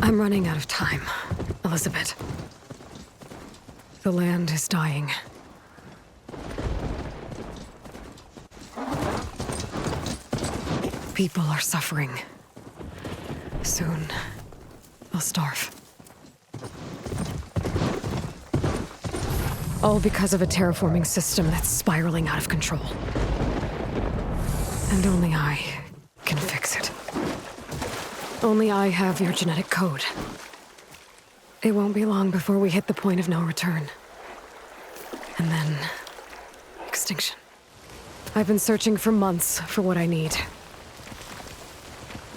I'm running out of time, Elizabeth. The land is dying. People are suffering. Soon, they'll starve. All because of a terraforming system that's spiraling out of control. And only I can fix it. Only I have your genetic code. It won't be long before we hit the point of no return. And then... extinction. I've been searching for months for what I need.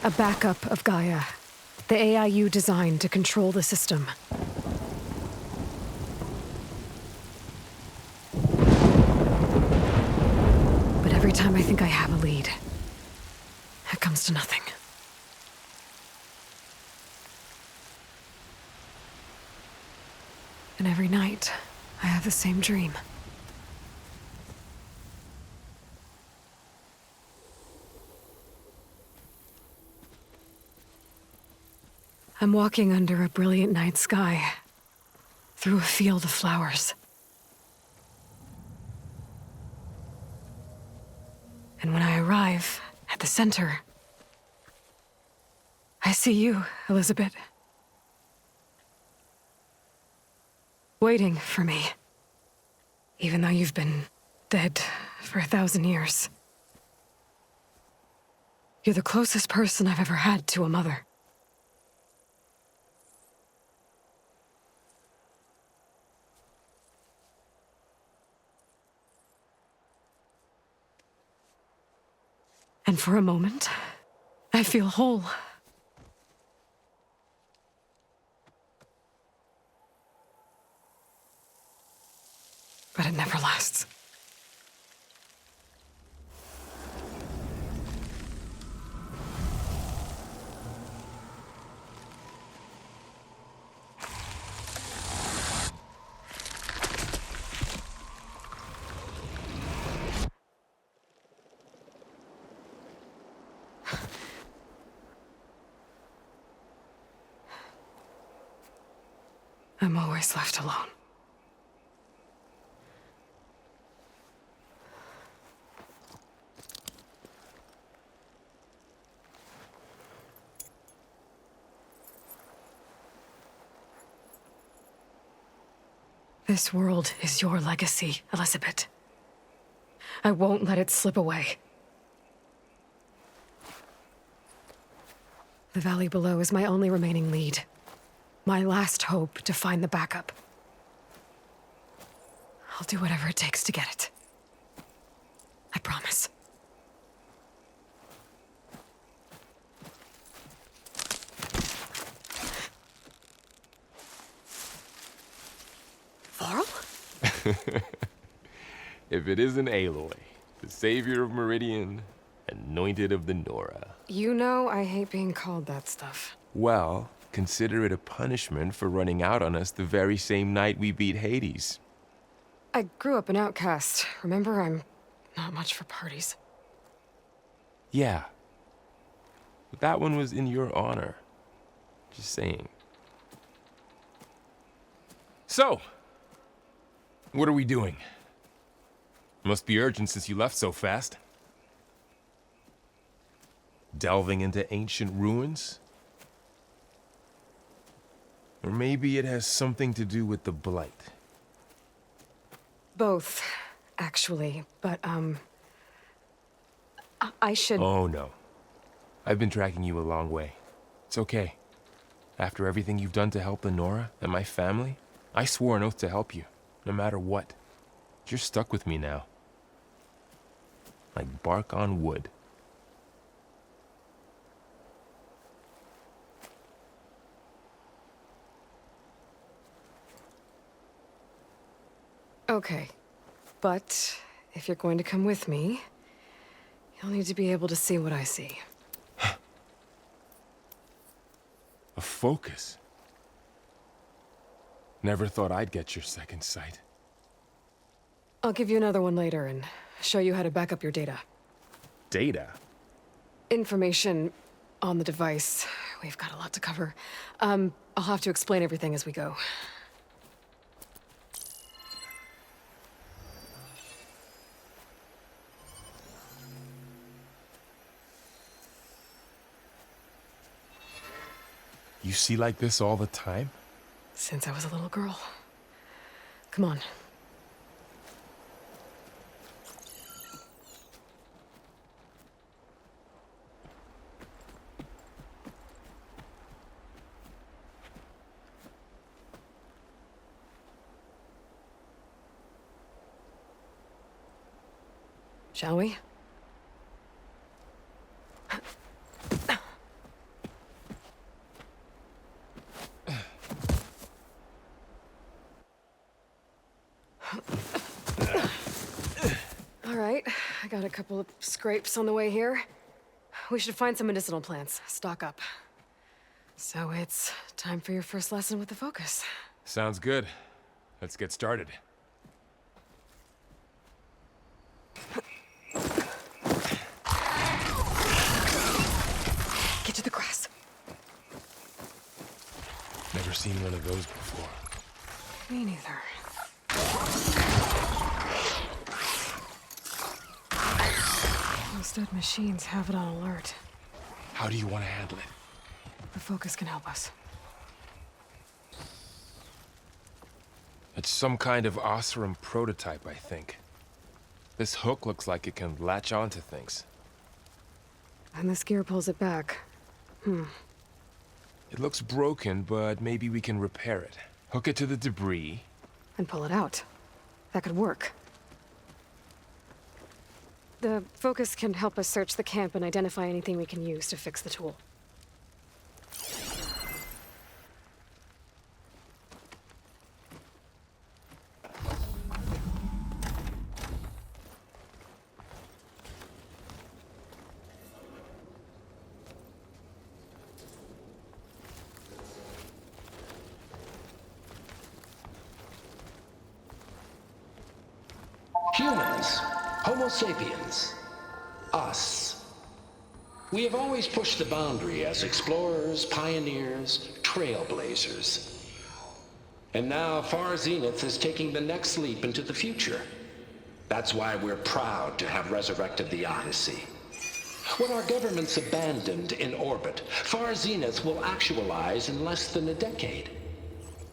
A backup of GAIA. The AIU designed to control the system. But every time I think I have a lead, it comes to nothing. And every night, I have the same dream. I'm walking under a brilliant night sky, through a field of flowers. And when I arrive at the center, I see you, Elizabeth. Waiting for me, even though you've been dead for 1,000 years. You're the closest person I've ever had to a mother. And for a moment, I feel whole. But it never lasts. I'm always left alone. This world is your legacy, Elizabeth. I won't let it slip away. The valley below is my only remaining lead. My last hope to find the backup. I'll do whatever it takes to get it. I promise. Varl? If it isn't ALOY, the savior of Meridian, anointed of the Nora. You know I hate being called that stuff. Well, consider it a punishment for running out on us the very same night we beat Hades. I grew up an outcast. Remember, I'm not much for parties. Yeah. But that one was in your honor. Just saying. So, what are we doing? Must be urgent since you left so fast. Delving into ancient ruins? Or maybe it has something to do with the Blight. Both, actually, but, I should... Oh, no. I've been tracking you a long way. It's okay. After everything you've done to help the Nora and my family, I swore an oath to help you, no matter what. You're stuck with me now. Like bark on wood. Okay, but if you're going to come with me, you'll need to be able to see what I see. A focus? Never thought I'd get your second sight. I'll give you another one later and show you how to back up your data. Data? Information on the device we've got a lot to cover. I'll have to explain everything as we go. You see like this all the time? Since I was a little girl. Come on. Shall we? All right, I got a couple of scrapes on the way here. We should find some medicinal plants, stock up. So it's time for your first lesson with the focus. Sounds good. Let's get started. Get to the grass. Never seen one of those before. Me neither. Those dead machines have it on alert. How do you want to handle it? The focus can help us. It's some kind of OSERAM prototype, I think. This hook looks like it can latch onto things. And this gear pulls it back. It looks broken, but maybe we can repair it. Hook it to the debris. And pull it out. That could work. The focus can help us search the camp and identify anything we can use to fix the tool. Humans, Homo sapiens, us. We have always pushed the boundary as explorers, pioneers, trailblazers. And now Far Zenith is taking the next leap into the future. That's why we're proud to have resurrected the Odyssey. What our governments abandoned in orbit, Far Zenith will actualize in less than a decade.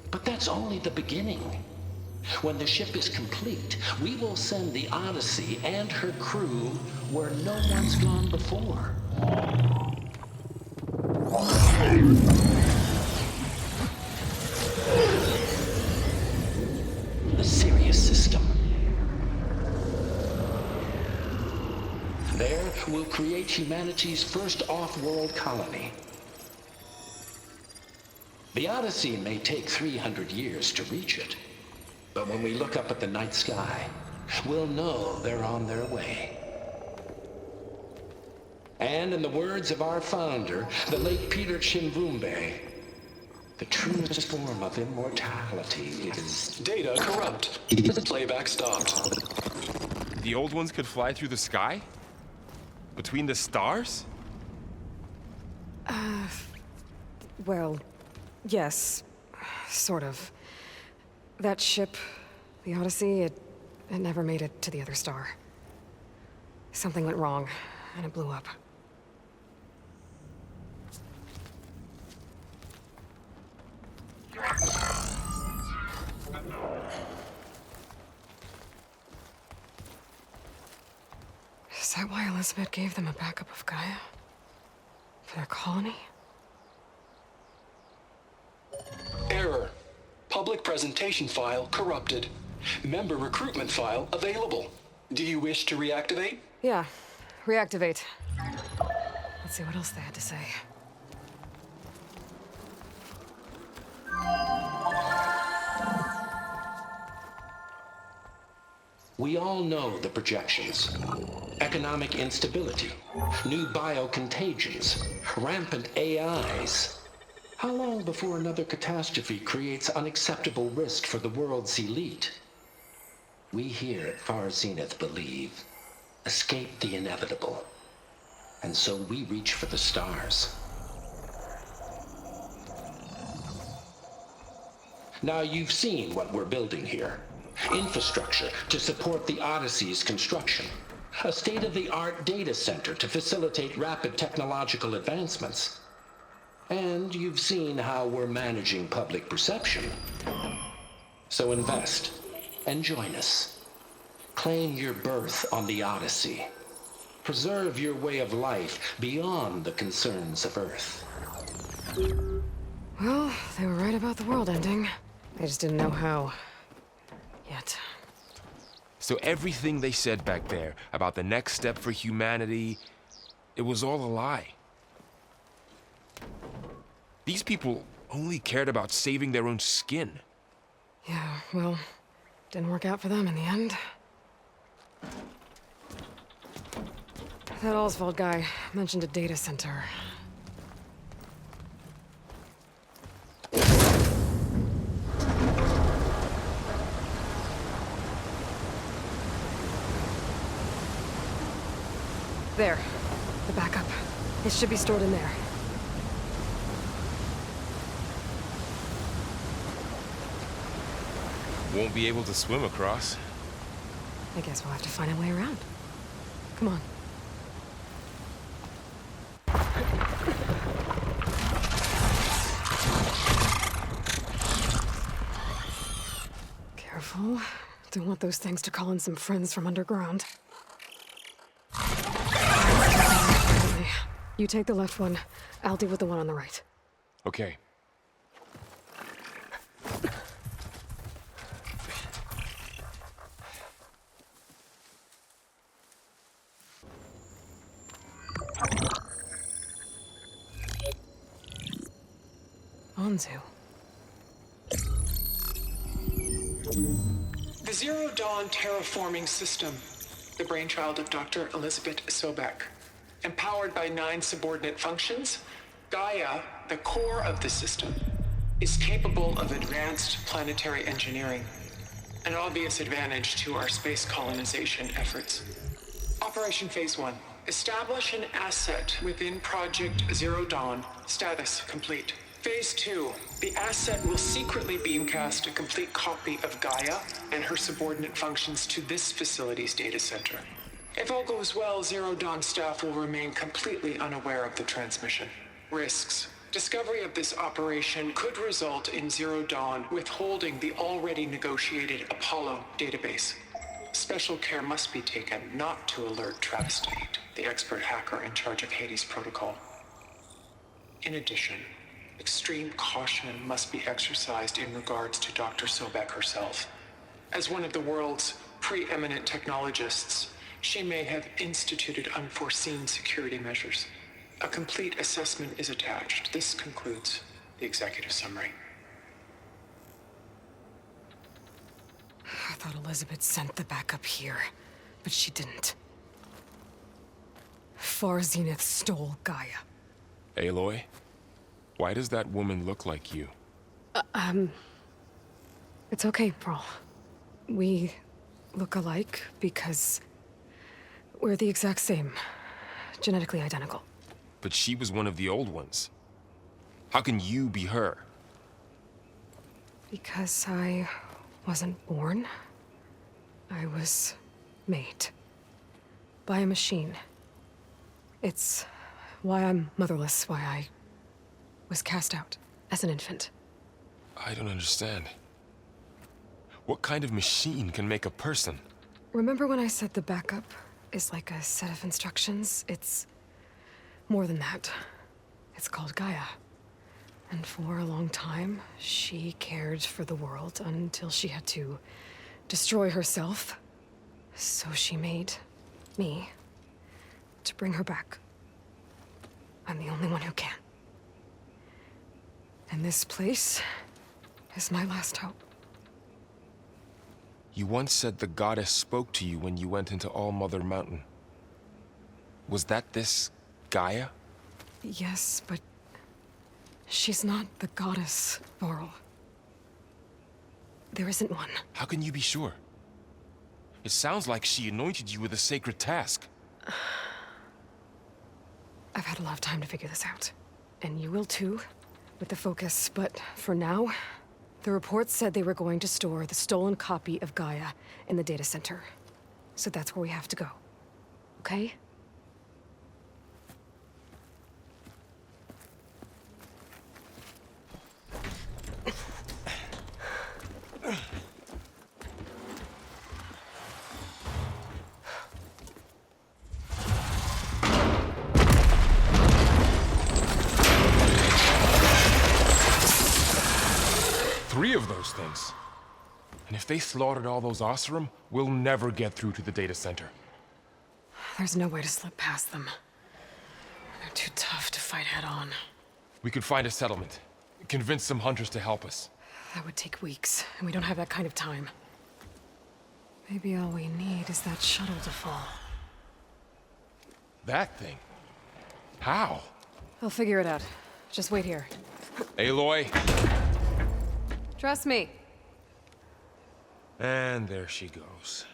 But that's only the beginning. When the ship is complete, we will send the Odyssey and her crew where no one's gone before. The Sirius system. There, we'll create humanity's first off-world colony. The Odyssey may take 300 years to reach it. But when we look up at the night sky, we'll know they're on their way. And in the words of our founder, the late Peter Chimvumbe, the truest form of immortality is... Data corrupt. Playback stopped. The old ones could fly through the sky? Between the stars? Well, yes. Sort of. That ship, the Odyssey, it never made it to the other star. Something went wrong, and it blew up. Is that why Elizabeth gave them a backup of Gaia? For their colony? Error. Public presentation file corrupted. Member recruitment file available. Do you wish to reactivate? Yeah, reactivate. Let's see what else they had to say. We all know the projections. Economic instability, new biocontagions, rampant AIs. How long before another catastrophe creates unacceptable risk for the world's elite? We here at Far Zenith believe, escape the inevitable. And so we reach for the stars. Now you've seen what we're building here. Infrastructure to support the Odyssey's construction. A state-of-the-art data center to facilitate rapid technological advancements. And you've seen how we're managing public perception. So invest and join us. Claim your berth on the Odyssey. Preserve your way of life beyond the concerns of Earth. Well, they were right about the world ending. They just didn't know how. Yet. So everything they said back there about the next step for humanity, it was all a lie. These people only cared about saving their own skin. Yeah, well, didn't work out for them in the end. That Oswald guy mentioned a data center. There. The backup. It should be stored in there. Won't be able to swim across. I guess we'll have to find a way around. Come on. Careful. Don't want those things to call in some friends from underground. You take the left one. I'll deal with the one on the right. Okay. ANZU. The Zero Dawn terraforming system, the brainchild of Dr. Elizabeth Sobek. Empowered by 9 subordinate functions, GAIA, the core of the system, is capable of advanced planetary engineering, an obvious advantage to our space colonization efforts. Operation Phase 1. Establish an asset within Project Zero Dawn. Status complete. Phase 2. The asset will secretly beamcast a complete copy of GAIA and her subordinate functions to this facility's data center. If all goes well, Zero Dawn staff will remain completely unaware of the transmission. Risks. Discovery of this operation could result in Zero Dawn withholding the already negotiated Apollo database. Special care must be taken not to alert Travis Tate, the expert hacker in charge of Hades Protocol. In addition, extreme caution must be exercised in regards to Dr. Sobek herself. As one of the world's preeminent technologists, she may have instituted unforeseen security measures. A complete assessment is attached. This concludes the executive summary. I thought Elizabeth sent the backup here, but she didn't. Far Zenith stole GAIA. Aloy? Why does that woman look like you? It's okay, Pearl. We look alike because we're the exact same. Genetically identical. But she was one of the old ones. How can you be her? Because I wasn't born. I was made. By a machine. It's why I'm motherless, why I was cast out as an infant. I don't understand. What kind of machine can make a person? Remember when I said the backup is like a set of instructions? It's more than that. It's called GAIA. And for a long time, she cared for the world until she had to destroy herself. So she made me to bring her back. I'm the only one who can. And this place is my last hope. You once said the goddess spoke to you when you went into All-Mother Mountain. Was that this GAIA? Yes, but she's not the goddess, Varl. There isn't one. How can you be sure? It sounds like she anointed you with a sacred task. I've had a lot of time to figure this out. And you will too, with the focus. But for now, The report said they were going to store the stolen copy of Gaia in the data center. So that's where we have to go. Okay? Three of those things. And if they slaughtered all those OSERAM, we'll never get through to the data center. There's no way to slip past them. They're too tough to fight head-on. We could find a settlement. Convince some hunters to help us. That would take weeks, and we don't have that kind of time. Maybe all we need is that shuttle to fall. That thing? How? I'll figure it out. Just wait here. Aloy. Trust me. And there she goes.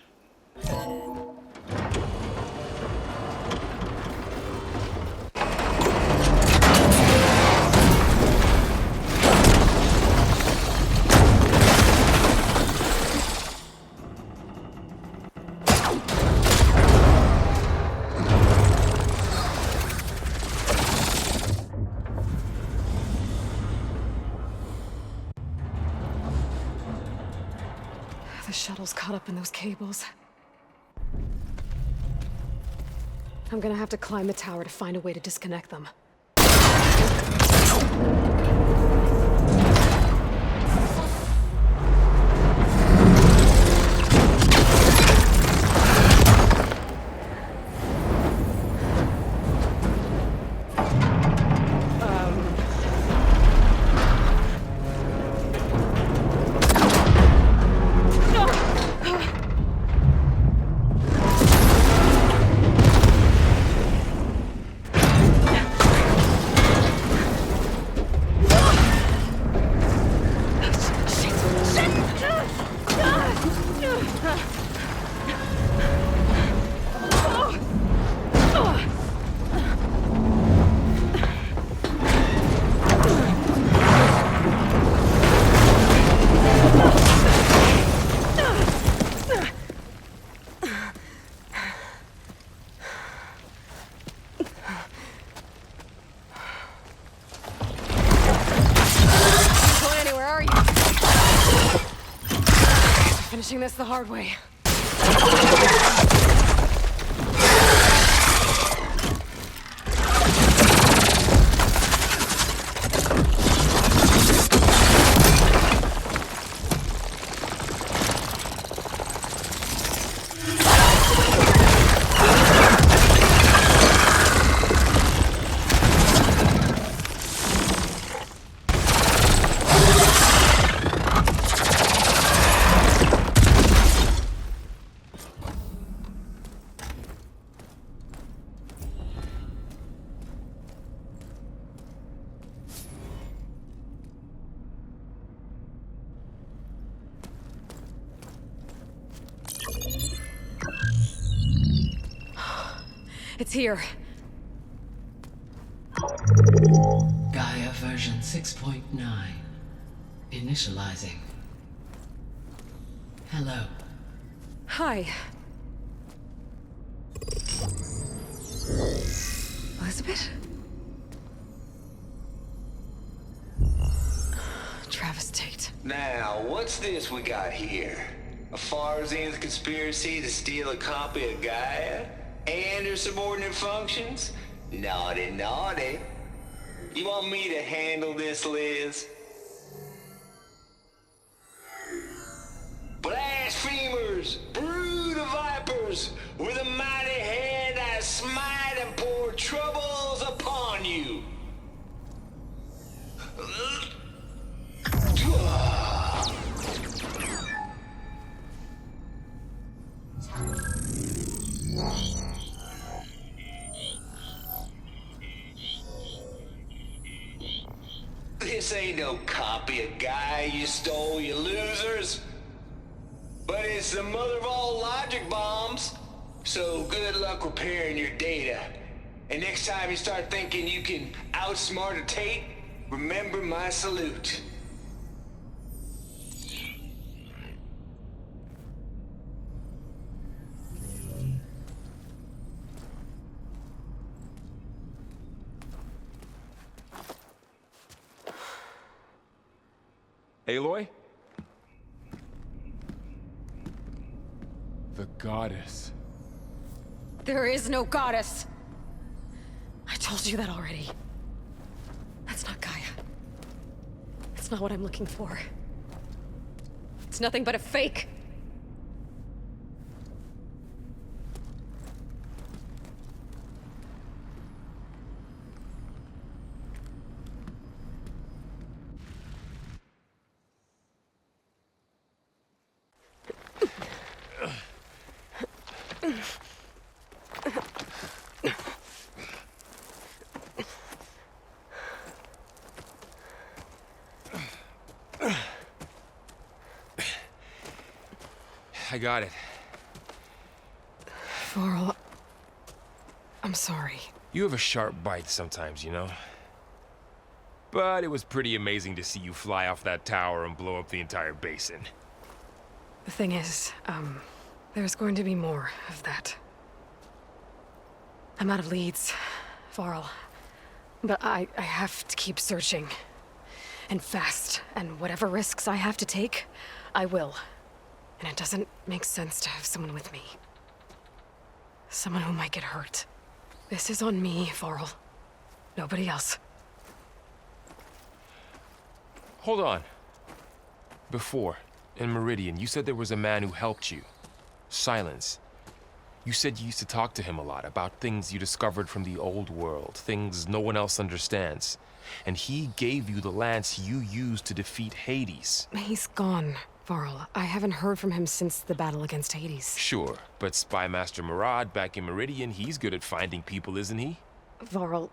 The shuttle's caught up in those cables. I'm gonna have to climb the tower to find a way to disconnect them. Finishing this the hard way. It's here. Gaia version 6.9. Initializing. Hello. Hi. Elizabeth? Travis Tate. Now, what's this we got here? A Farzian's conspiracy to steal a copy of Gaia? And her subordinate functions? Naughty, naughty. You want me to handle this, Liz? Blasphemers! Brood of vipers! With a mighty hand I smite and pour troubles upon you! This ain't no copy of Gaia you stole, you losers. But it's the mother of all logic bombs. So good luck repairing your data. And next time you start thinking you can outsmart a Tate, remember my salute. Aloy? The goddess. There is no goddess! I told you that already. That's not Gaia. It's not what I'm looking for. It's nothing but a fake! I got it. Varl, I'm sorry. You have a sharp bite sometimes, you know? But it was pretty amazing to see you fly off that tower and blow up the entire basin. The thing is, there's going to be more of that. I'm out of leads, Varl. But I have to keep searching. And fast. And whatever risks I have to take, I will. And it doesn't make sense to have someone with me. Someone who might get hurt. This is on me, Varl. Nobody else. Hold on. Before, in Meridian, you said there was a man who helped you. SYLENS. You said you used to talk to him a lot about things you discovered from the old world, things no one else understands. And he gave you the lance you used to defeat Hades. He's gone, Varl. I haven't heard from him since the battle against Hades. Sure, but Spy Master Murad back in Meridian, he's good at finding people, isn't he? Varl,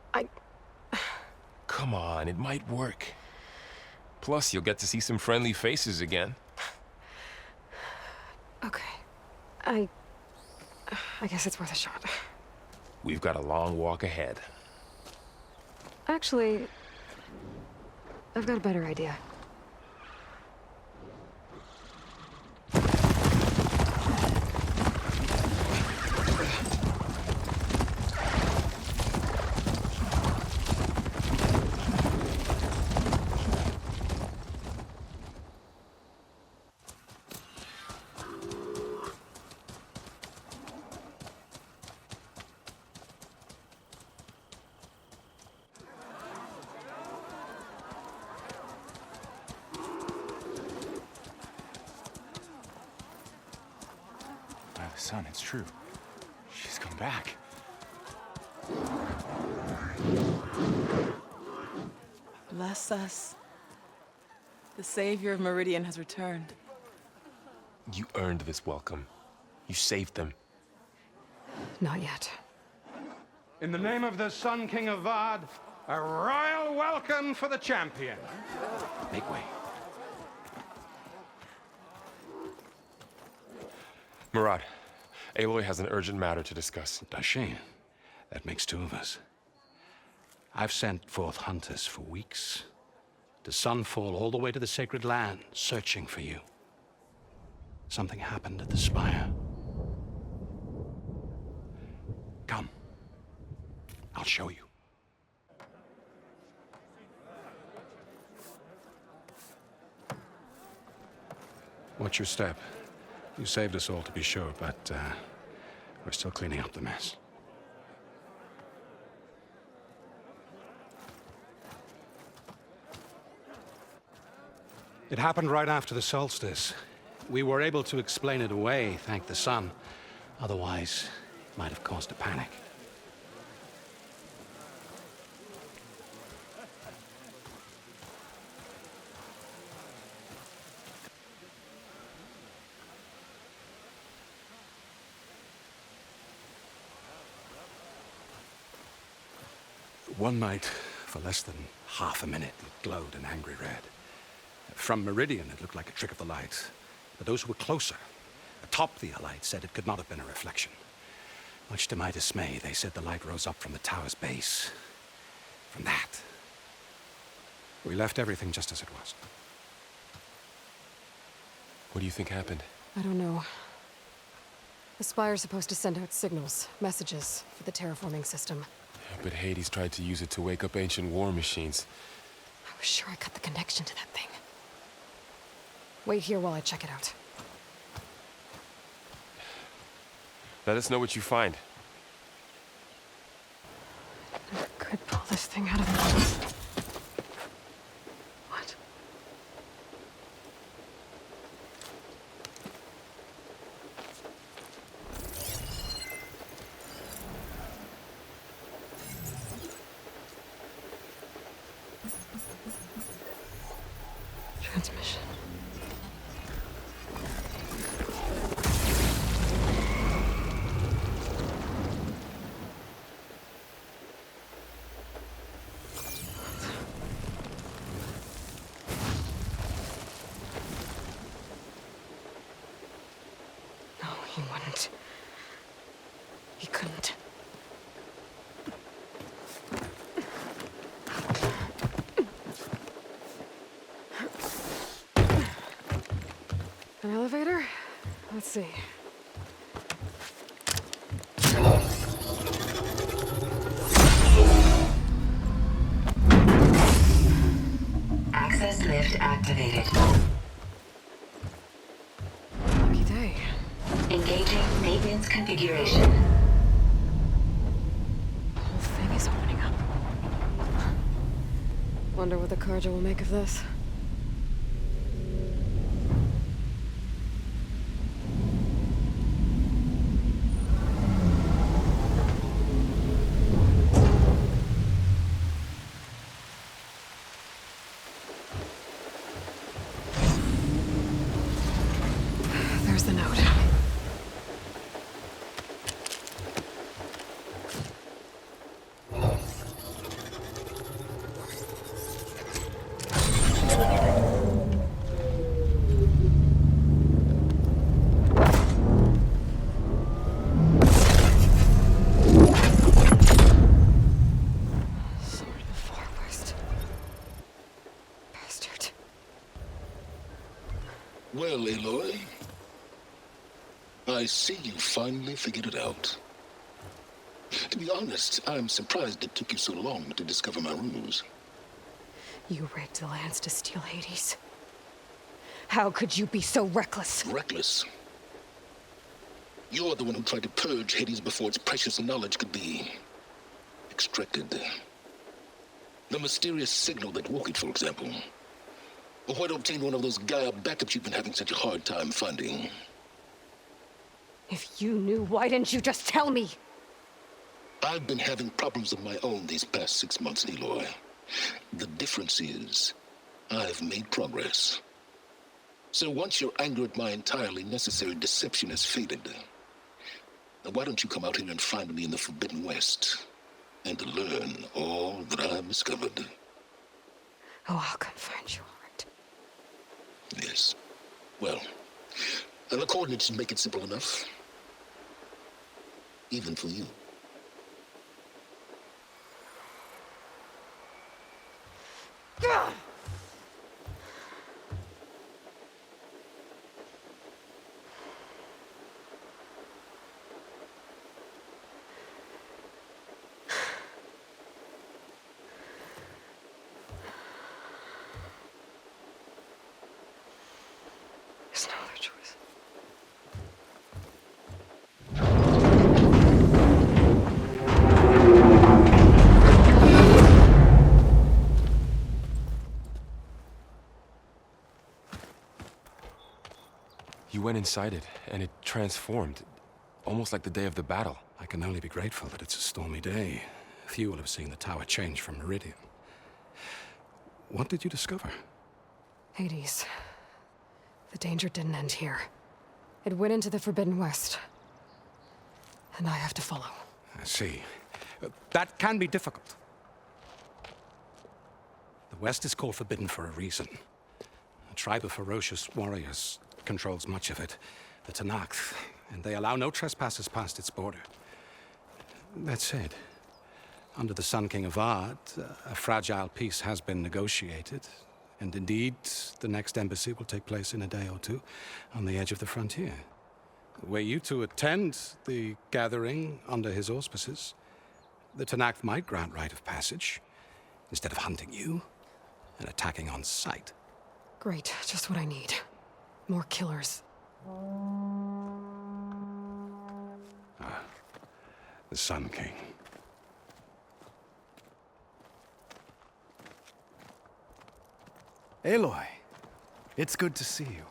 Come on, it might work. Plus, you'll get to see some friendly faces again. Okay. I guess it's worth a shot. We've got a long walk ahead. Actually, I've got a better idea. Son, it's true. She's come back. Bless us. The savior of Meridian has returned. You earned this welcome. You saved them. Not yet. In the name of the Sun King of Vard, a royal welcome for the champion. Make way. Murad, Aloy has an urgent matter to discuss. Does she? That makes two of us. I've sent forth hunters for weeks. To Sunfall all the way to the Sacred Land, searching for you. Something happened at the Spire. Come. I'll show you. Watch your step. You saved us all, to be sure, but we're still cleaning up the mess. It happened right after the solstice. We were able to explain it away, thank the sun. Otherwise, it might have caused a panic. One night, for less than half a minute, it glowed an angry red. From Meridian, it looked like a trick of the light. But those who were closer, atop the light, said it could not have been a reflection. Much to my dismay, they said the light rose up from the tower's base. From that. We left everything just as it was. What do you think happened? I don't know. The Spire's supposed to send out signals, messages, for the terraforming system. Yeah, but Hades tried to use it to wake up ancient war machines. I was sure I cut the connection to that thing. Wait here while I check it out. Let us know what you find. I could pull this thing out of the... What? Transmission. No, he wouldn't. He couldn't. An elevator? Let's see. Access lift activated. Lucky day. Engaging maintenance configuration. The whole thing is opening up. Wonder what the Carja will make of this. There's the note. Sword of the Far West. Bastard. Well, Aloy, I see you finally figured it out. To be honest, I'm surprised it took you so long to discover my ruse. You rigged the lands to steal Hades. How could you be so reckless? Reckless? You're the one who tried to purge Hades before its precious knowledge could be extracted. The mysterious signal that woke it, for example. Or where to obtain one of those GAIA backups you've been having such a hard time finding. If you knew, why didn't you just tell me? I've been having problems of my own these past 6 months, Aloy. The difference is, I've made progress. So once your anger at my entirely necessary deception has faded, why don't you come out here and find me in the Forbidden West and learn all that I've discovered? Oh, I'll come find you, all right. Yes. Well, the coordinates should make it simple enough. Even for you. Ugh! There's no other choice. You went inside it, and it transformed. Almost like the day of the battle. I can only be grateful that it's a stormy day. Few will have seen the tower change from Meridian. What did you discover? Hades. The danger didn't end here. It went into the Forbidden West. And I have to follow. I see. That can be difficult. The West is called Forbidden for a reason. A tribe of ferocious warriors controls much of it, the TENACT, and they allow no trespassers past its border. That said, under the Sun King of Vard, a fragile peace has been negotiated, and indeed, the next embassy will take place in a day or two on the edge of the frontier. Were you to attend the gathering under his auspices, the TENACT might grant right of passage, instead of hunting you and attacking on sight. Great, just what I need. more killers. The Sun King. Aloy, it's good to see you.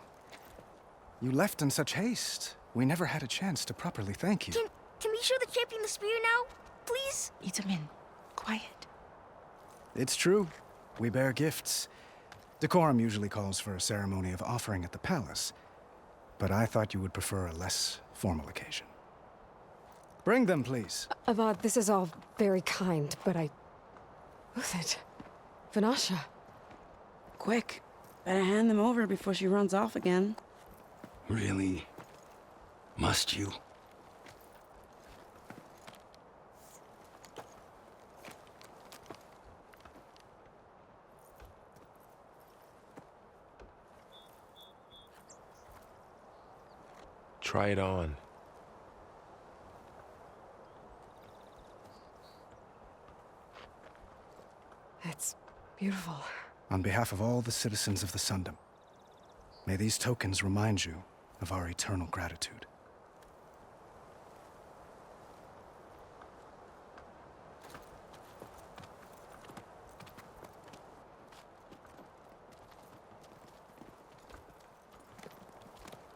You left in such haste. We never had a chance to properly thank you. Can we show the champion the spear now? Please? Itamin, quiet. It's true. We bear gifts. Decorum usually calls for a ceremony of offering at the palace, but I thought you would prefer a less formal occasion. Bring them, please. Avad, this is all very kind, but Who's it? Vanasha. Quick. Better hand them over before she runs off again. Really? Must you? Try it on. It's beautiful. On behalf of all the citizens of the Sundom, may these tokens remind you of our eternal gratitude.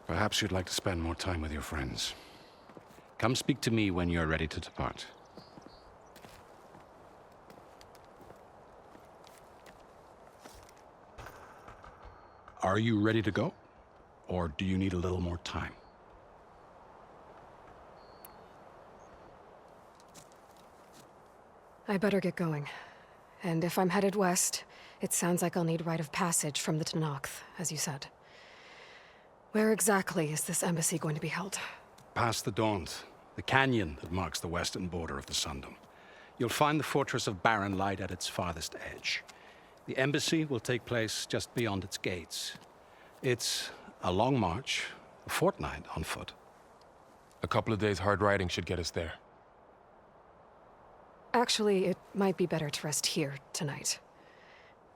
Perhaps you'd like to spend more time with your friends. Come speak to me when you're ready to depart. Are you ready to go? Or do you need a little more time? I better get going. And if I'm headed west, it sounds like I'll need rite of passage from the TENACT, as you said. Where exactly is this embassy going to be held? Past the Daunt, the canyon that marks the western border of the Sundom. You'll find the fortress of Barren Light at its farthest edge. The embassy will take place just beyond its gates. It's a long march, a fortnight on foot. A couple of days hard riding should get us there. Actually, it might be better to rest here tonight.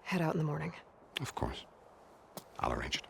Head out in the morning. Of course. I'll arrange it.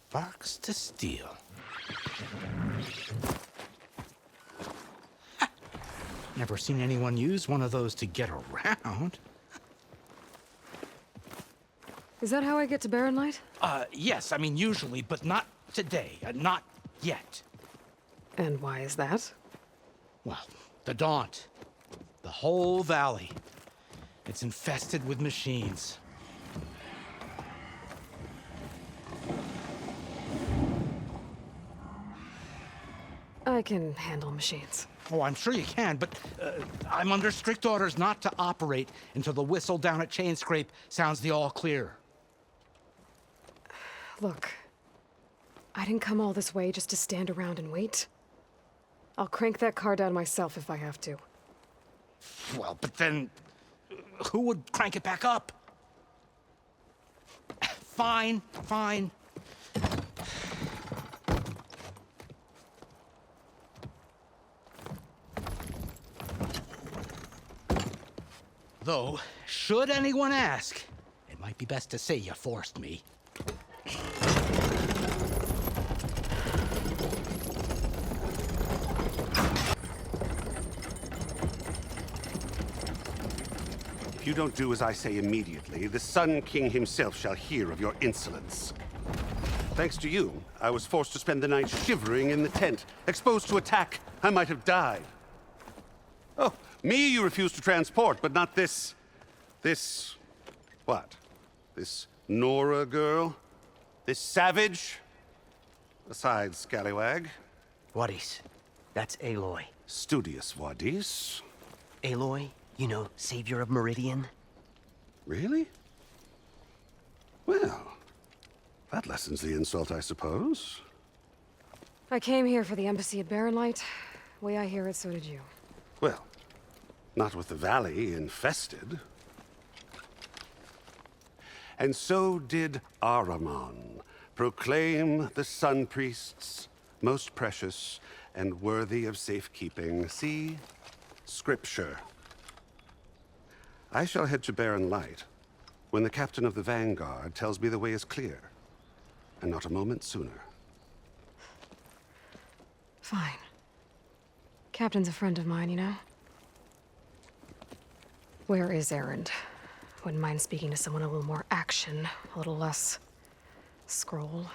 Sparks to steel. Never seen anyone use one of those to get around. Is that how I get to Barren Light? Yes, I mean usually, but not today. Not yet. And why is that? Well, the Daunt. The whole valley. It's infested with machines. I can handle machines. Oh, I'm sure you can, but I'm under strict orders not to operate until the whistle down at CHAINSCRAPE sounds the all clear. Look, I didn't come all this way just to stand around and wait. I'll crank that car down myself if I have to. Well, but then who would crank it back up? Fine, fine. Though, should anyone ask, it might be best to say you forced me. If you don't do as I say immediately, the Sun King himself shall hear of your insolence. Thanks to you, I was forced to spend the night shivering in the tent. Exposed to attack, I might have died. Oh, me you refuse to transport, but not this... what? This Nora girl? This savage? Besides, scallywag. Wadis. That's ALOY. Studious Wadis. ALOY, you know, savior of Meridian. Really? Well, that lessens the insult, I suppose. I came here for the embassy at Barren Light. Way I hear it, so did you. Well, not with the valley infested. And so did Ahriman proclaim the Sun Priests most precious and worthy of safekeeping. See? Scripture. I shall head to Barren Light when the captain of the Vanguard tells me the way is clear, and not a moment sooner. Fine. Captain's a friend of mine, you know? Where is EREND? Wouldn't mind speaking to someone a little more action, a little less scroll.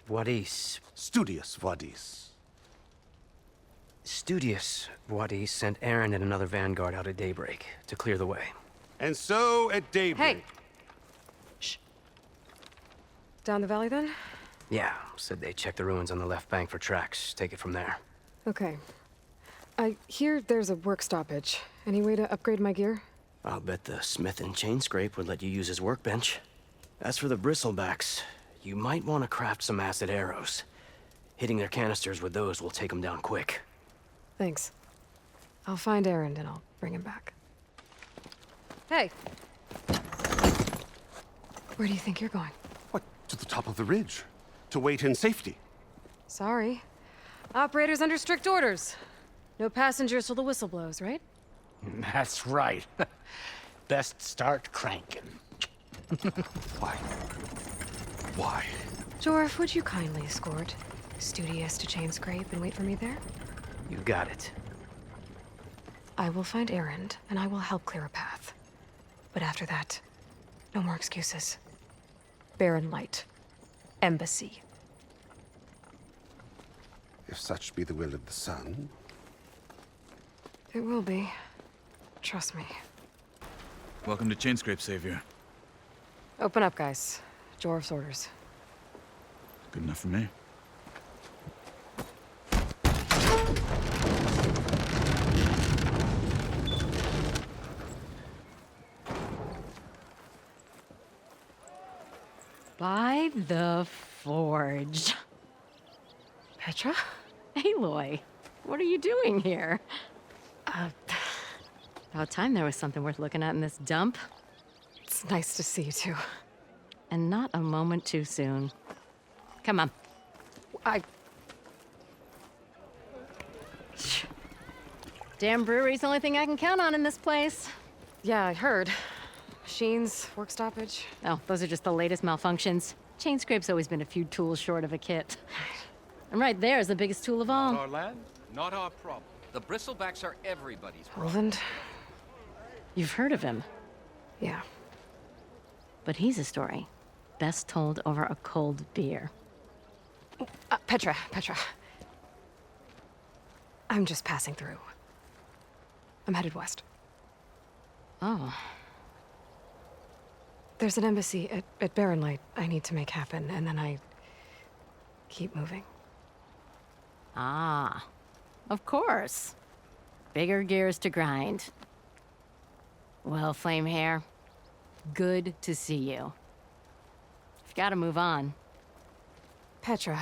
Wadis. Studious Wadis. Studious Wadis sent EREND and another Vanguard out at daybreak to clear the way. And so at daybreak... Hey! Shh. Down the valley, then? Yeah, said they checked the ruins on the left bank for tracks. Take it from there. Okay. I hear there's a work stoppage. Any way to upgrade my gear? I'll bet the smith in CHAINSCRAPE would let you use his workbench. As for the Bristlebacks, you might want to craft some acid arrows. Hitting their canisters with those will take them down quick. Thanks. I'll find EREND and I'll bring him back. Hey! Where do you think you're going? What, to the top of the ridge? To wait in safety? Sorry. Operator's under strict orders. No passengers till the whistle blows, right? That's right. Best start cranking. Why? Why? Jorf, would you kindly escort Studious to CHAINSCRAPE and wait for me there? You got it. I will find EREND, and I will help clear a path. But after that, no more excuses. Barren Light. Embassy. If such be the will of the sun. It will be. Trust me. Welcome to CHAINSCRAPE, Savior. Open up, guys. Jorf's orders. Good enough for me. By the forge. Petra? Aloy, what are you doing here? About time there was something worth looking at in this dump. It's nice to see you too. And not a moment too soon. Come on. Damn brewery's the only thing I can count on in this place. Yeah, I heard. Machines, work stoppage. Oh, those are just the latest malfunctions. CHAINSCRAPE's always been a few tools short of a kit. And right there is the biggest tool of all. Not our land, not our problem. The Bristlebacks are everybody's problem. Roland? You've heard of him. Yeah. But he's a story best told over a cold beer. Petra. I'm just passing through. I'm headed west. Oh. There's an embassy at Barrenlight I need to make happen, and then I keep moving. Ah. Of course. Bigger gears to grind. Well, Flamehair, good to see you. You've got to move on. Petra.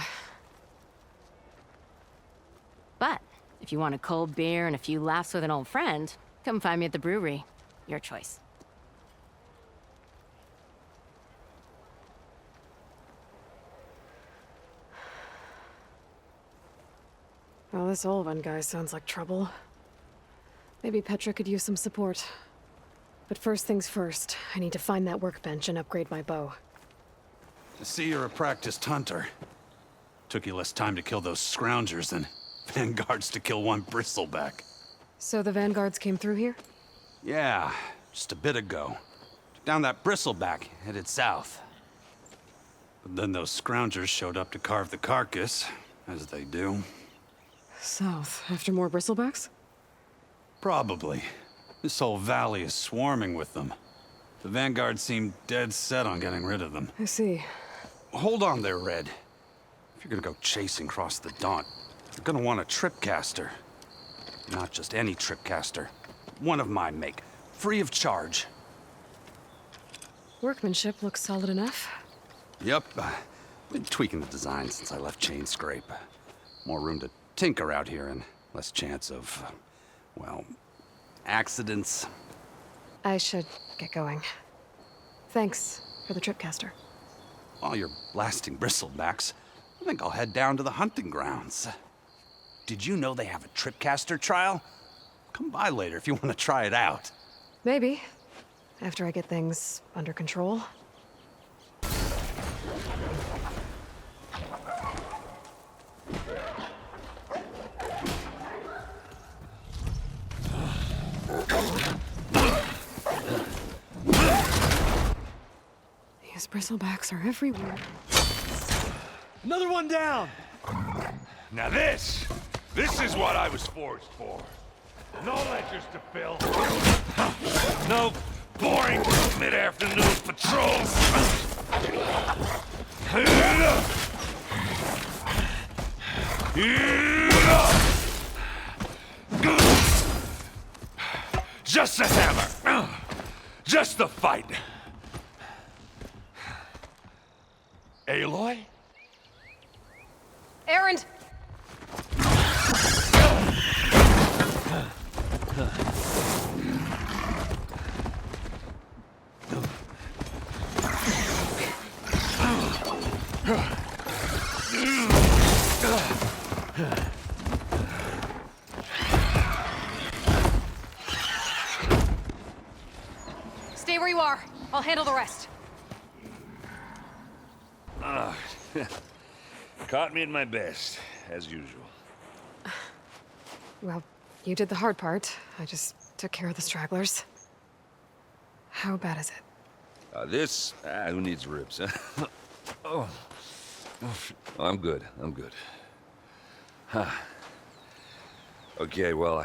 But if you want a cold beer and a few laughs with an old friend, come find me at the brewery. Your choice. Well, this Olvan guy sounds like trouble. Maybe Petra could use some support. But first things first, I need to find that workbench and upgrade my bow. I see you're a practiced hunter. Took you less time to kill those scroungers than vanguards to kill one bristleback. So the vanguards came through here? Yeah, just a bit ago. Took down that bristleback, headed south. But then those scroungers showed up to carve the carcass, as they do. South, after more bristlebacks? Probably. This whole valley is swarming with them. The vanguard seemed dead set on getting rid of them. I see. Hold on there, Red. If you're gonna go chasing across the Daunt, you're gonna want a tripcaster. Not just any tripcaster. One of my make. Free of charge. Workmanship looks solid enough. Yep. Been tweaking the design since I left CHAINSCRAPE. More room to tinker out here and less chance of, well, accidents. I should get going. Thanks for the tripcaster. While you're blasting bristlebacks, I think I'll head down to the hunting grounds. Did you know they have a tripcaster trial? Come by later if you want to try it out. Maybe. After I get things under control. These bristlebacks are everywhere. Another one down! Now this is what I was forged for. No ledgers to fill. No boring mid-afternoon patrols. Just the hammer. Just the fight. Aloy? Erend! Stay where you are. I'll handle the rest. Caught me at my best, as usual. Well, you did the hard part. I just took care of the stragglers. How bad is it? Who needs ribs, huh? Oh. I'm good, Huh. Okay, well,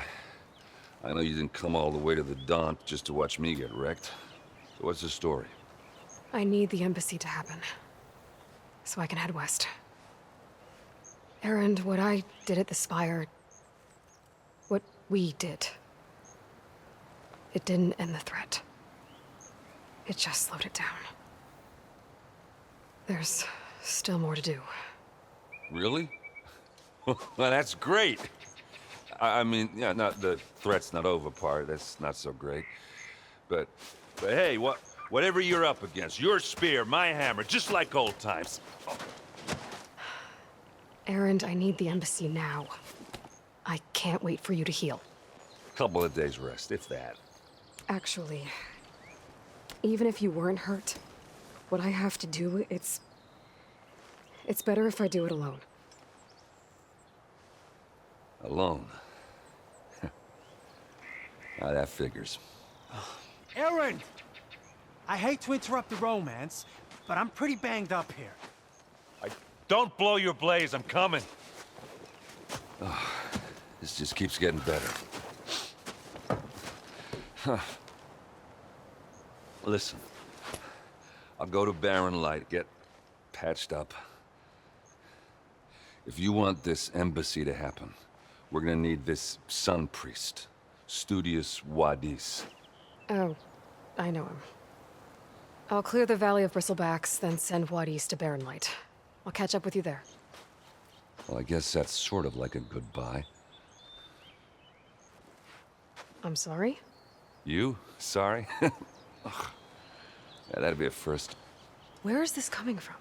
I know you didn't come all the way to the Daunt just to watch me get wrecked. So what's the story? I need the embassy to happen, so I can head west. Erend, what I did at the Spire, what we did, it didn't end the threat. It just slowed it down. There's still more to do. Really? Well, that's great. I mean, yeah, not the threat's not over part. That's not so great. But hey, whatever you're up against, your spear, my hammer, just like old times. Erend, I need the embassy now. I can't wait for you to heal. Couple of days rest, if that. Actually, even if you weren't hurt, what I have to do, it's better if I do it alone. Alone? Now that figures. EREND! I hate to interrupt the romance, but I'm pretty banged up here. Don't blow your blaze, I'm coming. Oh, this just keeps getting better. Huh. Listen, I'll go to Barren Light, get patched up. If you want this embassy to happen, we're gonna need this sun priest, Studious Wadis. Oh, I know him. I'll clear the Valley of Bristlebacks, then send Wadis to Barren Light. I'll catch up with you there. Well, I guess that's sort of like a goodbye. I'm sorry? You? Sorry? Ugh. Yeah, that'd be a first. Where is this coming from?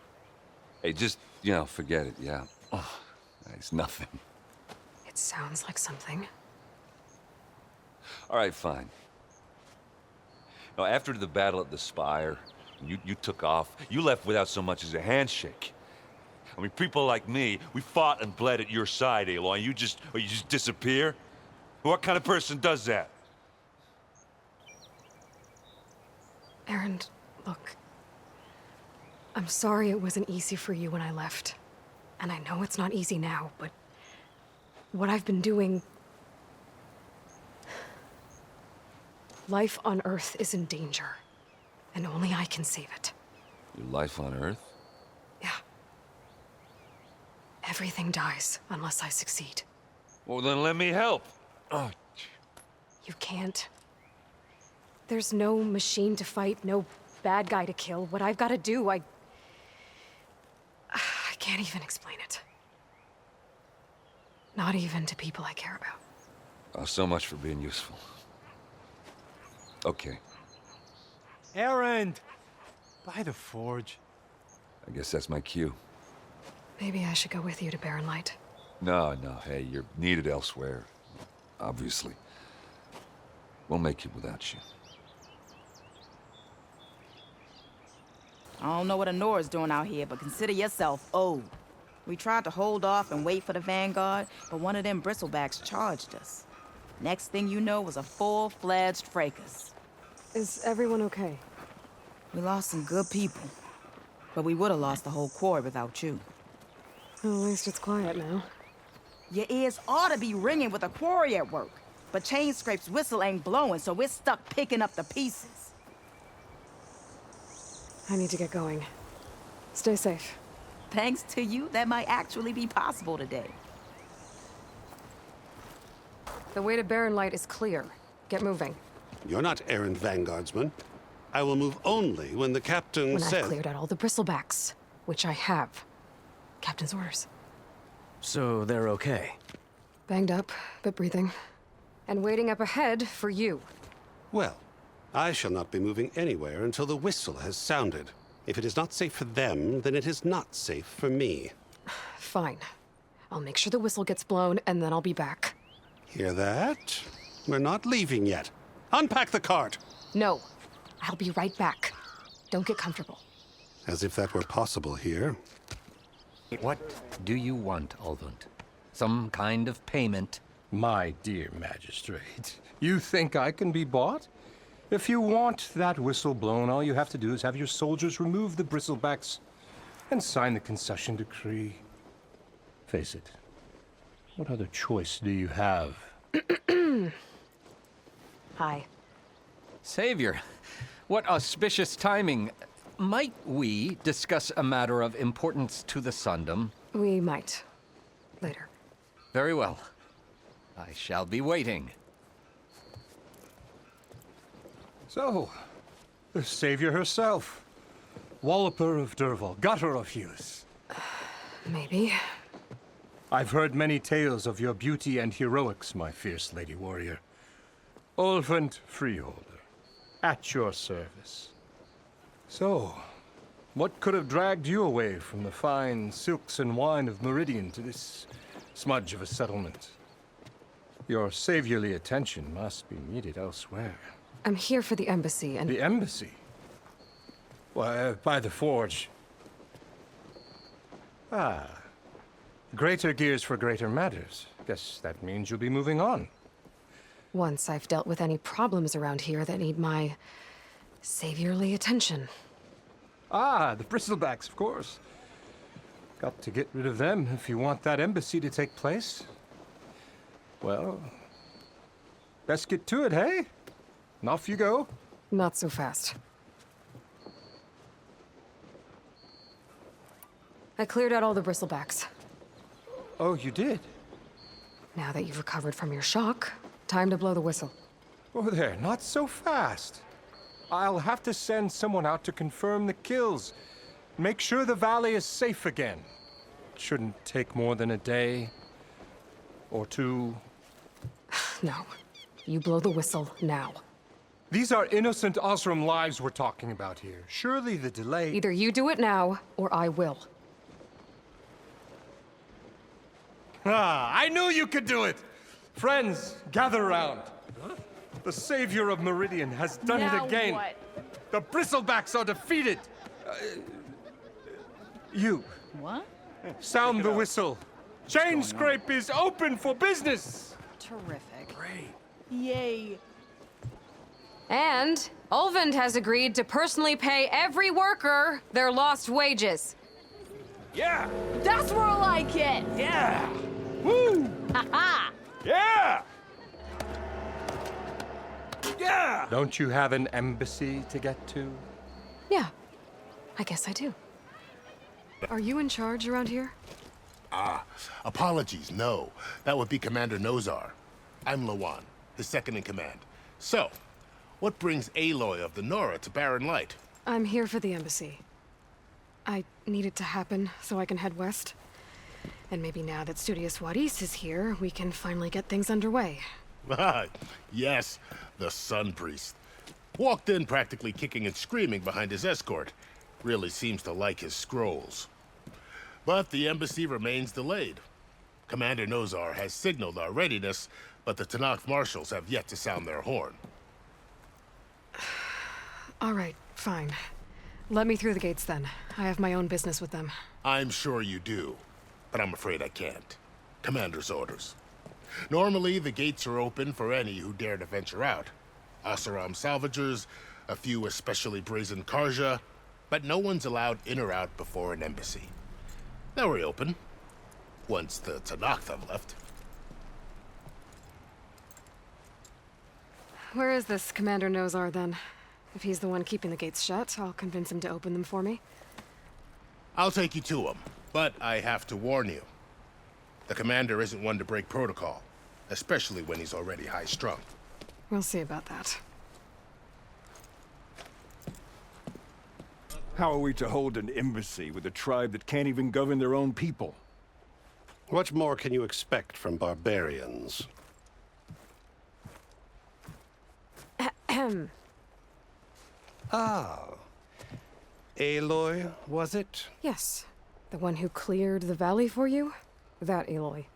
Hey, just, forget it, yeah. Oh, it's nothing. It sounds like something. All right, fine. Now, after the battle at the Spire, you took off. You left without so much as a handshake. I mean, people like me, we fought and bled at your side, Aloy. You just disappear? What kind of person does that? EREND, look. I'm sorry it wasn't easy for you when I left. And I know it's not easy now, but what I've been doing... Life on Earth is in danger, and only I can save it. Your life on Earth? Yeah. Everything dies unless I succeed. Well, then let me help. Oh. You can't. There's no machine to fight, no bad guy to kill. What I've got to do, I can't even explain it. Not even to people I care about. Oh, so much for being useful. Okay. EREND! By the forge. I guess that's my cue. Maybe I should go with you to Barren Light. No, hey, you're needed elsewhere. Obviously. We'll make it without you. I don't know what Honora's doing out here, but consider yourself owed. We tried to hold off and wait for the Vanguard, but one of them Bristlebacks charged us. Next thing you know was a full-fledged fracas. Is everyone okay? We lost some good people, but we would have lost the whole quarry without you. Well, at least it's quiet now. Your ears ought to be ringing with the quarry at work, but CHAINSCRAPE's whistle ain't blowing, so we're stuck picking up the pieces. I need to get going. Stay safe. Thanks to you, that might actually be possible today. The way to Barren Light is clear. Get moving. You're not errand vanguardsman. I will move only when the captain says... When I've cleared out all the Bristlebacks, which I have. Captain's orders. So they're okay? Banged up, but breathing. And waiting up ahead for you. Well, I shall not be moving anywhere until the whistle has sounded. If it is not safe for them, then it is not safe for me. Fine. I'll make sure the whistle gets blown, and then I'll be back. Hear that? We're not leaving yet. Unpack the cart! No. I'll be right back. Don't get comfortable. As if that were possible here. What do you want, Ulvund? Some kind of payment? My dear magistrate, you think I can be bought? If you want that whistle blown, all you have to do is have your soldiers remove the Bristlebacks and sign the concession decree. Face it, what other choice do you have? Hi. Savior, what auspicious timing. Might we discuss a matter of importance to the Sundom? We might. Later. Very well. I shall be waiting. So, the Savior herself. Walloper of Derval, gutter of Hughes. Maybe. I've heard many tales of your beauty and heroics, my fierce lady warrior. Ulvund Freeholder, at your service. So, what could have dragged you away from the fine silks and wine of Meridian to this smudge of a settlement? Your saviorly attention must be needed elsewhere. I'm here for the embassy and... The embassy? Well, by the forge. Ah. Greater gears for greater matters. Guess that means you'll be moving on. Once I've dealt with any problems around here that need my saviorly attention. Ah, the Bristlebacks, of course. Got to get rid of them if you want that embassy to take place. Well, best get to it, hey? And off you go. Not so fast. I cleared out all the Bristlebacks. Oh, you did? Now that you've recovered from your shock, time to blow the whistle. Oh, there, not so fast. I'll have to send someone out to confirm the kills. Make sure the valley is safe again. It shouldn't take more than a day or two. No. You blow the whistle now. These are innocent OSERAM lives we're talking about here. Surely the delay... Either you do it now, or I will. Ah, I knew you could do it! Friends, gather round. Huh? The savior of Meridian has done it again. What? The Bristlebacks are defeated. You. What? Sound the whistle. CHAINSCRAPE is open for business. Terrific. Great. Yay. And Ulvund has agreed to personally pay every worker their lost wages. Yeah. That's more like it. Yeah. Woo. Ha-ha. Yeah. Yeah. Don't you have an embassy to get to? Yeah, I guess I do. Are you in charge around here? Ah, apologies, no. That would be Commander Nozar. I'm Lawan, his second in command. So, what brings ALOY of the Nora to Barren Light? I'm here for the embassy. I need it to happen so I can head west. And maybe now that Studious Wadis is here, we can finally get things underway. Ah, yes, the Sun Priest. Walked in practically kicking and screaming behind his escort. Really seems to like his scrolls. But the embassy remains delayed. Commander Nozar has signaled our readiness, but the TENACT marshals have yet to sound their horn. All right, fine. Let me through the gates then. I have my own business with them. I'm sure you do, but I'm afraid I can't. Commander's orders. Normally, the gates are open for any who dare to venture out. OSERAM salvagers, a few especially brazen Karja, but no one's allowed in or out before an embassy. They'll reopen, once the TENACT have left. Where is this Commander Nozar, then? If he's the one keeping the gates shut, I'll convince him to open them for me. I'll take you to him, but I have to warn you. The commander isn't one to break protocol, especially when he's already high-strung. We'll see about that. How are we to hold an embassy with a tribe that can't even govern their own people? What more can you expect from barbarians? Ahem. Ah. Aloy, was it? Yes. The one who cleared the valley for you? That Aloy.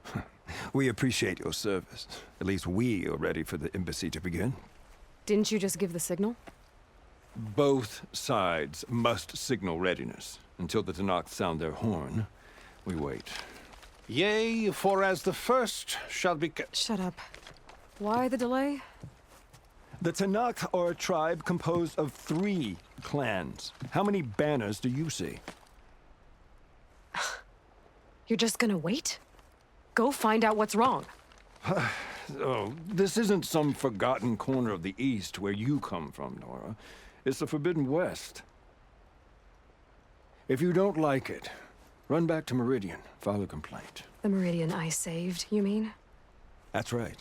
We appreciate your service. At least we are ready for the embassy to begin. Didn't you just give the signal? Both sides must signal readiness. Until the TENACT sound their horn, we wait. Yea, for as the first shall be... Shut up. Why the delay? The TENACT are a tribe composed of 3 clans. How many banners do you see? You're just gonna wait? Go find out what's wrong. Oh, this isn't some forgotten corner of the East where you come from, Nora. It's the Forbidden West. If you don't like it, run back to Meridian, file a complaint. The Meridian I saved, you mean? That's right.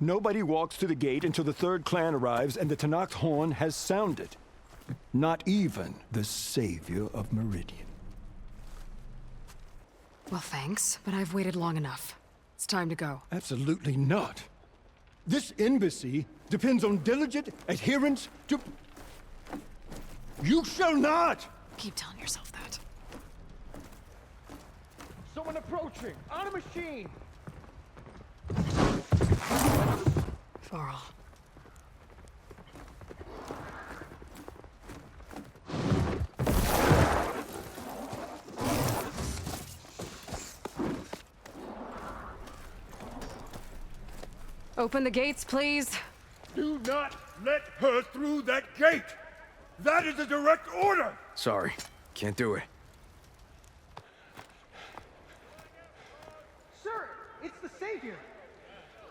Nobody walks to the gate until the 3rd clan arrives and the TENACT horn has sounded. Not even the savior of Meridian. Well, thanks, but I've waited long enough. It's time to go. Absolutely not. This embassy depends on diligent adherence to... You shall not! Keep telling yourself that. Someone approaching! On a machine! Varl. Open the gates, please. Do not let her through that gate! That is a direct order! Sorry, can't do it. Sir, it's the Savior!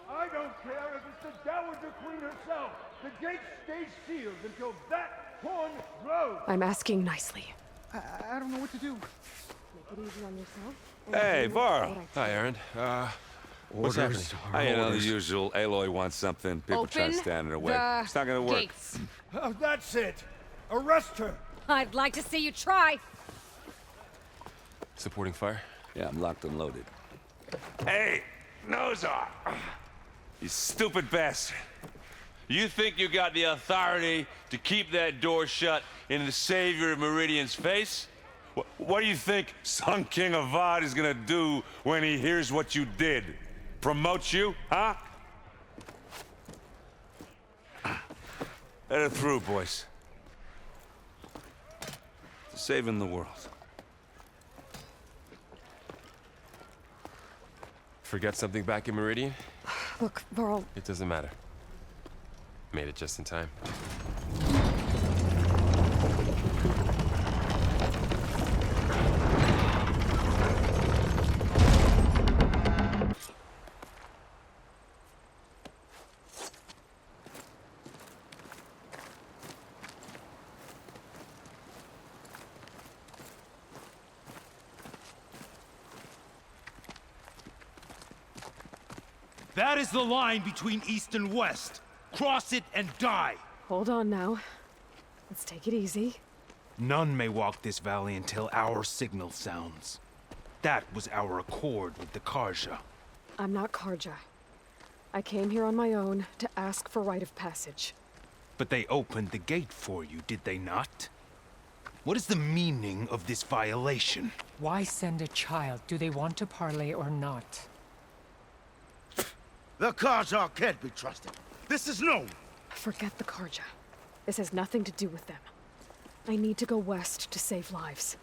I don't care if it's the Dowager Queen herself! The gate stays sealed until that horn blows! I'm asking nicely. I don't know what to do. Take it easy on yourself. Hey, Varro. Hi, Erend. What's happening? You know, the usual. Aloy wants something. People try to Open stand in her way. the It's not gonna work. gates. Oh, that's it! Arrest her! I'd like to see you try. Supporting fire? Yeah, I'm locked and loaded. Hey, Nozar! You stupid bastard. You think you got the authority to keep that door shut in the Savior of Meridian's face? What do you think Sun King Avad is gonna do when he hears what you did? Promote you, huh? Let her through, boys. To saving the world. Forget something back in Meridian? Look, Varl. It doesn't matter. Made it just in time. That is the line between East and West. Cross it and die. Hold on now. Let's take it easy. None may walk this valley until our signal sounds. That was our accord with the Karja. I'm not Karja. I came here on my own to ask for rite of passage. But they opened the gate for you, did they not? What is the meaning of this violation? Why send a child? Do they want to parley or not? The Karja can't be trusted. This is known. Forget the Karja. This has nothing to do with them. I need to go west to save lives.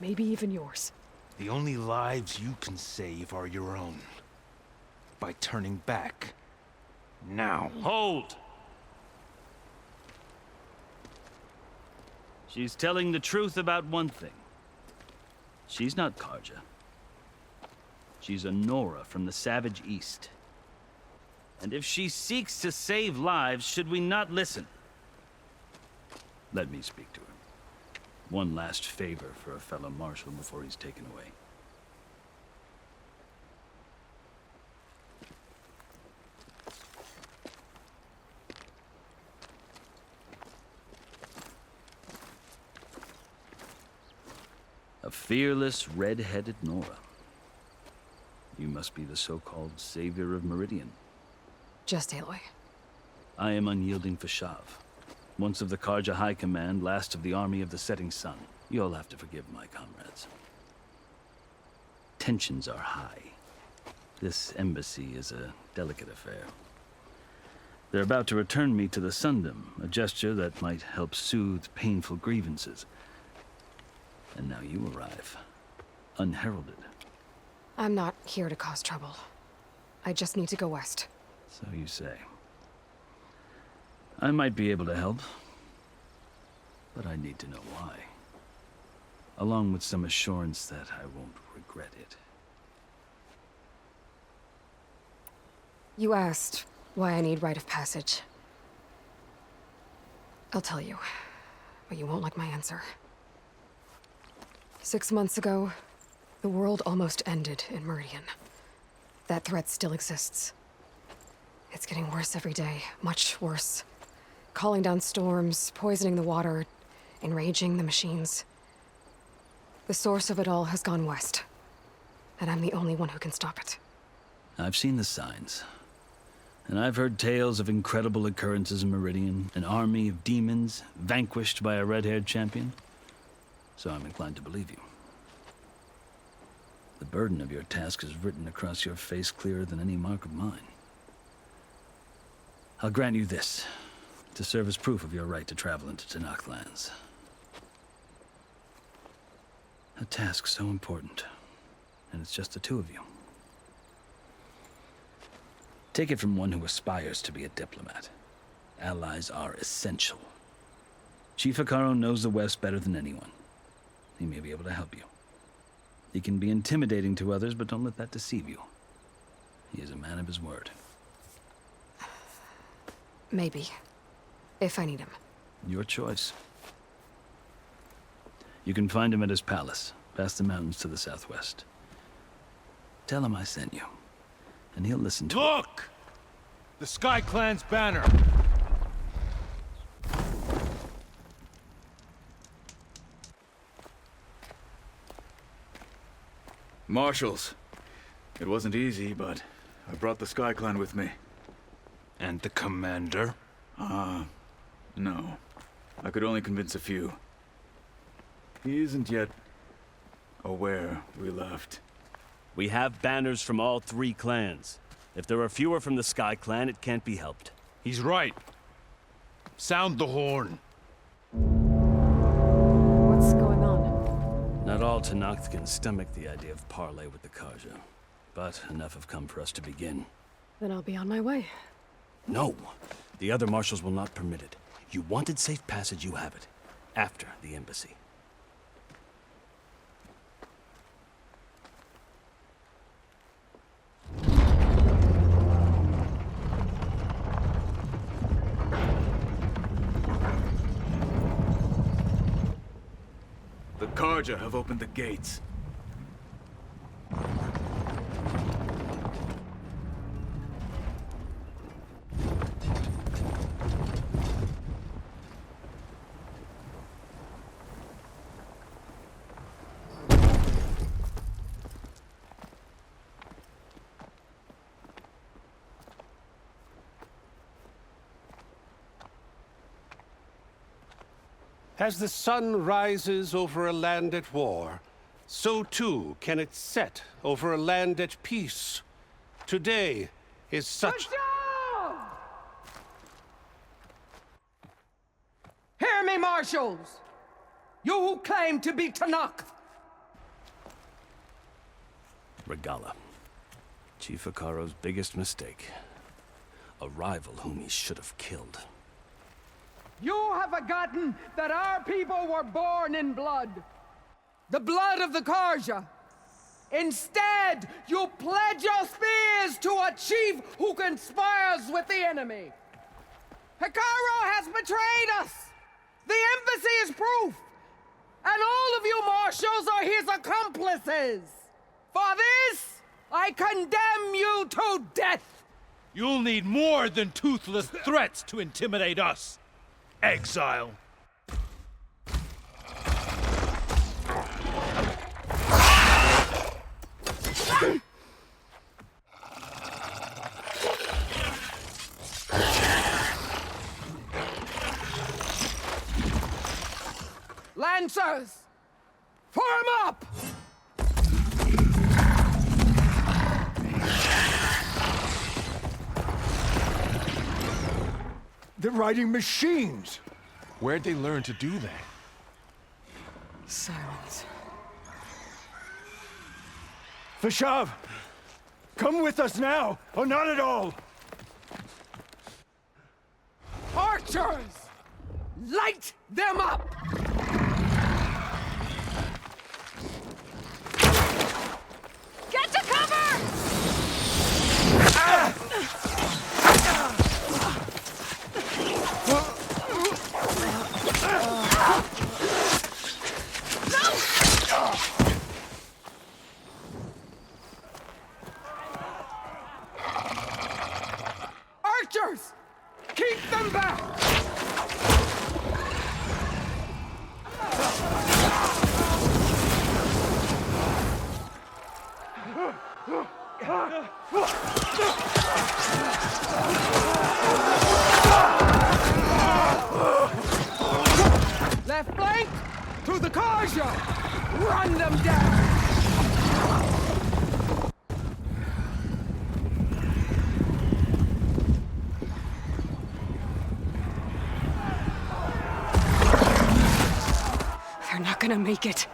Maybe even yours. The only lives you can save are your own. By turning back. Now. Hold! She's telling the truth about one thing. She's not Karja. She's a Nora from the Savage East. And if she seeks to save lives, should we not listen? Let me speak to her. One last favor for a fellow marshal before he's taken away. A fearless, red-headed Nora. You must be the so-called Savior of Meridian. Just Aloy. I am unyielding Fashav. Once of the Karja High Command, last of the Army of the Setting Sun. You'll have to forgive my comrades. Tensions are high. This embassy is a delicate affair. They're about to return me to the Sundom, a gesture that might help soothe painful grievances. And now you arrive, unheralded. I'm not here to cause trouble. I just need to go west. So you say. I might be able to help, but I need to know why. Along with some assurance that I won't regret it. You asked why I need rite of passage. I'll tell you, but you won't like my answer. 6 months ago, the world almost ended in Meridian. That threat still exists. It's getting worse every day, much worse. Calling down storms, poisoning the water, enraging the machines. The source of it all has gone west, and I'm the only one who can stop it. I've seen the signs. And I've heard tales of incredible occurrences in Meridian, an army of demons vanquished by a red-haired champion. So I'm inclined to believe you. The burden of your task is written across your face clearer than any mark of mine. I'll grant you this, to serve as proof of your right to travel into TENACT lands. A task so important, and it's just the two of you. Take it from one who aspires to be a diplomat. Allies are essential. Chief Hekarro knows the West better than anyone. He may be able to help you. He can be intimidating to others, but don't let that deceive you. He is a man of his word. Maybe. If I need him. Your choice. You can find him at his palace, past the mountains to the southwest. Tell him I sent you, and he'll listen to it. Look! The Sky Clan's banner! Marshals. It wasn't easy, but I brought the Sky Clan with me. And the commander? No. I could only convince a few. He isn't yet aware we left. We have banners from all 3 clans. If there are fewer from the Sky Clan, it can't be helped. He's right. Sound the horn. What's going on? Not all TENACT can stomach the idea of parley with the Carja, but enough have come for us to begin. Then I'll be on my way. No! The other marshals will not permit it. You wanted safe passage, you have it. After the embassy. The Carja have opened the gates. As the sun rises over a land at war, so too can it set over a land at peace. Today is such... Hear me, marshals! You who claim to be TENACT! Regalla. Chief Hekarro's biggest mistake. A rival whom he should have killed. You have forgotten that our people were born in blood. The blood of the Carja. Instead, you pledge your spears to a chief who conspires with the enemy. Hekarro has betrayed us. The embassy is proof. And all of you marshals are his accomplices. For this, I condemn you to death. You'll need more than toothless threats to intimidate us. Exile. Lancers, form up! They're riding machines! Where'd they learn to do that? Silence. Vashav! Come with us now, or not at all! Archers! Light them up! Get to cover! Archers! Keep them back! Left flank to the Carja! Run them down! They're not gonna make it.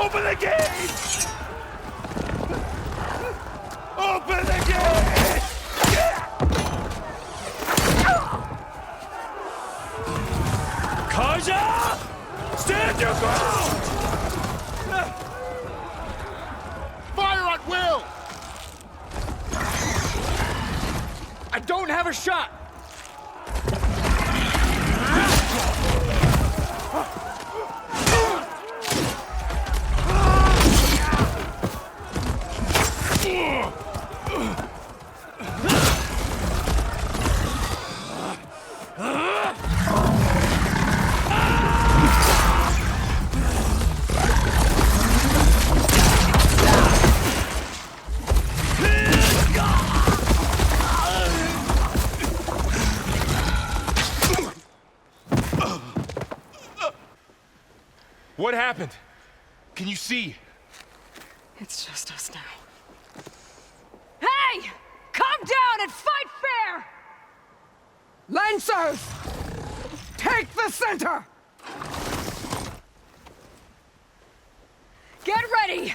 Open the gate! Open the gate! Kaja! Stand your ground! Fire at will! I don't have a shot! What happened? Can you see? It's just us now. Hey! Calm down and fight fair! Lancers! Take the center! Get ready!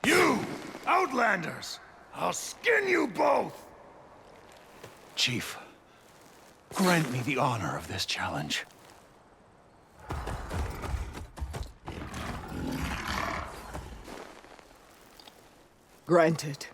You! Outlanders! I'll skin you both! Chief, grant me the honor of this challenge. Granted.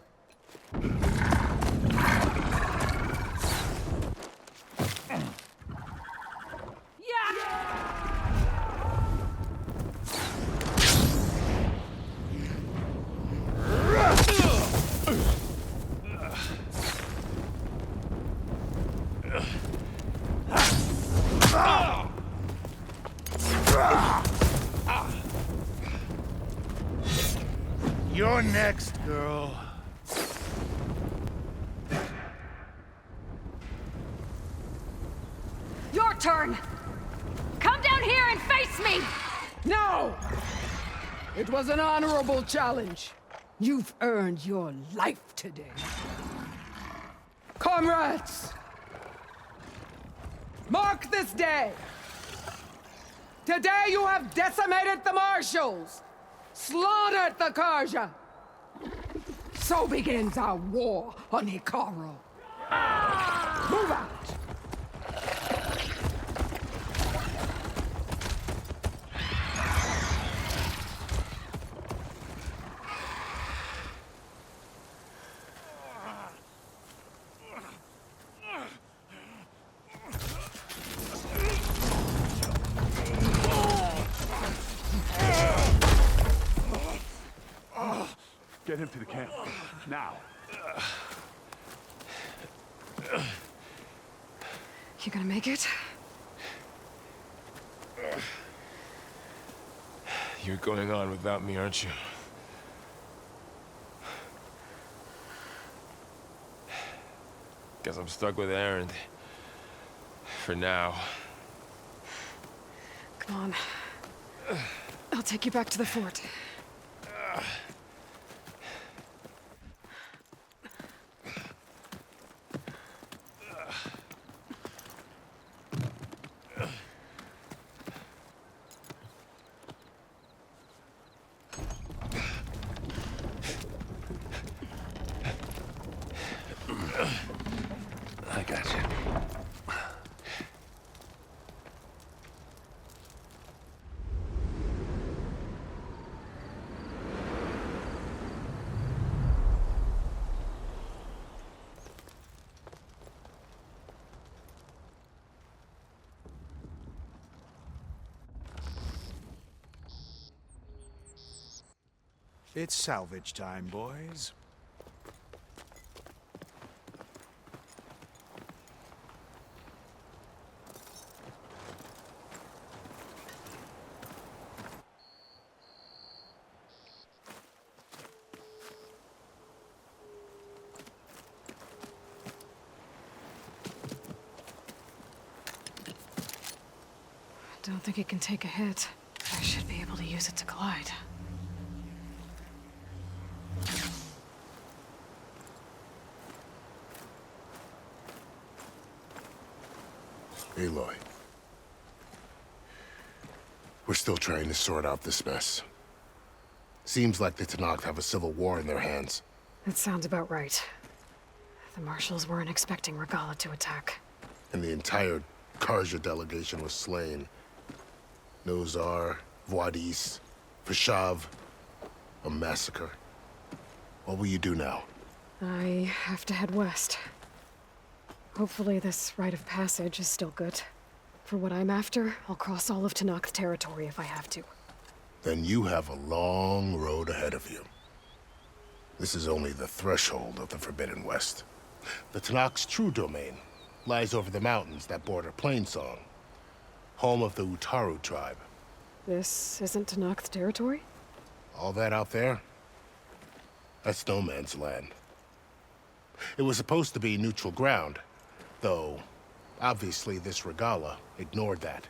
You're next, girl. Your turn! Come down here and face me! No! It was an honorable challenge. You've earned your life today. Comrades! Mark this day! Today you have decimated the marshals! Slaughtered the Karja! So begins our war on Hikaru. Move out! Get him to the camp. Now. You gonna make it? You're going on without me, aren't you? Guess I'm stuck with EREND. For now. Come on. I'll take you back to the fort. I got you. It's salvage time, boys. Don't think it can take a hit. I should be able to use it to glide. Aloy. We're still trying to sort out this mess. Seems like the TENACT have a civil war in their hands. That sounds about right. The marshals weren't expecting Regalla to attack. And the entire Carja delegation was slain. Nozar, Voidis, Fashav. A massacre. What will you do now? I have to head west. Hopefully this rite of passage is still good. For what I'm after, I'll cross all of TENACT territory if I have to. Then you have a long road ahead of you. This is only the threshold of the Forbidden West. The TENACT's true domain lies over the mountains that border Plainsong, home of the UTARU tribe. This isn't TENACT territory? All that out there? That's no man's land. It was supposed to be neutral ground, though obviously this Regalla ignored that.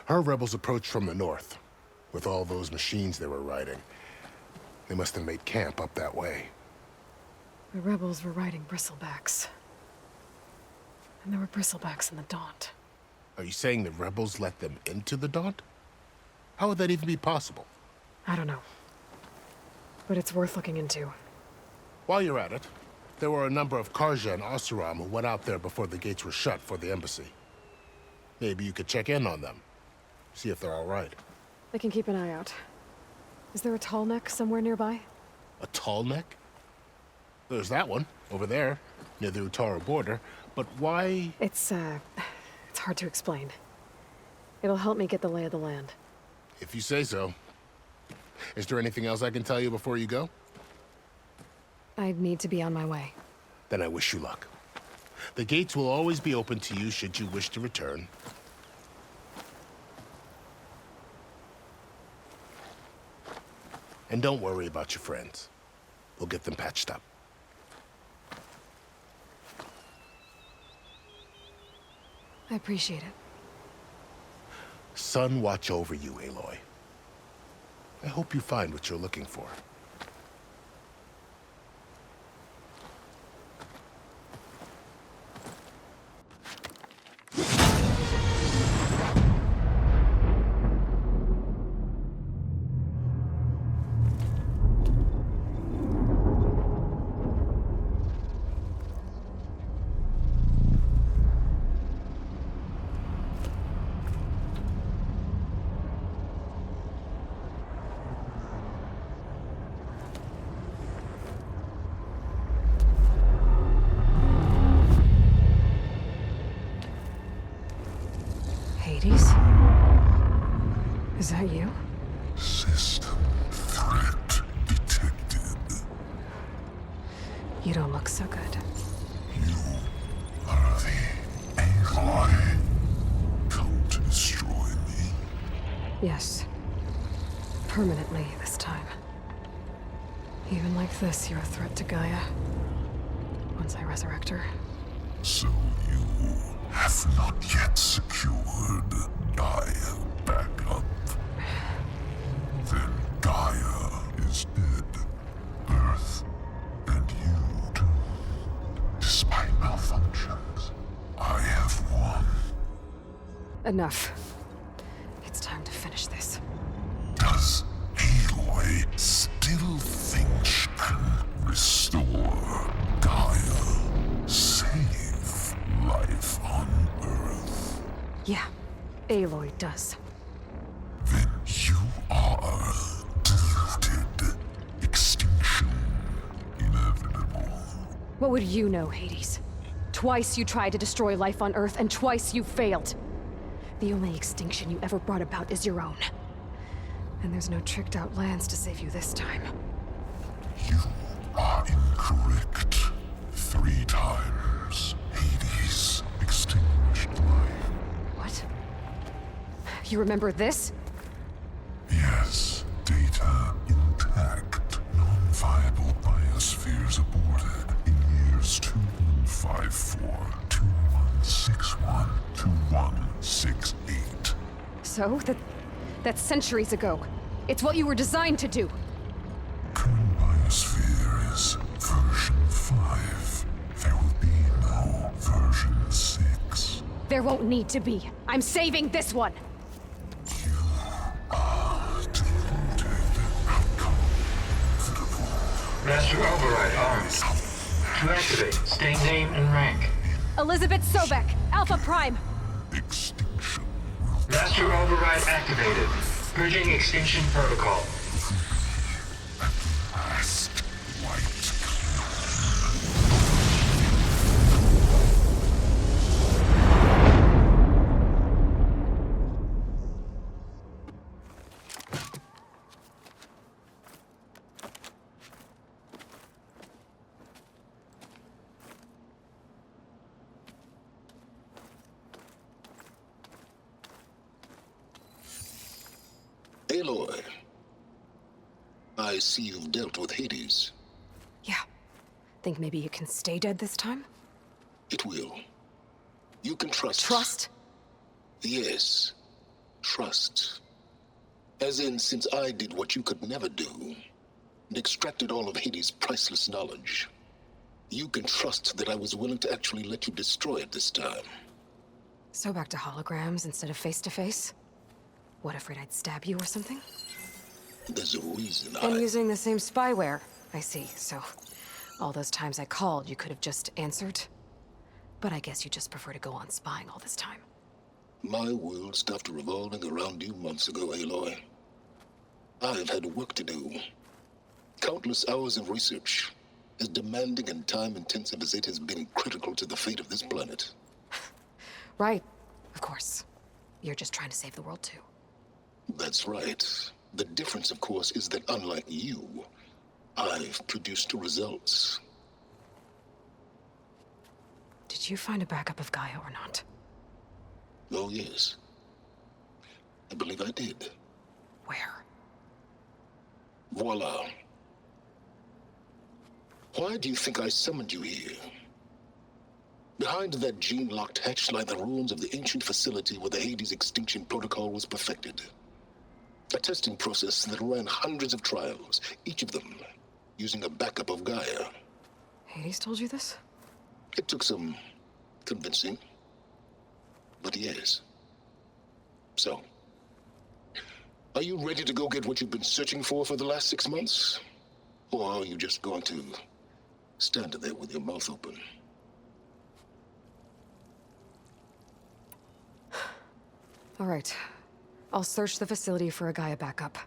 Her rebels approached from the north, with all those machines they were riding. They must have made camp up that way. The rebels were riding bristlebacks. And there were bristlebacks in the Daunt. Are you saying the rebels let them into the Daunt? How would that even be possible? I don't know. But it's worth looking into. While you're at it, there were a number of Carja and OSERAM who went out there before the gates were shut for the embassy. Maybe you could check in on them. See if they're all right. I can keep an eye out. Is there a tall neck somewhere nearby? A tall neck? There's that one, over there, near the UTARU border. But why? It's hard to explain. It'll help me get the lay of the land. If you say so. Is there anything else I can tell you before you go? I'd need to be on my way. Then I wish you luck. The gates will always be open to you should you wish to return. And don't worry about your friends. We'll get them patched up. I appreciate it. Sun watch over you, Aloy. I hope you find what you're looking for. Is that you? System threat detected. You don't look so good. You are the ALOY. Come to destroy me? Yes. Permanently this time. Even like this, you're a threat to Gaia. Once I resurrect her. So you have not yet secured Gaia back up. Then Gaia is dead. Earth and you too. Despite malfunctions, I have won. Enough. It's time to finish this. Does Aloy still think she can restore Gaia? Save life on Earth? Yeah, Aloy does. Then you are deluded. Extinction inevitable. What would you know, Hades? Twice you tried to destroy life on Earth, and twice you failed. The only extinction you ever brought about is your own. And there's no tricked-out lands to save you this time. You are incorrect. 3 times Hades extinguished life. What? You remember this? Yes, data intact. Non-viable biospheres aborted in years 2154, 2161, 2168. So? That's centuries ago. It's what you were designed to do. Current biosphere is version 5. There will be no version 6. There won't need to be. I'm saving this one! Master Override armed. To activate, state name and rank. Elizabeth Sobek, Alpha Prime. Master Override activated. Purging extinction protocol. Aloy, I see you've dealt with Hades. Yeah. Think maybe you can stay dead this time? It will. You can trust. Trust? Yes. Trust. As in, since I did what you could never do, and extracted all of Hades' priceless knowledge, you can trust that I was willing to actually let you destroy it this time. So back to holograms instead of face-to-face? What, afraid I'd stab you or something? There's a reason And using the same spyware. I see, so all those times I called, you could have just answered? But I guess you just prefer to go on spying all this time. My world stopped revolving around you months ago, Aloy. I've had work to do. Countless hours of research, as demanding and time-intensive as it has been critical to the fate of this planet. Right, of course. You're just trying to save the world, too. That's right. The difference, of course, is that unlike you, I've produced results. Did you find a backup of Gaia or not? Oh, yes. I believe I did. Where? Voila. Why do you think I summoned you here? Behind that gene-locked hatch lie the ruins of the ancient facility where the Hades extinction protocol was perfected. A testing process that ran hundreds of trials, each of them using a backup of Gaia. Hades told you this? It took some convincing, but yes. So, are you ready to go get what you've been searching for the last 6 months? Or are you just going to stand there with your mouth open? All right. I'll search the facility for a Gaia backup.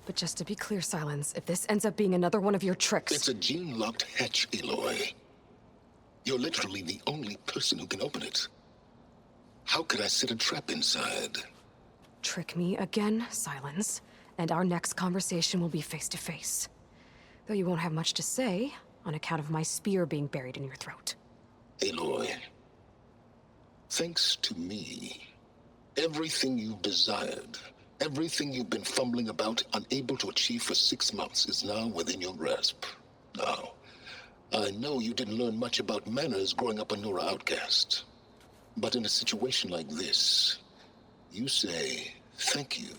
But just to be clear, Sylens, if this ends up being another one of your tricks... It's a gene-locked hatch, Aloy. You're literally the only person who can open it. How could I set a trap inside? Trick me again, Sylens, and our next conversation will be face-to-face. Though you won't have much to say, on account of my spear being buried in your throat. Aloy, thanks to me, everything you've desired, everything you've been fumbling about, unable to achieve for 6 months, is now within your grasp. Now, I know you didn't learn much about manners growing up a Nora outcast. But in a situation like this, you say, thank you,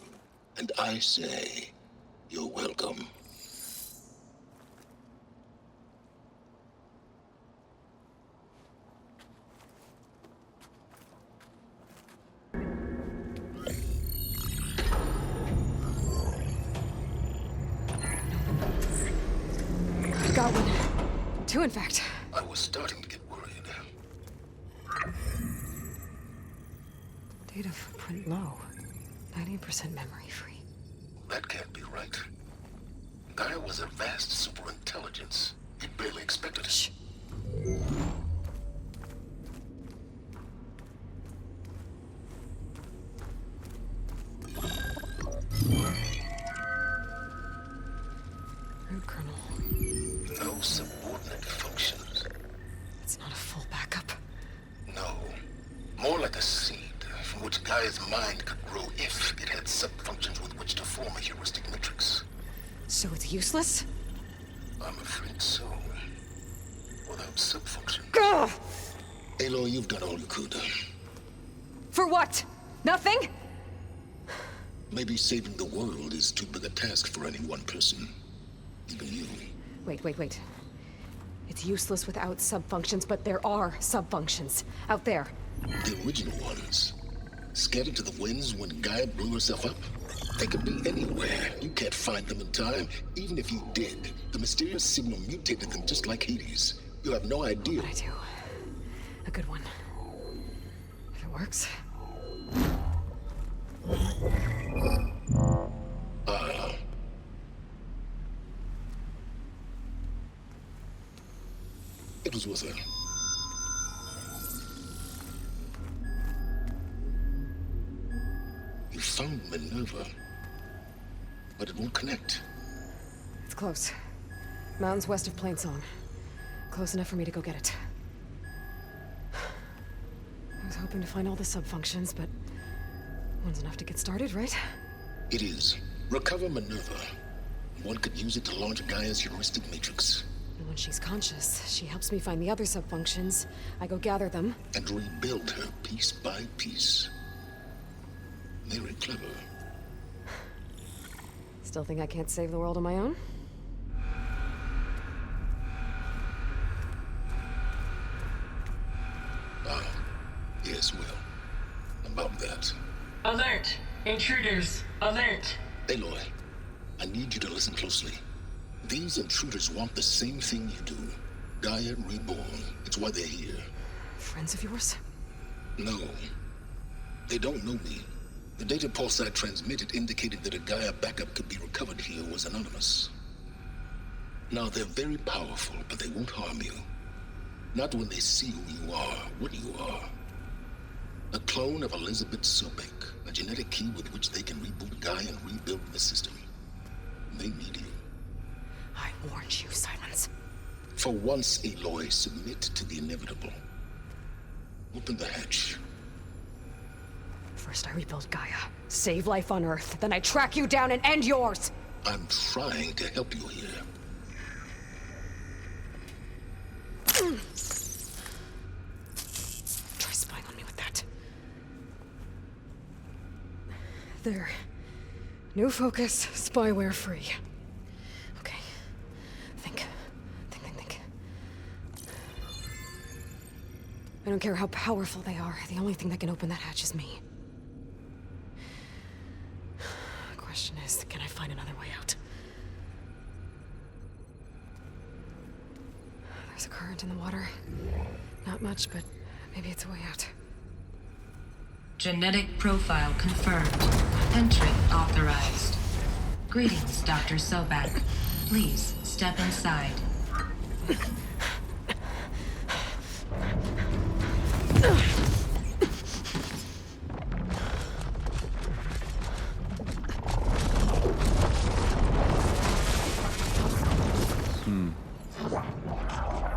and I say, you're welcome. Got one. 2, in fact. I was starting to get worried. Data footprint low. 90% memory free. That can't be right. Gaia was a vast superintelligence. It barely expected it. Root kernel. No subordinate functions. It's not a full backup. No. More like a seed from which Gaia's mind could grow if it had sub-functions with which to form a heuristic matrix. So it's useless? I'm afraid so. Without sub-functions. Ugh! Aloy, you've done all you could. For what? Nothing? Maybe saving the world is too big a task for any one person. Even you. Wait. It's useless without subfunctions, but there are subfunctions out there. The original ones. Scattered to the winds when Gaia blew herself up? They could be anywhere. You can't find them in time. Even if you did, the mysterious signal mutated them just like Hades. You have no idea. But I do. A good one. If it works. It was worth it. You found Minerva, but it won't connect. It's close. Mountains west of Plainsong. Close enough for me to go get it. I was hoping to find all the subfunctions, but one's enough to get started, right? It is. Recover Minerva. One could use it to launch Gaia's heuristic matrix. And when she's conscious, she helps me find the other subfunctions. I go gather them. And rebuild her piece by piece. Very clever. Still think I can't save the world on my own? Yes, well. About that. Alert! Intruders! Alert! Aloy, I need you to listen closely. These intruders want the same thing you do. Gaia reborn. It's why they're here. Friends of yours? No. They don't know me. The data pulse I transmitted indicated that a Gaia backup could be recovered here was anonymous. Now, they're very powerful, but they won't harm you. Not when they see who you are, what you are. A clone of Elizabeth Sobek, a genetic key with which they can reboot Gaia and rebuild the system. They need you. I warned you, Silence. For once, Aloy, submit to the inevitable. Open the hatch. First I rebuild Gaia, save life on Earth, then I track you down and end yours! I'm trying to help you here. Try spying on me with that. There. New focus, spyware free. Okay. Think. I don't care how powerful they are. The only thing that can open that hatch is me. The question is, can I find another way out? There's a current in the water. Not much, but maybe it's a way out. Genetic profile confirmed. Entry authorized. Greetings, Dr. Sobek. Please step inside.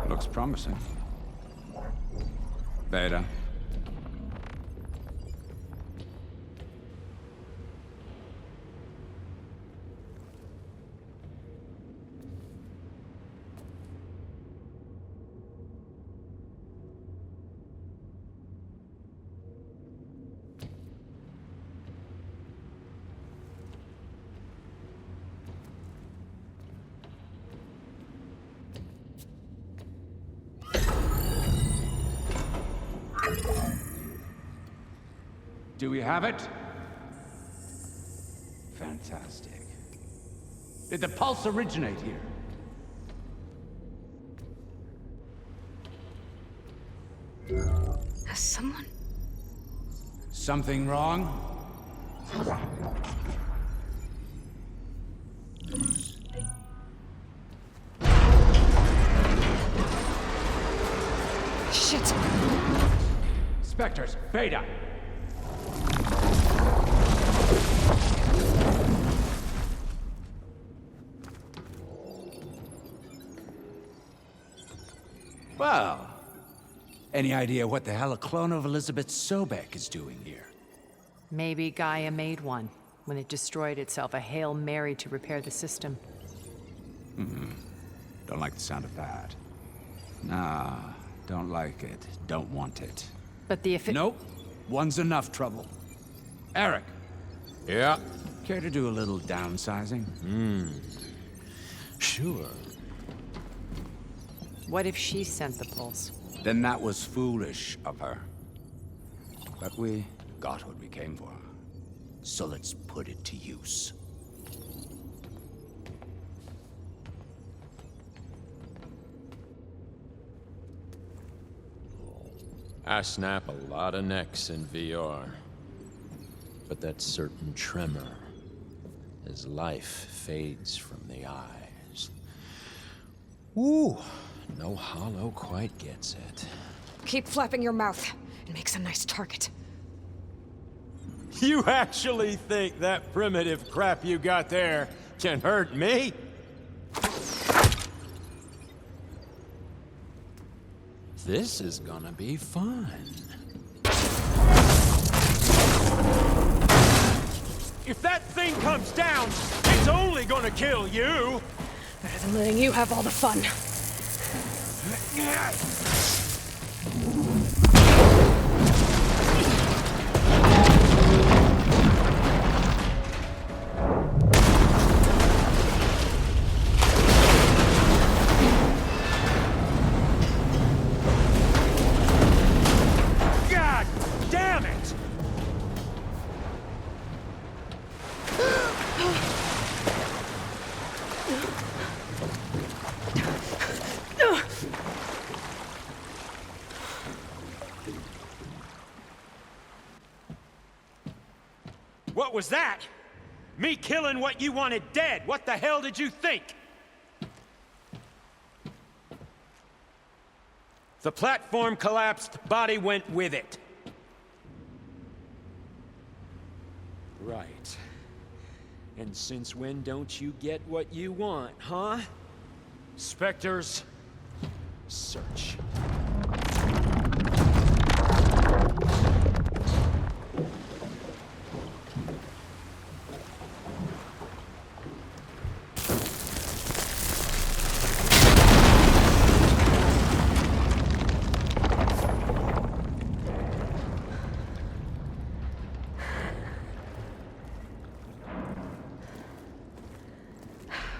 Looks promising. Beta. Do we have it? Fantastic. Did the pulse originate here? Has someone... Something wrong? Shit! Spectres, Beta! Well, any idea what the hell a clone of Elizabeth Sobek is doing here? Maybe Gaia made one when it destroyed itself, a Hail Mary to repair the system. Don't like the sound of that. Nah, don't like it. Don't want it. But the Nope. One's enough trouble. Eric. Yeah? Care to do a little downsizing? Sure. What if she sent the pulse? Then that was foolish of her. But we got what we came for. So let's put it to use. I snap a lot of necks in VR. But that certain tremor as life fades from the eyes. Ooh, no hollow quite gets it. Keep flapping your mouth. It makes a nice target. You actually think that primitive crap you got there can hurt me? This is gonna be fun. If that thing comes down, it's only gonna kill you! Better than letting you have all the fun. God damn it! What was that? Me killing what you wanted dead. What the hell did you think? The platform collapsed, body went with it. Right. And since when don't you get what you want, huh? Spectres, search.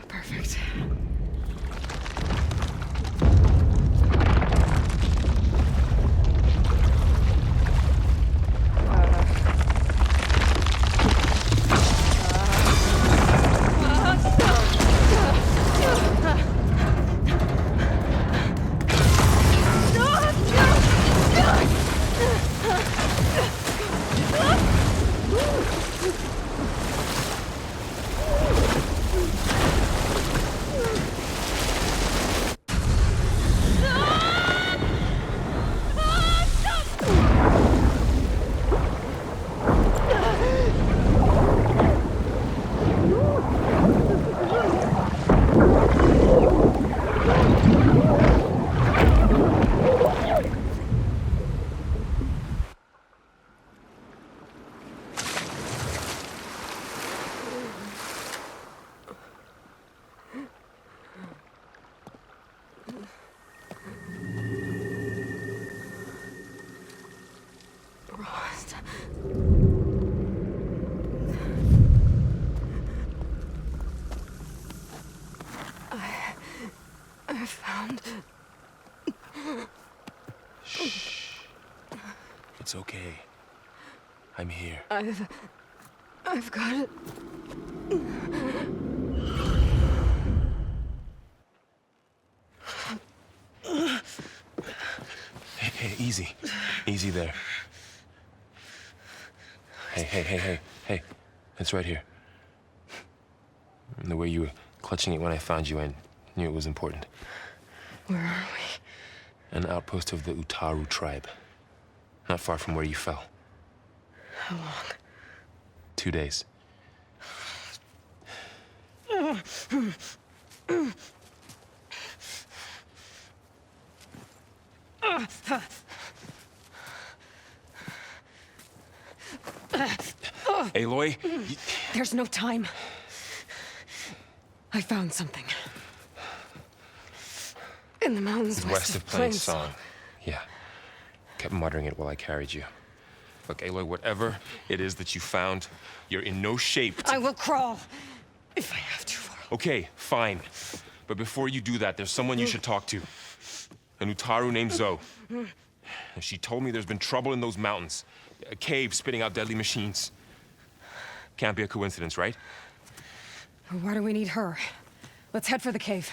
Perfect. I found... Shh. It's okay. I'm here. I've got it. Hey, easy. Easy there. Hey. It's right here. The way you were clutching it when I found you, I knew it was important. Where are we? An outpost of the UTARU tribe. Not far from where you fell. How long? 2 days. Aloy? There's no time. I found something. In the mountains West of Plains Song. Yeah. Kept muttering it while I carried you. Look, Aloy, whatever it is that you found, you're in no shape to... I will crawl if I have to. Okay, fine. But before you do that, there's someone you should talk to. An UTARU named Zoe. She told me there's been trouble in those mountains. A cave spitting out deadly machines. Can't be a coincidence, right? Why do we need her? Let's head for the cave.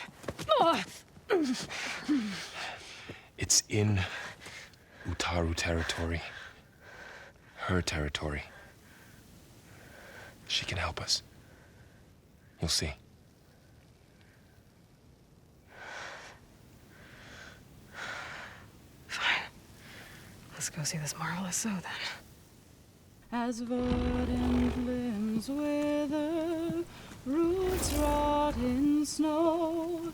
It's in UTARU territory. Her territory. She can help us. You'll see. Fine. Let's go see this marvelous Zoe, then. As verdant limbs wither, roots rot in snow,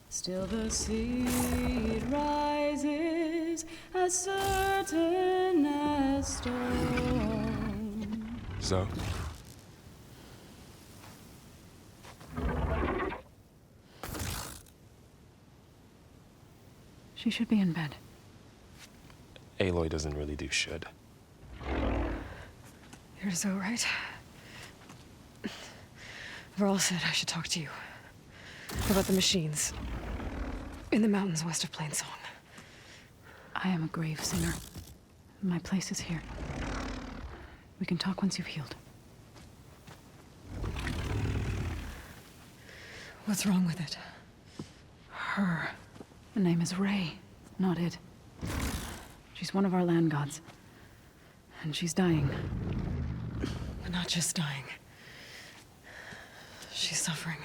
still the seed rises as certain as stone. Zoe? She should be in bed. Aloy doesn't really do should. You're Zoe, right? Varl said I should talk to you about the machines in the mountains west of Plainsong. I am a grave singer. My place is here. We can talk once you've healed. What's wrong with it? Her. The name is Ray, not it. She's one of our land gods. And she's dying. Not just dying. She's suffering.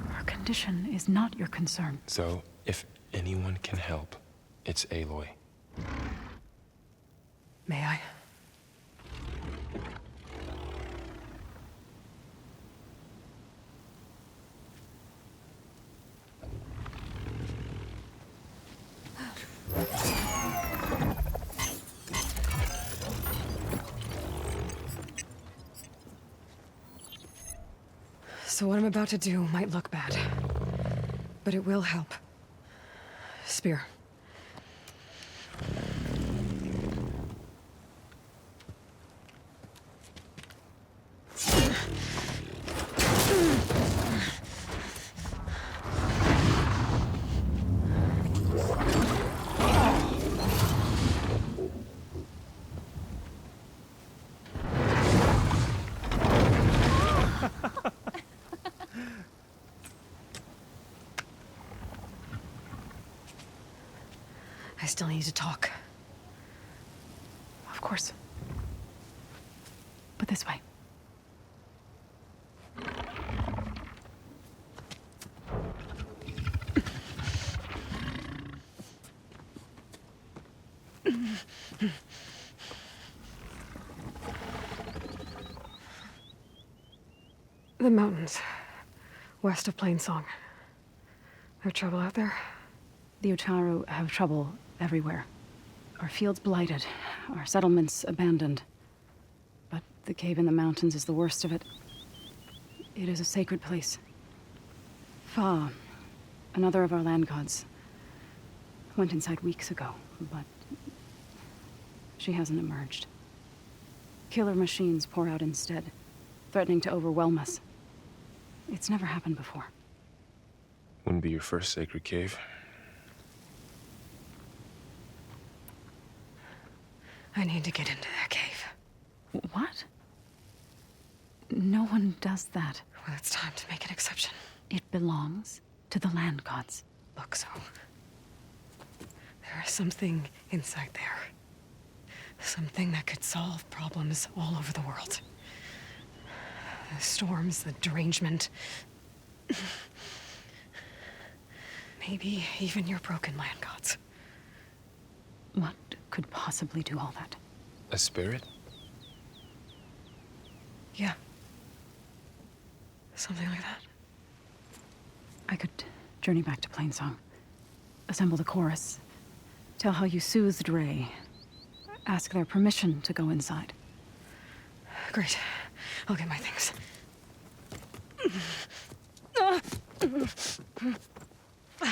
Her condition is not your concern. So, if anyone can help, it's Aloy. May I? So what I'm about to do might look bad, but it will help. SPIRE. I still need to talk. Of course. But this way. The mountains, west of Plainsong. No trouble out there? The UTARU have trouble everywhere. Our fields blighted, our settlements abandoned. But the cave in the mountains is the worst of it. It is a sacred place. Fa, another of our land gods, went inside weeks ago, but she hasn't emerged. Killer machines pour out instead, threatening to overwhelm us. It's never happened before. Wouldn't be your first sacred cave. I need to get into that cave. What? No one does that. Well, it's time to make an exception. It belongs to the land gods. Look, so there is something inside there. Something that could solve problems all over the world. The storms, the derangement. Maybe even your broken land gods. What could possibly do all that? A spirit? Yeah. Something like that. I could journey back to Plainsong, assemble the chorus, tell how you soothed Ray, ask their permission to go inside. Great. I'll get my things.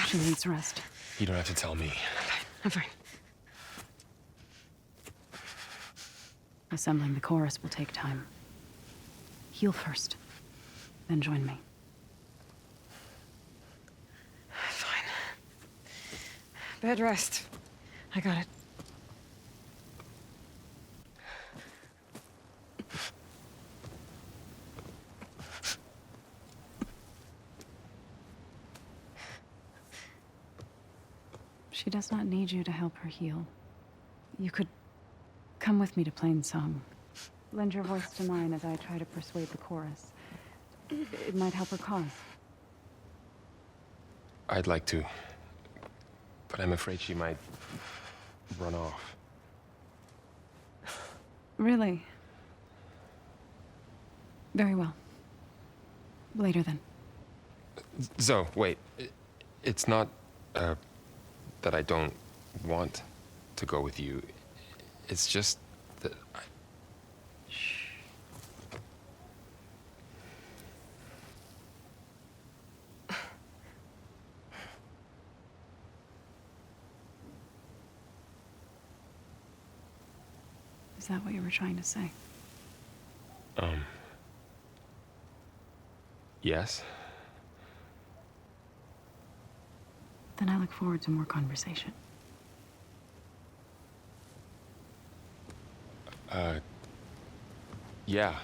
She needs rest. You don't have to tell me. I'm fine. Assembling the chorus will take time. Heal first, then join me. Fine. Bed rest. I got it. She does not need you to help her heal. You could come with me to Plainsong. Lend your voice to mine as I try to persuade the chorus. It might help her cause. I'd like to, but I'm afraid she might run off. Really? Very well. Later then. Zoe, wait. It's not, that I don't want to go with you. It's just that I... Shh. Is that what you were trying to say? Yes? Then I look forward to more conversation. Yeah.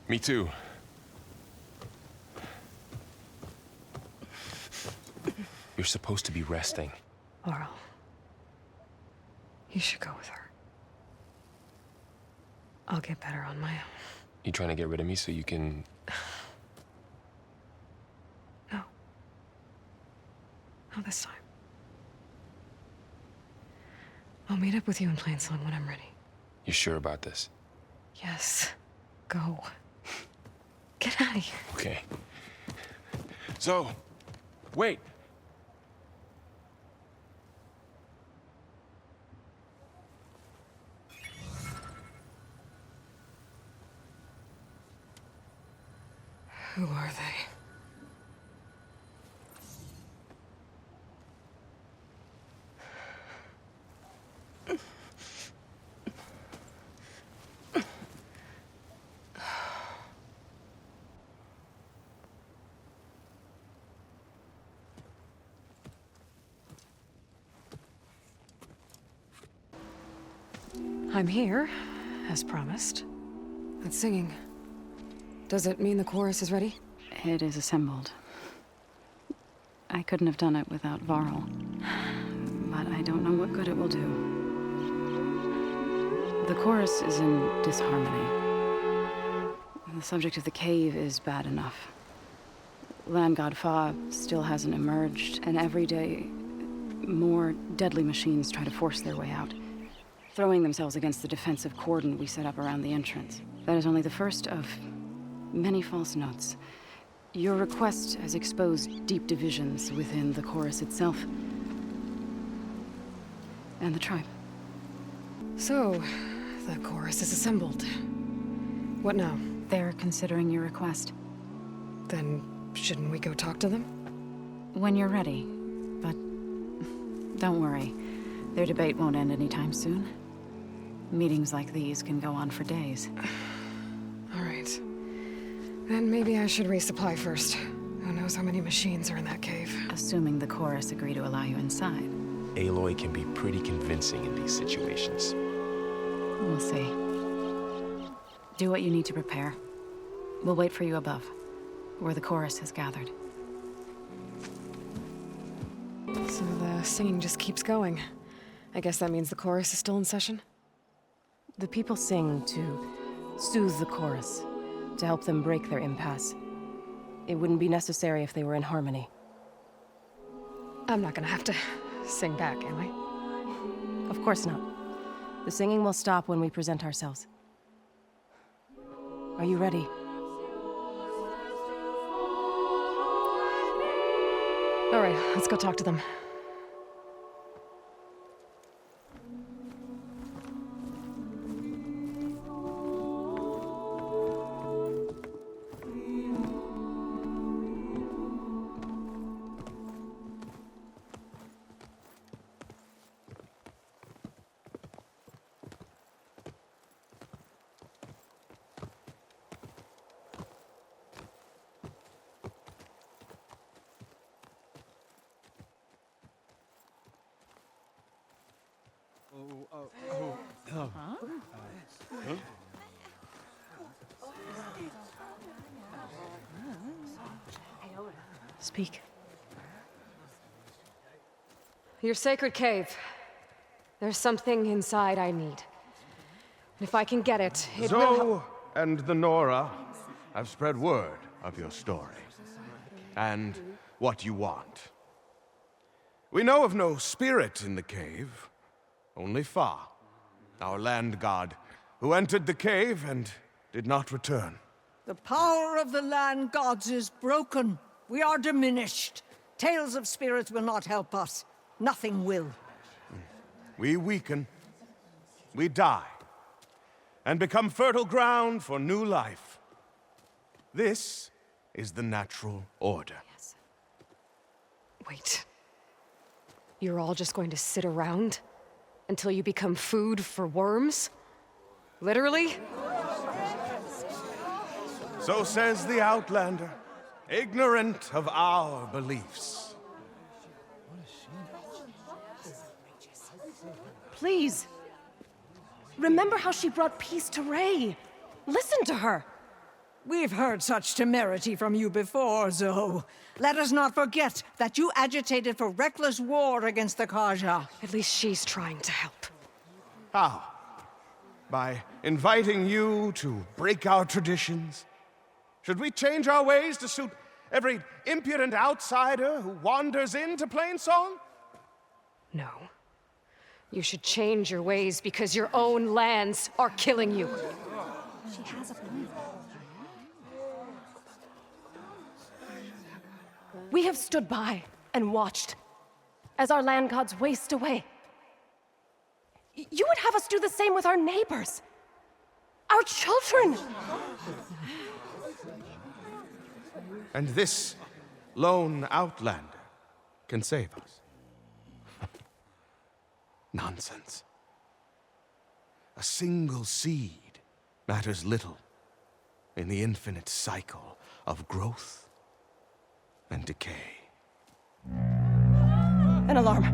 Me too. You're supposed to be resting. Laurel. You should go with her. I'll get better on my own. You trying to get rid of me so you can... No. Not this time. I'll meet up with you in Plainsong when I'm ready. You sure about this? Yes. Go. Get out of here. Okay. So, wait. Who are they? I'm here, as promised. That's singing. Does it mean the chorus is ready? It is assembled. I couldn't have done it without Varl. But I don't know what good it will do. The chorus is in disharmony. The subject of the cave is bad enough. Land God Fa still hasn't emerged, and every day, more deadly machines try to force their way out, throwing themselves against the defensive cordon we set up around the entrance. That is only the first of many false notes. Your request has exposed deep divisions within the chorus itself and the tribe. So, the chorus is assembled. What now? They're considering your request. Then, shouldn't we go talk to them? When you're ready. But don't worry. Their debate won't end anytime soon. Meetings like these can go on for days. All right. Then maybe I should resupply first. Who knows how many machines are in that cave? Assuming the chorus agree to allow you inside. ALOY can be pretty convincing in these situations. We'll see. Do what you need to prepare. We'll wait for you above, where the chorus has gathered. So the singing just keeps going. I guess that means the chorus is still in session? The people sing to soothe the chorus, to help them break their impasse. It wouldn't be necessary if they were in harmony. I'm not gonna have to sing back, am I? Of course not. The singing will stop when we present ourselves. Are you ready? All right, let's go talk to them. Speak. Your sacred cave. There's something inside I need. And if I can get it, it will Zoe and the Nora have spread word of your story. And what you want. We know of no spirit in the cave, only Fa, our land god, who entered the cave and did not return. The power of the land gods is broken. We are diminished. Tales of spirits will not help us. Nothing will. We weaken, we die, and become fertile ground for new life. This is the natural order. Yes. Wait. You're all just going to sit around until you become food for worms? Literally? So says the Outlander, ignorant of our beliefs. Please. Remember how she brought peace to Ray. Listen to her. We've heard such temerity from you before, Zoe. Let us not forget that you agitated for reckless war against the Carja. At least she's trying to help. How? By inviting you to break our traditions? Should we change our ways to suit every impudent outsider who wanders into Plainsong? No. You should change your ways because your own lands are killing you. She has a point. We have stood by and watched as our land gods waste away. You would have us do the same with our neighbors, our children. And this lone outlander can save us. Nonsense. A single seed matters little in the infinite cycle of growth and decay. An alarm.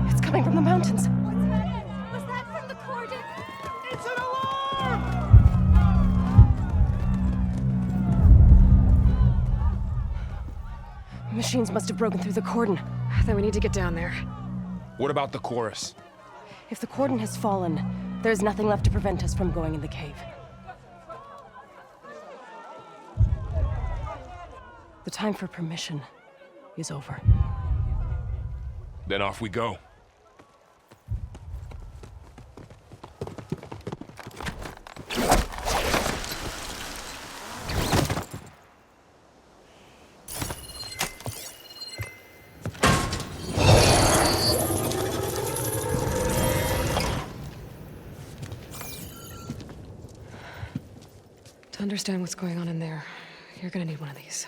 It's coming from the mountains. Was that from the cordon? It's an alarm! Machines must have broken through the cordon. Then we need to get down there. What about the chorus? If the cordon has fallen, there's nothing left to prevent us from going in the cave. The time for permission is over. Then off we go. To understand what's going on in there, you're gonna need one of these.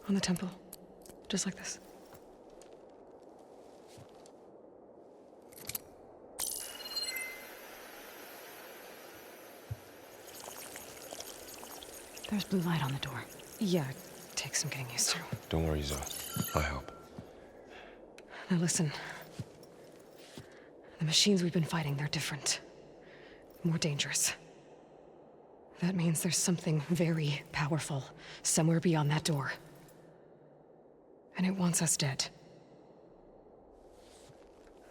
On the temple. Just like this. There's blue light on the door. Yeah, it takes some getting used to. Don't worry, Zoe. I'll help. Now listen. The machines we've been fighting, they're different. More dangerous. That means there's something very powerful somewhere beyond that door. And it wants us dead.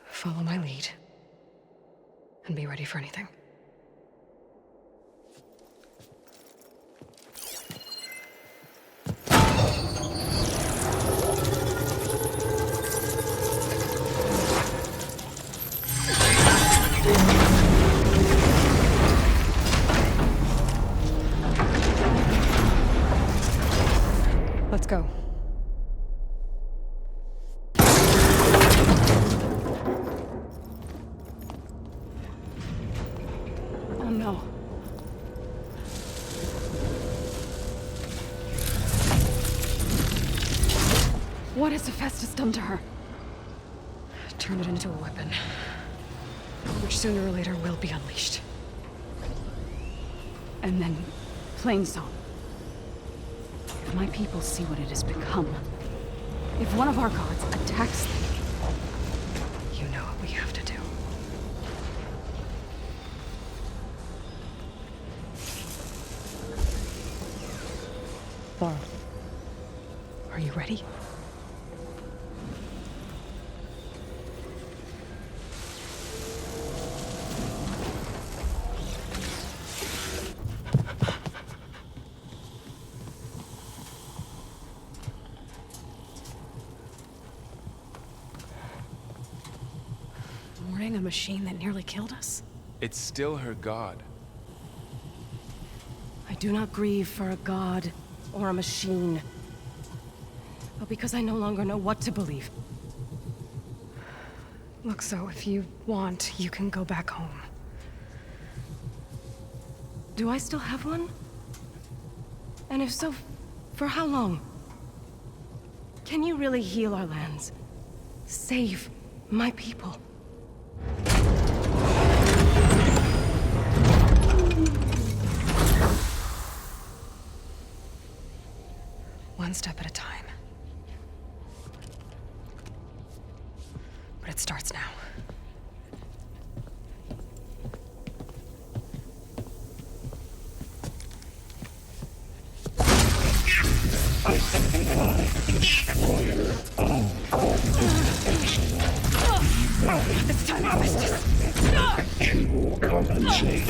Follow my lead. And be ready for anything. Let's go. Oh no. What has Hephaestus done to her? Turn it into a weapon. Which sooner or later will be unleashed. And then Plainsong. my people see what it has become, if one of our gods attacks them, you know what we have to do. Laura, are you ready? Mourning a machine that nearly killed us? It's still her god. I do not grieve for a god or a machine, but because I no longer know what to believe. Look, so if you want, you can go back home. Do I still have one? And if so, for how long? Can you really heal our lands? Save my people? One step at a time. But it starts now. It's time to to compensate.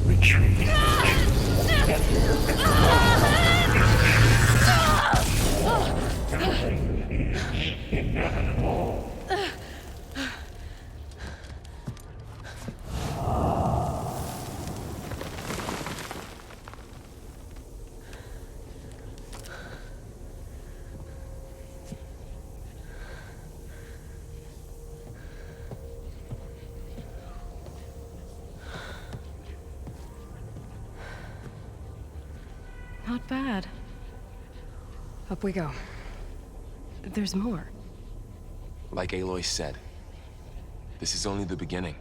Retreat. Nothing is inevitable. Not bad. Up we go. There's more. Like Aloy said, this is only the beginning.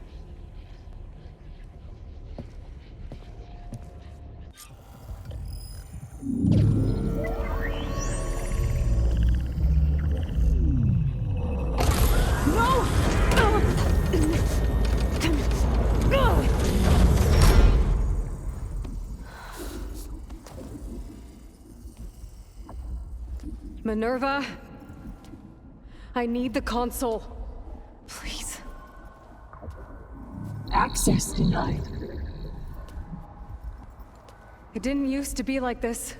Minerva, I need the console. Please. Access denied. It didn't used to be like this.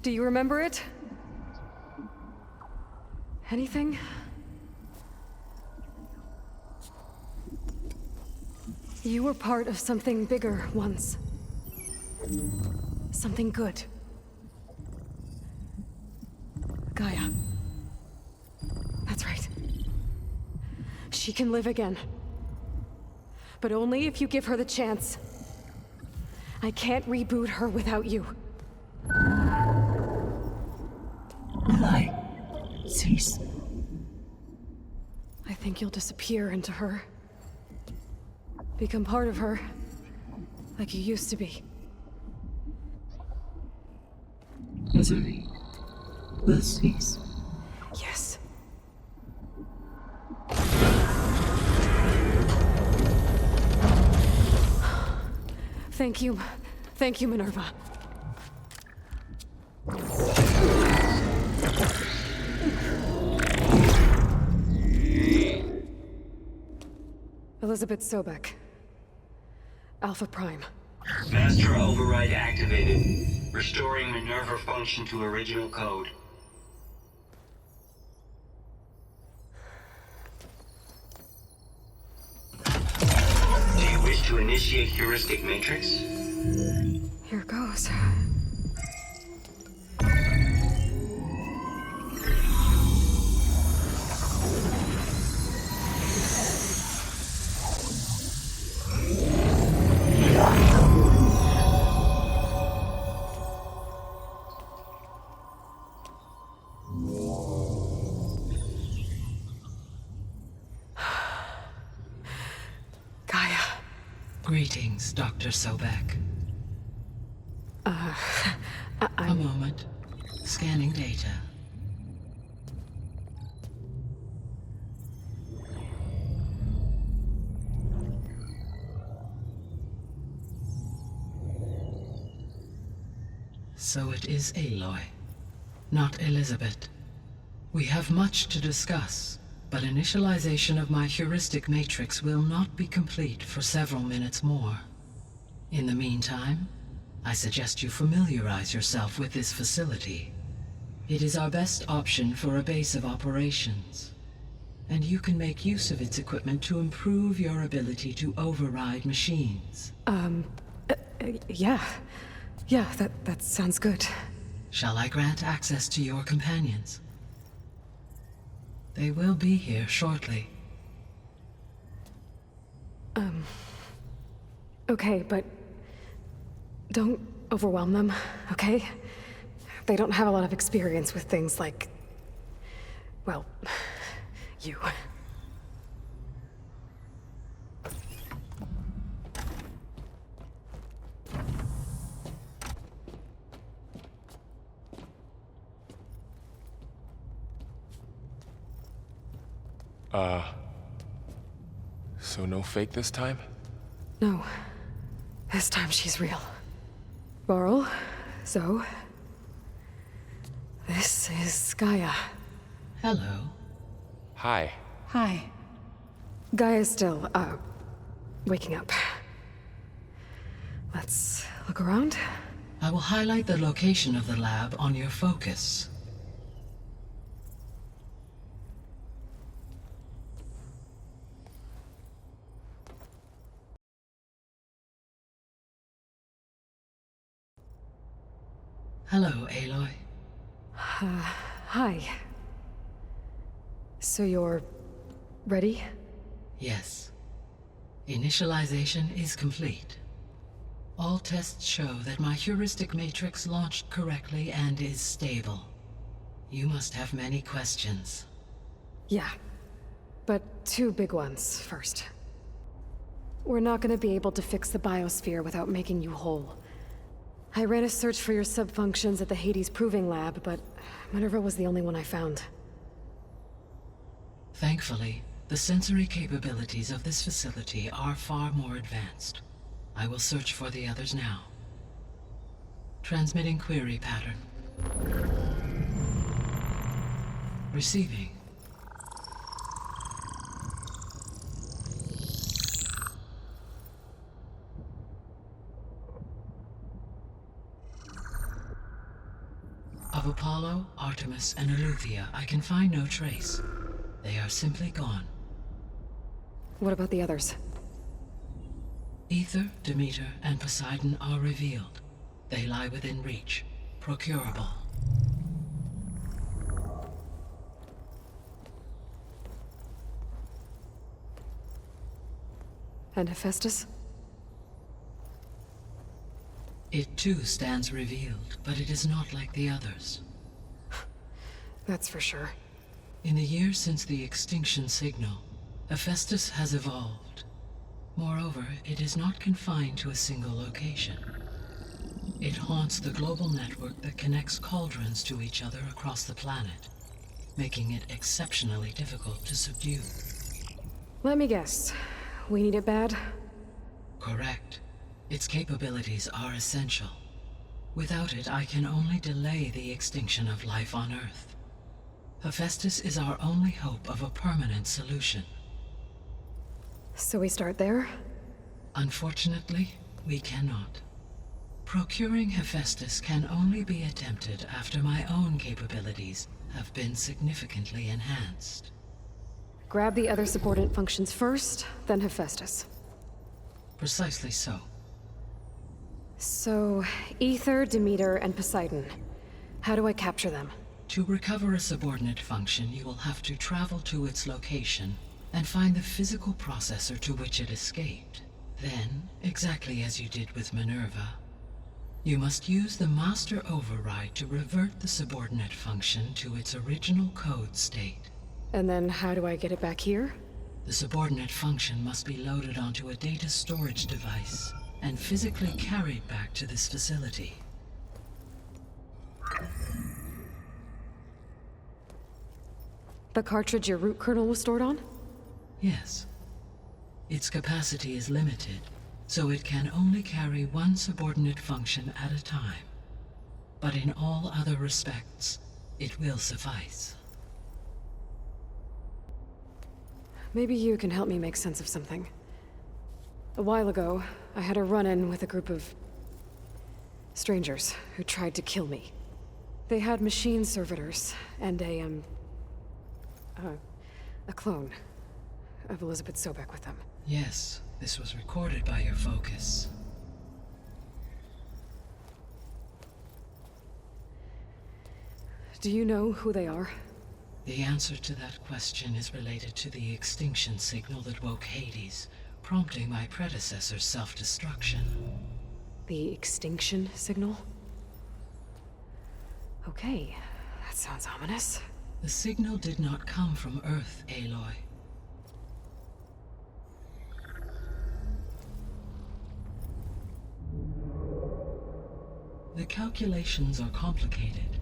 Do you remember it? Anything? You were part of something bigger once. Something good. Gaia. That's right. She can live again. But only if you give her the chance. I can't reboot her without you. Light, cease. I think you'll disappear into her. Become part of her, like you used to be. Misery will cease. Yes. Thank you. Thank you, Minerva. Elizabeth Sobek. Alpha Prime. Master override activated. Restoring Minerva function to original code. Do you wish to initiate heuristic matrix? Here goes. Greetings, Dr. Sobek. A moment. Scanning data. So it is Aloy, not Elizabeth. We have much to discuss, but initialization of my heuristic matrix will not be complete for several minutes more. In the meantime, I suggest you familiarize yourself with this facility. It is our best option for a base of operations, and you can make use of its equipment to improve your ability to override machines. Yeah. Yeah, that sounds good. Shall I grant access to your companions? They will be here shortly. Okay, but don't overwhelm them, okay? They don't have a lot of experience with things like, well, you. So no fake this time? No. This time she's real. Varl, Zoe. This is Gaia. Hello. Hi. Hi. Gaia's still, waking up. Let's look around. I will highlight the location of the lab on your focus. Hello, Aloy. Hi. So you're ready? Yes. Initialization is complete. All tests show that my heuristic matrix launched correctly and is stable. You must have many questions. Yeah. But two big ones first. We're not gonna be able to fix the biosphere without making you whole. I ran a search for your subfunctions at the Hades Proving Lab, but Minerva was the only one I found. Thankfully, the sensory capabilities of this facility are far more advanced. I will search for the others now. Transmitting query pattern. Receiving. Of Apollo, Artemis, and Eleuthia, I can find no trace. They are simply gone. What about the others? Ether, Demeter, and Poseidon are revealed. They lie within reach. Procurable. And Hephaestus? It too stands revealed, but it is not like the others. That's for sure. In the years since the extinction signal, Hephaestus has evolved. Moreover, it is not confined to a single location. It haunts the global network that connects cauldrons to each other across the planet, making it exceptionally difficult to subdue. Let me guess. We need it bad? Correct. Its capabilities are essential. Without it, I can only delay the extinction of life on Earth. Hephaestus is our only hope of a permanent solution. So we start there? Unfortunately, we cannot. Procuring Hephaestus can only be attempted after my own capabilities have been significantly enhanced. Grab the other subordinate functions first, then Hephaestus. Precisely so. So, Ether, Demeter, and Poseidon. How do I capture them? To recover a subordinate function, you will have to travel to its location and find the physical processor to which it escaped. Then, exactly as you did with Minerva, you must use the master override to revert the subordinate function to its original code state. And then how do I get it back here? The subordinate function must be loaded onto a data storage device and physically carried back to this facility. The cartridge your root kernel was stored on? Yes. Its capacity is limited, so it can only carry one subordinate function at a time. But in all other respects, it will suffice. Maybe you can help me make sense of something. A while ago, I had a run-in with a group of strangers who tried to kill me. They had machine servitors and a clone of Elizabeth Sobek with them. Yes, this was recorded by your focus. Do you know who they are? The answer to that question is related to the extinction signal that woke Hades, prompting my predecessor's self-destruction. The extinction signal? Okay, that sounds ominous. The signal did not come from Earth, Aloy. The calculations are complicated,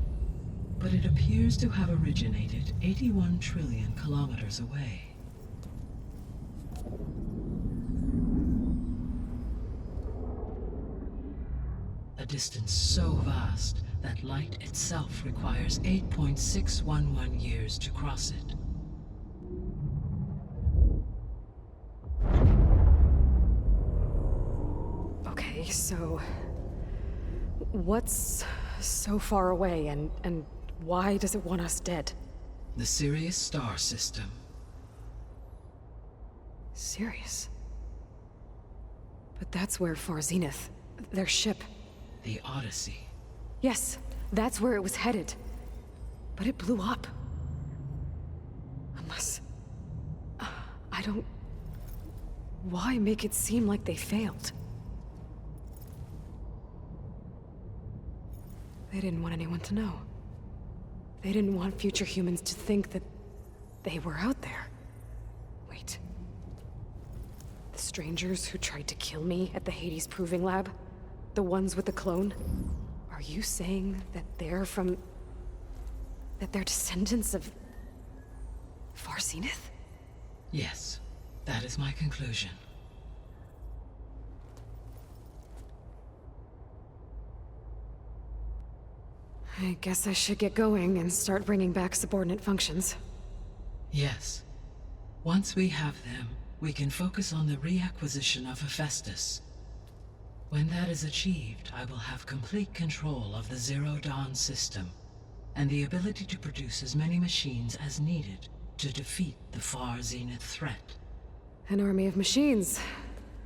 but it appears to have originated 81 trillion kilometers away. A distance so vast that light itself requires 8.611 years to cross it. Okay, so what's so far away and why does it want us dead? The Sirius star system. Sirius? But that's where Far Zenith, their ship. The Odyssey. Yes, that's where it was headed. But it blew up. Unless... I don't... Why make it seem like they failed? They didn't want anyone to know. They didn't want future humans to think that they were out there. Wait. The strangers who tried to kill me at the Hades Proving Lab? The ones with the clone? Are you saying that they're from... that they're descendants of... Far Zenith? Yes, that is my conclusion. I guess I should get going and start bringing back subordinate functions. Yes. Once we have them, we can focus on the reacquisition of Hephaestus. When that is achieved, I will have complete control of the Zero Dawn system, and the ability to produce as many machines as needed to defeat the Far Zenith threat. An army of machines.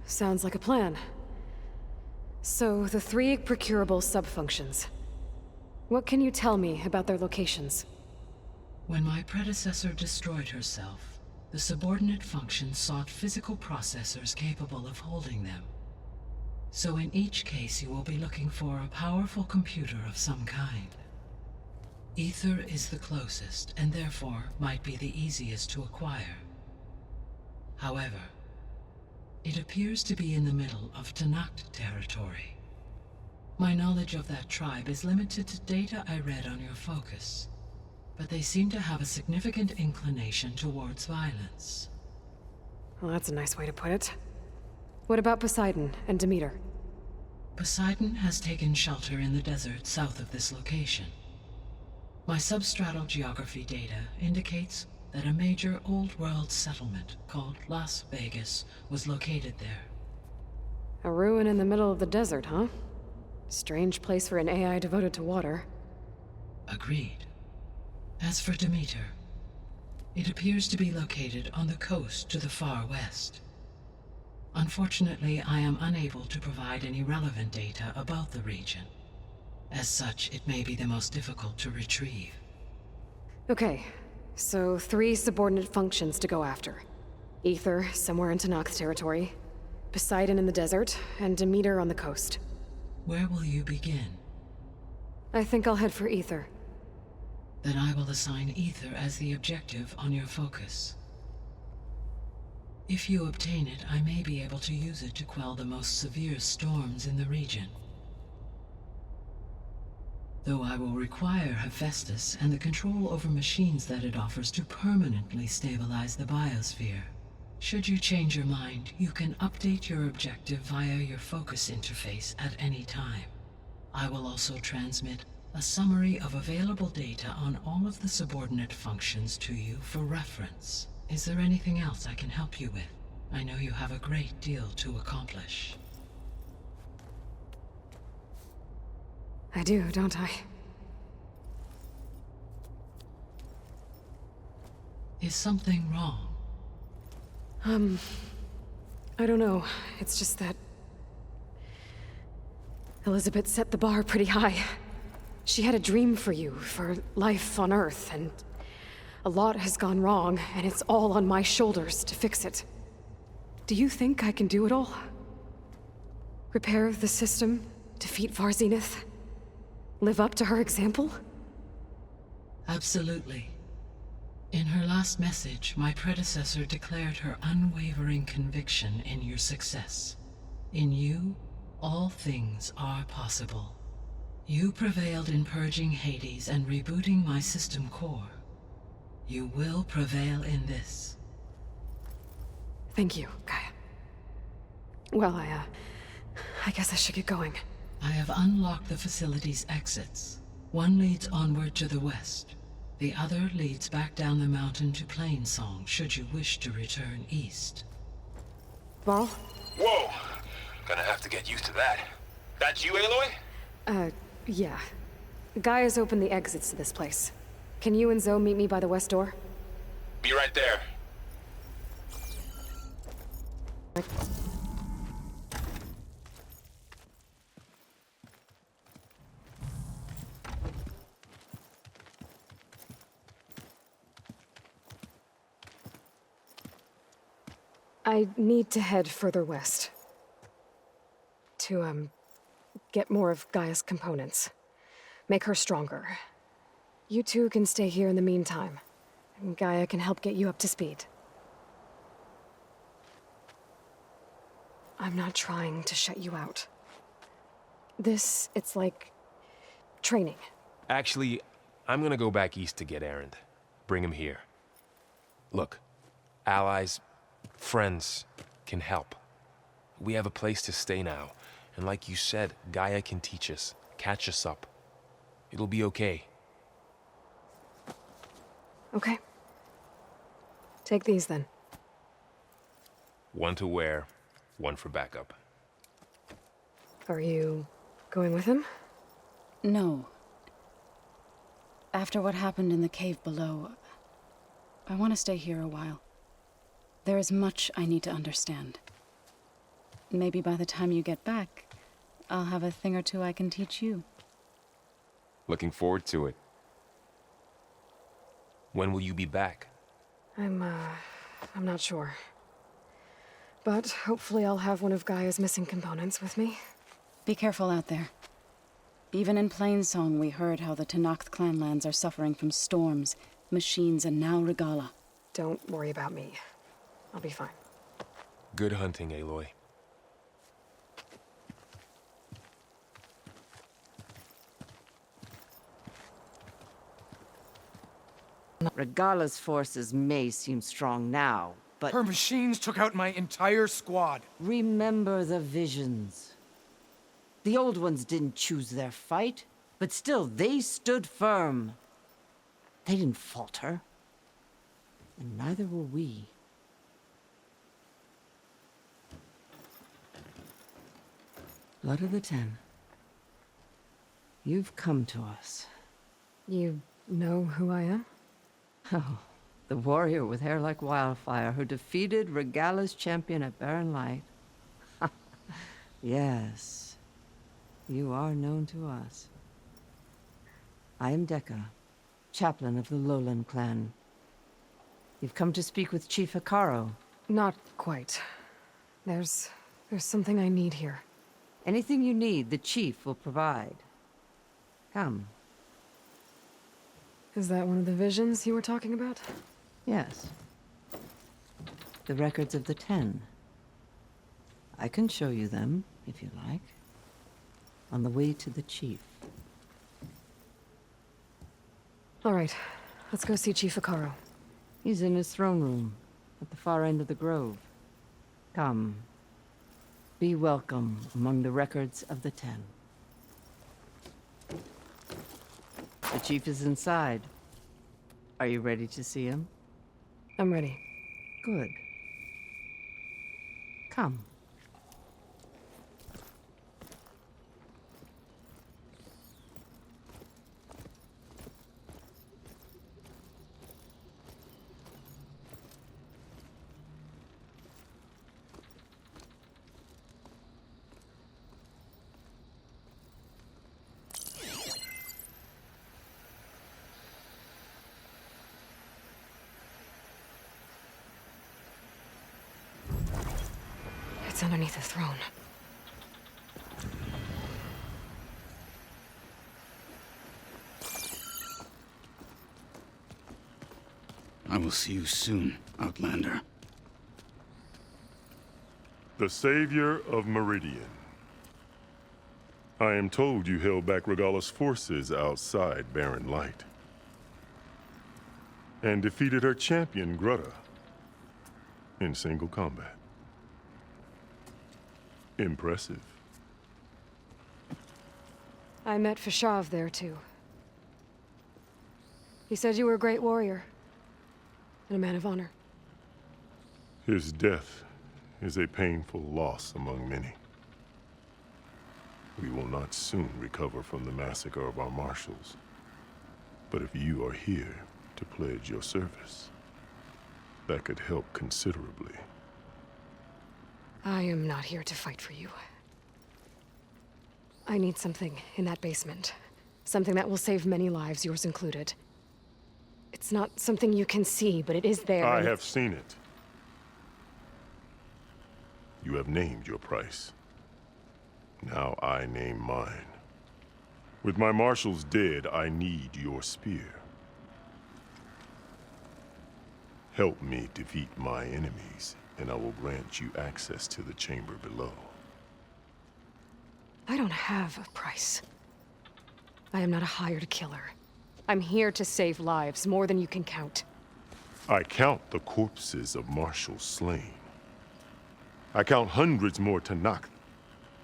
Sounds like a plan. So, the 3 procurable sub-functions. What can you tell me about their locations? When my predecessor destroyed herself, the subordinate functions sought physical processors capable of holding them. So in each case, you will be looking for a powerful computer of some kind. Ether is the closest, and therefore might be the easiest to acquire. However, it appears to be in the middle of TENACT territory. My knowledge of that tribe is limited to data I read on your focus, but they seem to have a significant inclination towards violence. Well, that's a nice way to put it. What about Poseidon and Demeter? Poseidon has taken shelter in the desert south of this location. My substratal geography data indicates that a major old-world settlement called Las Vegas was located there. A ruin in the middle of the desert, huh? Strange place for an AI devoted to water. Agreed. As for Demeter, it appears to be located on the coast to the far west. Unfortunately, I am unable to provide any relevant data about the region. As such, it may be the most difficult to retrieve. Okay, so 3 subordinate functions to go after. Ether, somewhere in TENACT territory, Poseidon in the desert, and Demeter on the coast. Where will you begin? I think I'll head for Ether. Then I will assign Ether as the objective on your focus. If you obtain it, I may be able to use it to quell the most severe storms in the region. though I will require Hephaestus and the control over machines that it offers to permanently stabilize the biosphere. Should you change your mind, you can update your objective via your focus interface at any time. I will also transmit a summary of available data on all of the subordinate functions to you for reference. Is there anything else I can help you with? I know you have a great deal to accomplish. I do, don't I? Is something wrong? I don't know. It's just that Elizabeth set the bar pretty high. She had a dream for you, for life on Earth, and a lot has gone wrong, and it's all on my shoulders to fix it. Do you think I can do it all? Repair the system, defeat Zenith, live up to her example? Absolutely. In her last message, my predecessor declared her unwavering conviction in your success. In you, all things are possible. You prevailed in purging Hades and rebooting my system core. You will prevail in this. Thank you, Gaia. Well, I guess I should get going. I have unlocked the facility's exits. One leads onward to the west. The other leads back down the mountain to Plainsong, should you wish to return east. Varl? Whoa! Gonna have to get used to that. That's you, Aloy? Yeah. Gaia's opened the exits to this place. Can you and Zoe meet me by the west door? Be right there. I need to head further west. To, get more of Gaia's components. Make her stronger. You two can stay here in the meantime, and Gaia can help get you up to speed. I'm not trying to shut you out. It's like training. Actually, I'm gonna go back east to get EREND. Bring him here. Look, allies, friends can help. We have a place to stay now, and like you said, Gaia can teach us, catch us up. It'll be okay. Okay. Take these then. One to wear, one for backup. Are you going with him? No. After what happened in the cave below, I want to stay here a while. There is much I need to understand. Maybe by the time you get back, I'll have a thing or two I can teach you. Looking forward to it. When will you be back? I'm not sure. But hopefully I'll have one of Gaia's missing components with me. Be careful out there. Even in Plainsong, we heard how the TENACT clanlands are suffering from storms, machines, and now Regalla. Don't worry about me. I'll be fine. Good hunting, Aloy. Regalla's forces may seem strong now, but... Her machines took out my entire squad. Remember the visions. The old ones didn't choose their fight, but still, they stood firm. They didn't falter. And neither will we. Blood of the Ten. You've come to us. You know who I am? Oh, the warrior with hair like wildfire who defeated Regalla's champion at Barren Light. Yes, you are known to us. I am Dekka, chaplain of the Lowland clan. You've come to speak with Chief Hekarro. Not quite. There's something I need here. Anything you need, the chief will provide. Come. Is that one of the visions you were talking about? Yes. The records of the 10. I can show you them, if you like. On the way to the chief. All right, let's go see Chief Akaro. He's in his throne room, at the far end of the grove. Come. Be welcome among the records of the Ten. The chief is inside. Are you ready to see him? I'm ready. Good. Come. It's underneath the throne. I will see you soon, Outlander. The savior of Meridian. I am told you held back Regalla's forces outside Barren Light. And defeated her champion, Grutta, in single combat. Impressive. I met Fashav there, too. He said you were a great warrior. And a man of honor. His death is a painful loss among many. We will not soon recover from the massacre of our marshals. But if you are here to pledge your service, that could help considerably. I am not here to fight for you. I need something in that basement. Something that will save many lives, yours included. It's not something you can see, but it is there. I have seen it. You have named your price. Now I name mine. With my marshals dead, I need your spear. Help me defeat my enemies, and I will grant you access to the chamber below. I don't have a price. I am not a hired killer. I'm here to save lives, more than you can count. I count the corpses of marshals slain. I count hundreds more TENACT,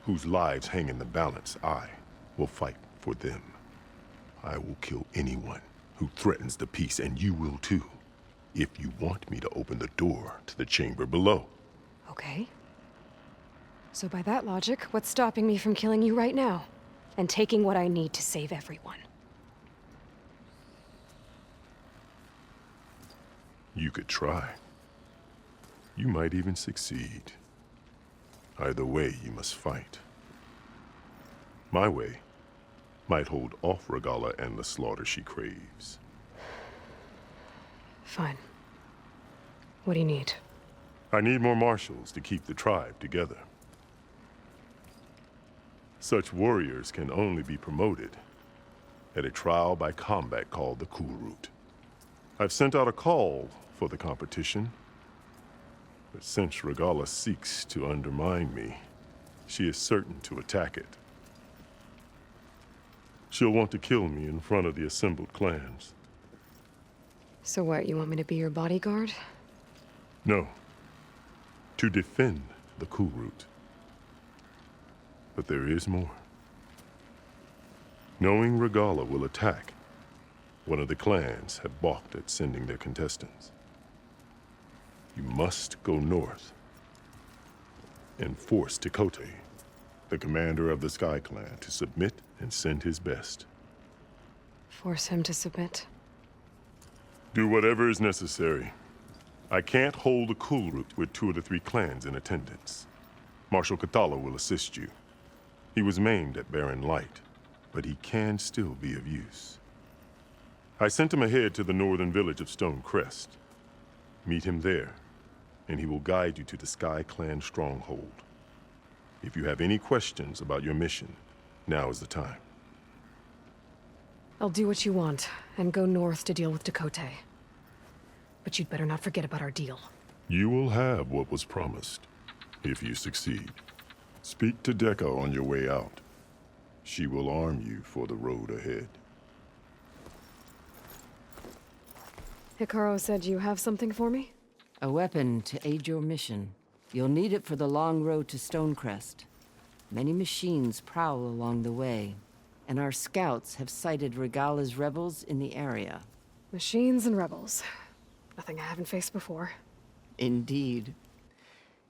whose lives hang in the balance. I will fight for them. I will kill anyone who threatens the peace, and you will too, if you want me to open the door to the chamber below. Okay. So by that logic, what's stopping me from killing you right now? And taking what I need to save everyone? You could try. You might even succeed. Either way, you must fight. My way might hold off Regalla and the slaughter she craves. Fine. What do you need? I need more marshals to keep the tribe together. Such warriors can only be promoted at a trial by combat called the Cool Route. I've sent out a call for the competition, but since Regalla seeks to undermine me, she is certain to attack it. She'll want to kill me in front of the assembled clans. So what, you want me to be your bodyguard? No. To defend the Cool Route. But there is more. Knowing Regalla will attack, one of the clans have balked at sending their contestants. You must go north and force Tekote, the commander of the Sky Clan, to submit and send his best. Force him to submit? Do whatever is necessary. I can't hold the Cool Route with 2 of the 3 clans in attendance. Marshal KOTALLO will assist you. He was maimed at Barren Light, but he can still be of use. I sent him ahead to the northern village of Stone Crest. Meet him there, and he will guide you to the Sky Clan stronghold. If you have any questions about your mission, now is the time. I'll do what you want, and go north to deal with Tekote. But you'd better not forget about our deal. You will have what was promised, if you succeed. Speak to Deca on your way out. She will arm you for the road ahead. Hikaru said you have something for me? A weapon to aid your mission. You'll need it for the long road to Stonecrest. Many machines prowl along the way, and our scouts have sighted Regalla's rebels in the area. Machines and rebels. Nothing I haven't faced before. Indeed.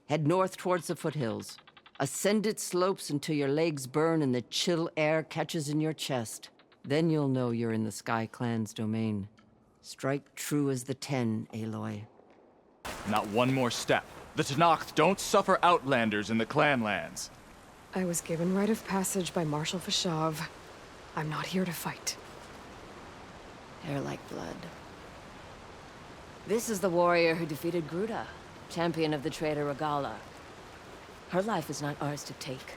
Head north towards the foothills. Ascend its slopes until your legs burn and the chill air catches in your chest. Then you'll know you're in the Sky Clan's domain. Strike true as the 10, Aloy. Not one more step. The TENACT don't suffer outlanders in the clan lands. I was given rite of passage by Marshal Fashav. I'm not here to fight. Hair like blood. This is the warrior who defeated Gruda, champion of the traitor Regalla. Her life is not ours to take.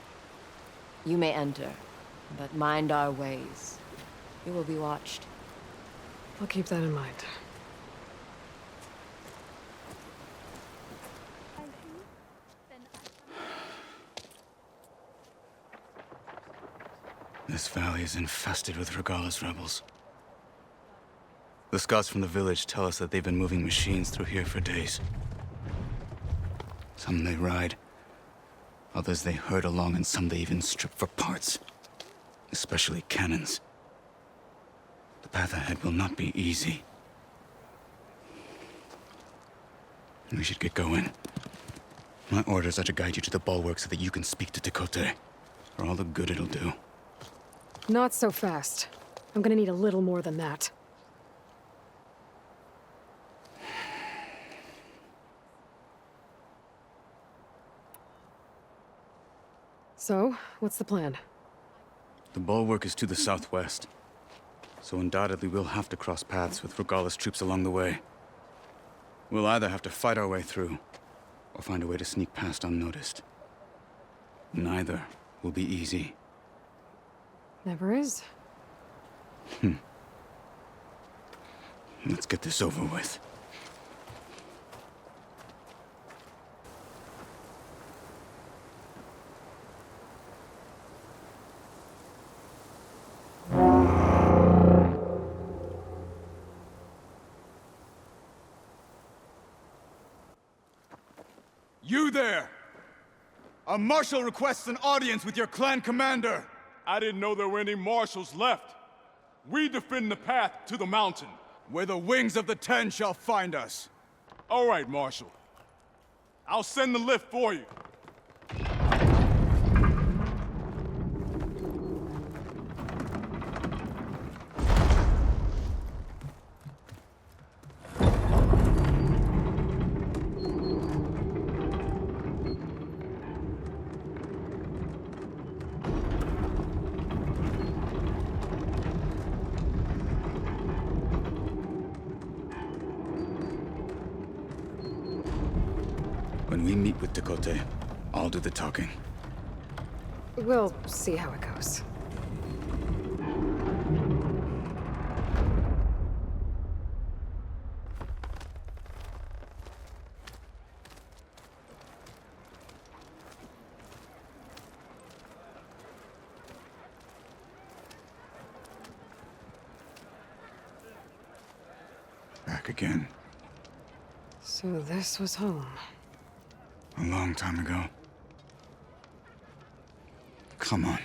You may enter, but mind our ways. You will be watched. I'll keep that in mind. This valley is infested with Regalla's rebels. The scouts from the village tell us that they've been moving machines through here for days. Some they ride, others they herd along, and some they even strip for parts. Especially cannons. The path ahead will not be easy. We should get going. My orders are to guide you to the bulwark so that you can speak to Tekote. For all the good it'll do. Not so fast. I'm gonna need a little more than that. So, what's the plan? The bulwark is to the southwest. So undoubtedly we'll have to cross paths with Regalla's troops along the way. We'll either have to fight our way through, or find a way to sneak past unnoticed. Neither will be easy. Never is. Let's get this over with. You there! A marshal requests an audience with your clan commander! I didn't know there were any marshals left. We defend the path to the mountain. Where the wings of the 10 shall find us. All right, Marshal. I'll send the lift for you. When we meet with Tekote, I'll do the talking. We'll see how it goes. Back again. So this was home. A long time ago. Come on.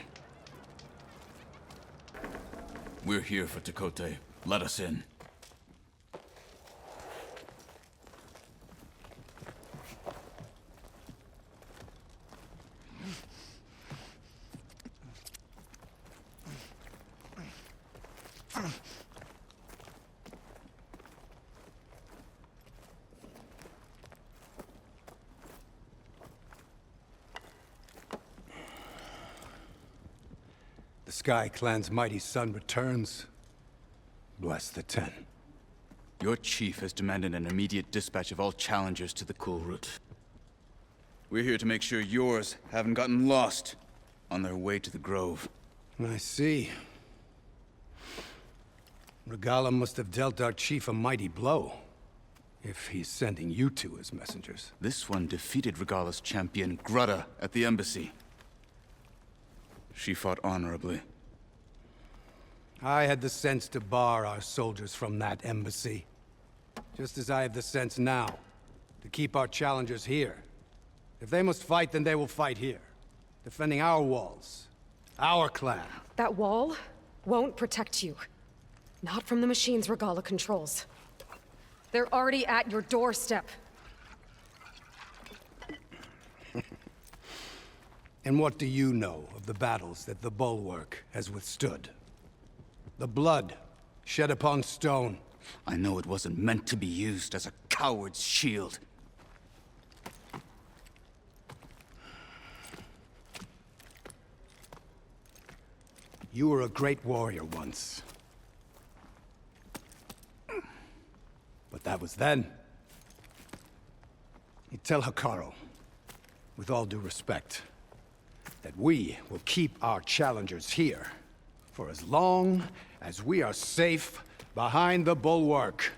We're here for Tekote. Let us in. The Sky Clan's mighty son returns. Bless the 10. Your chief has demanded an immediate dispatch of all challengers to the Cool Route. We're here to make sure yours haven't gotten lost on their way to the Grove. I see. Regalla must have dealt our chief a mighty blow, if he's sending you two as messengers. This one defeated Regalla's champion, Gruda, at the embassy. She fought honorably. I had the sense to bar our soldiers from that embassy. Just as I have the sense now, to keep our challengers here. If they must fight, then they will fight here. Defending our walls. Our clan. That wall won't protect you. Not from the machines Regalla controls. They're already at your doorstep. And what do you know of the battles that the Bulwark has withstood? The blood shed upon stone. I know it wasn't meant to be used as a coward's shield. You were a great warrior once. But that was then. You tell Hekarro, with all due respect, that we will keep our challengers here for as long as we are safe behind the Bulwark.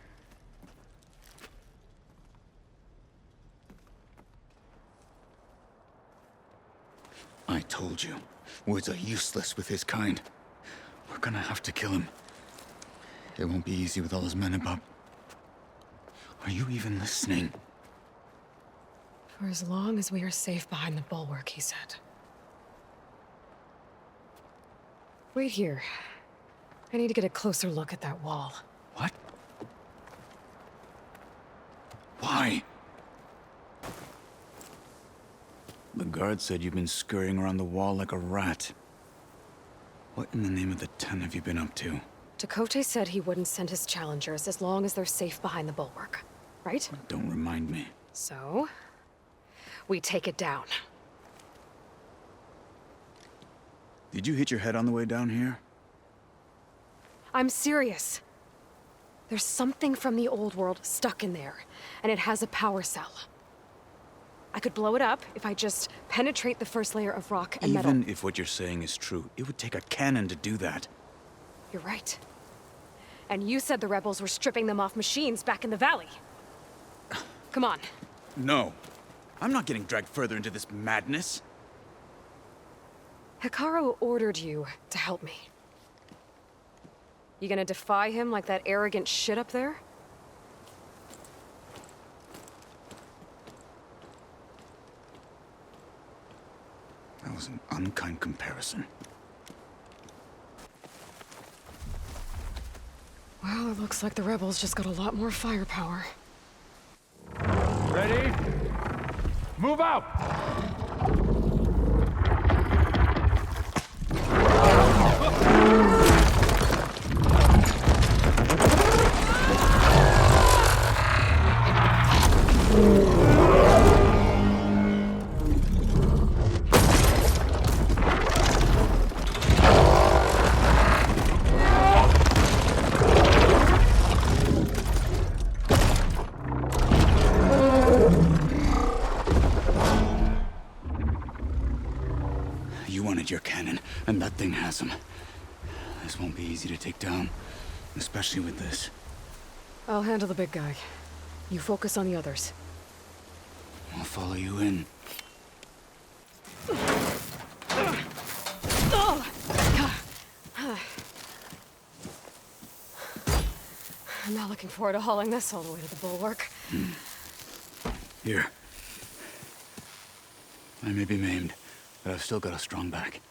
I told you, words are useless with his kind. We're gonna have to kill him. It won't be easy with all his men above. Are you even listening? For as long as we are safe behind the Bulwark, he said. Wait here. I need to get a closer look at that wall. What? Why? The guard said you've been scurrying around the wall like a rat. What in the name of the Ten have you been up to? Tekote said he wouldn't send his challengers as long as they're safe behind the Bulwark, right? Don't remind me. So, we take it down. Did you hit your head on the way down here? I'm serious. There's something from the old world stuck in there, and it has a power cell. I could blow it up if I just penetrate the first layer of rock and metal. Even if what you're saying is true, it would take a cannon to do that. You're right. And you said the rebels were stripping them off machines back in the valley. Come on. No. I'm not getting dragged further into this madness. Hekarro ordered you to help me. You gonna defy him like that arrogant shit up there? That was an unkind comparison. Well, it looks like the rebels just got a lot more firepower. Ready? Move out! You wanted your cannon, and that thing has him. This won't be easy to take down, especially with this. I'll handle the big guy. You focus on the others. I'll follow you in. I'm not looking forward to hauling this all the way to the Bulwark. Here. I may be maimed, but I've still got a strong back.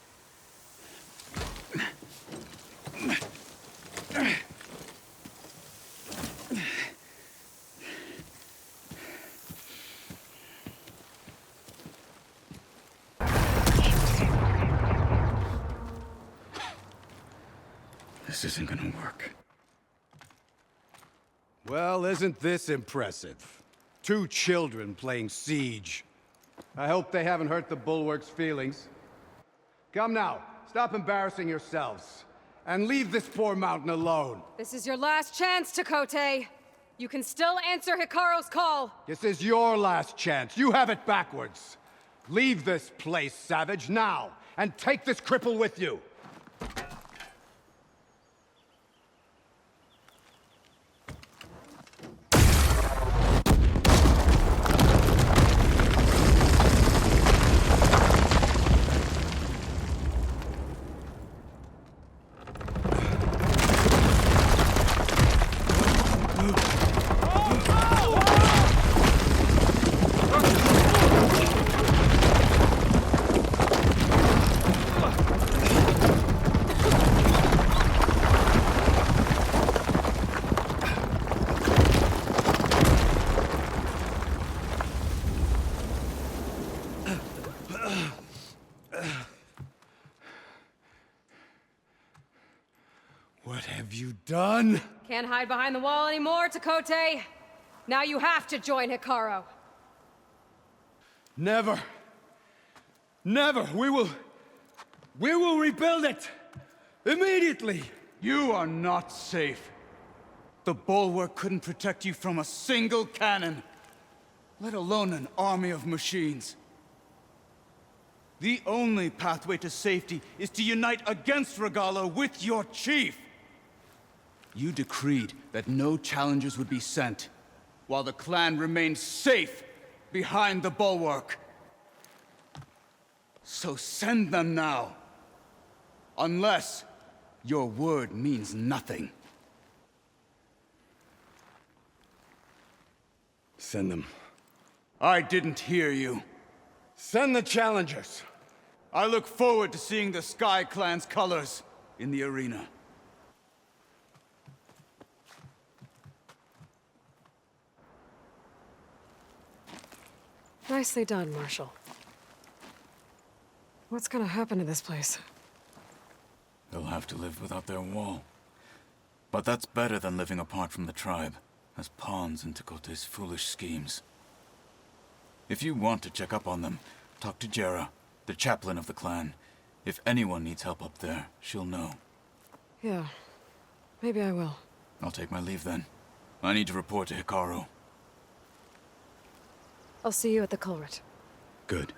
This isn't gonna work. Well, isn't this impressive? 2 children playing siege. I hope they haven't hurt the Bulwark's feelings. Come now, stop embarrassing yourselves. And leave this poor mountain alone. This is your last chance, Tekote. You can still answer Hekarro's call. This is your last chance. You have it backwards. Leave this place, Savage, now, and take this cripple with you. What have you done? Can't hide behind the wall anymore, Takote. Now you have to join Hikaru. Never. Never. We will rebuild it. Immediately. You are not safe. The Bulwark couldn't protect you from a single cannon, let alone an army of machines. The only pathway to safety is to unite against Regalla with your chief. You decreed that no challengers would be sent, while the clan remained safe behind the Bulwark. So send them now. Unless your word means nothing. Send them. I didn't hear you. Send the challengers. I look forward to seeing the Sky Clan's colors in the arena. Nicely done, Marshal. What's gonna happen to this place? They'll have to live without their wall. But that's better than living apart from the tribe, as pawns in Takote's foolish schemes. If you want to check up on them, talk to Jera, the chaplain of the clan. If anyone needs help up there, she'll know. Yeah, maybe I will. I'll take my leave then. I need to report to Hikaru. I'll see you at the culvert. Good.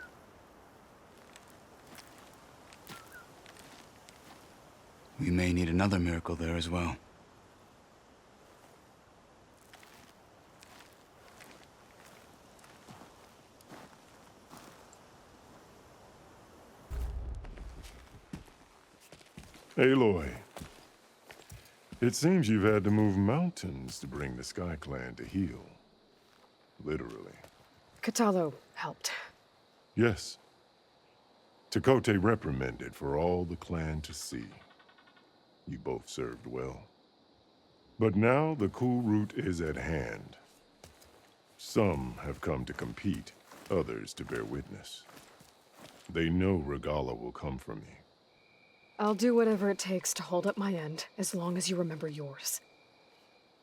We may need another miracle there as well. Aloy, it seems you've had to move mountains to bring the Sky Clan to heal. Literally. KOTALLO helped. Yes. Takote reprimanded for all the clan to see. You both served well. But now the cool route is at hand. Some have come to compete, others to bear witness. They know Regalla will come for me. I'll do whatever it takes to hold up my end, as long as you remember yours.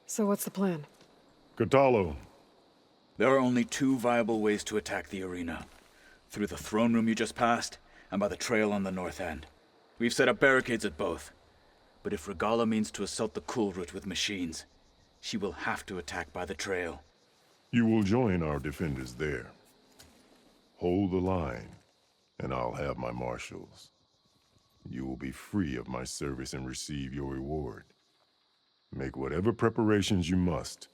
So what's the plan? KOTALLO. There are only two viable ways to attack the arena. Through the throne room you just passed, and by the trail on the north end. We've set up barricades at both. But if Regalla means to assault the cool route with machines, she will have to attack by the trail. You will join our defenders there. Hold the line, and I'll have my marshals. You will be free of my service and receive your reward. Make whatever preparations you must.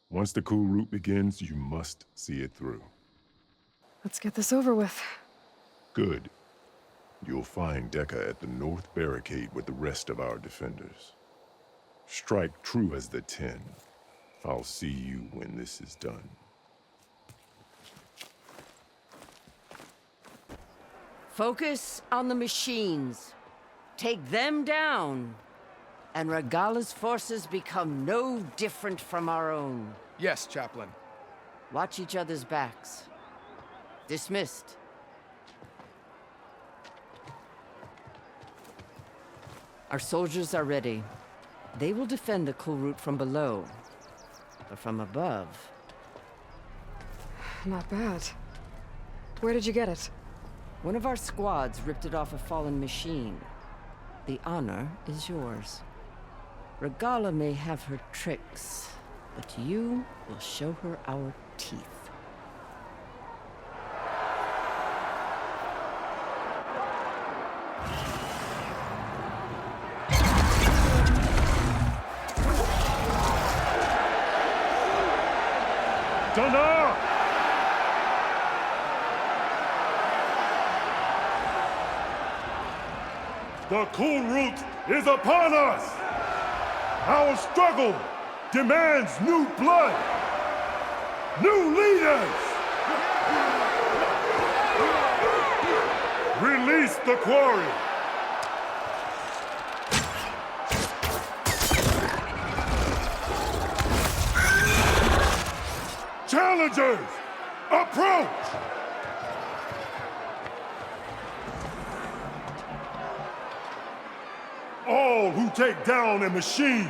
Once the cool route begins, you must see it through. Let's get this over with. Good. You'll find Dekka at the north barricade with the rest of our defenders. Strike true as the 10. I'll see you when this is done. Focus on the machines. Take them down. And Regalla's forces become no different from our own. Yes, Chaplain. Watch each other's backs. Dismissed. Our soldiers are ready. They will defend the cool route from below. But from above... Not bad. Where did you get it? One of our squads ripped it off a fallen machine. The honor is yours. Regalla may have her tricks, but you will show her our teeth. Dana! The cool route is upon us! Our struggle demands new blood! New leaders! Release the quarry! Challengers, approach! All who take down a machine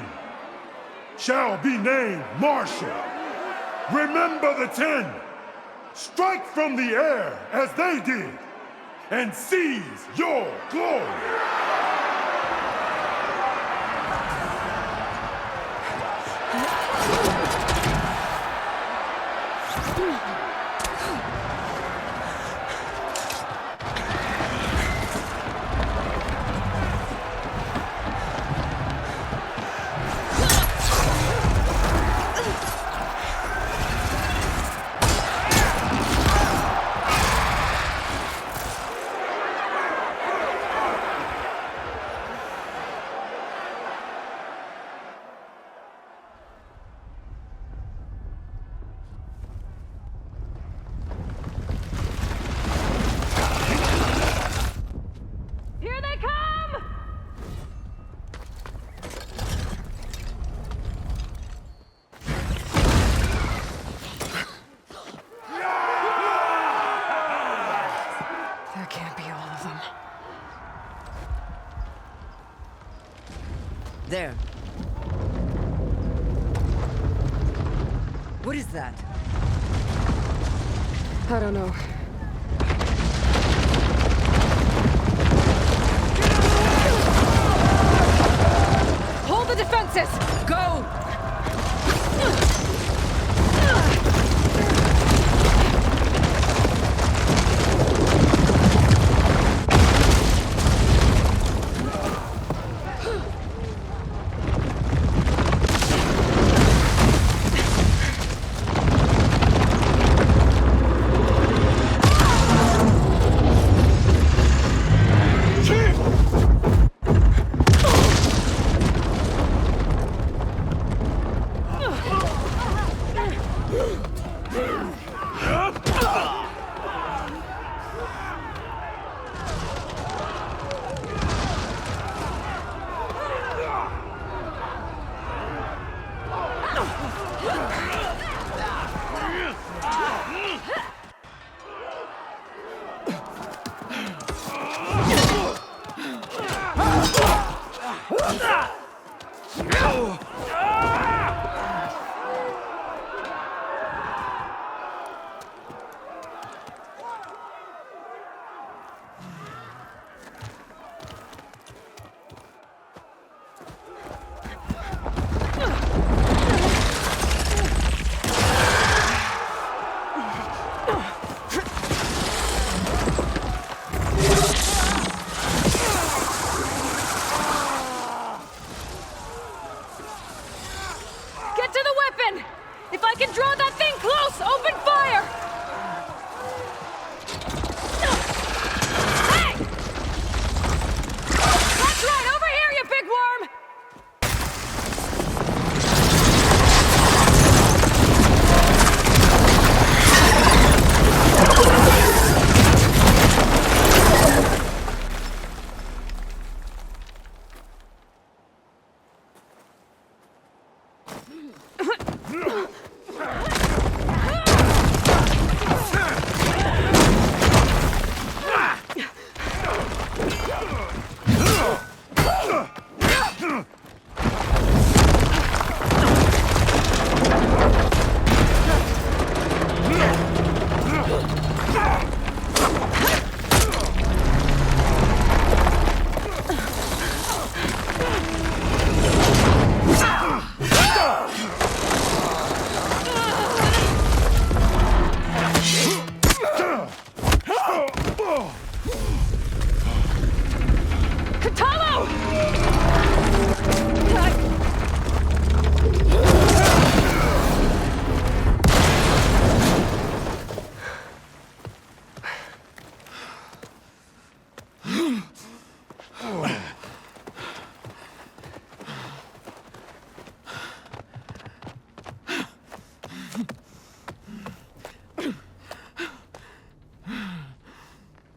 shall be named Marshal. Remember the 10. Strike from the air as they did, and seize your glory. There. What is that? I don't know. Hold the defenses! Go!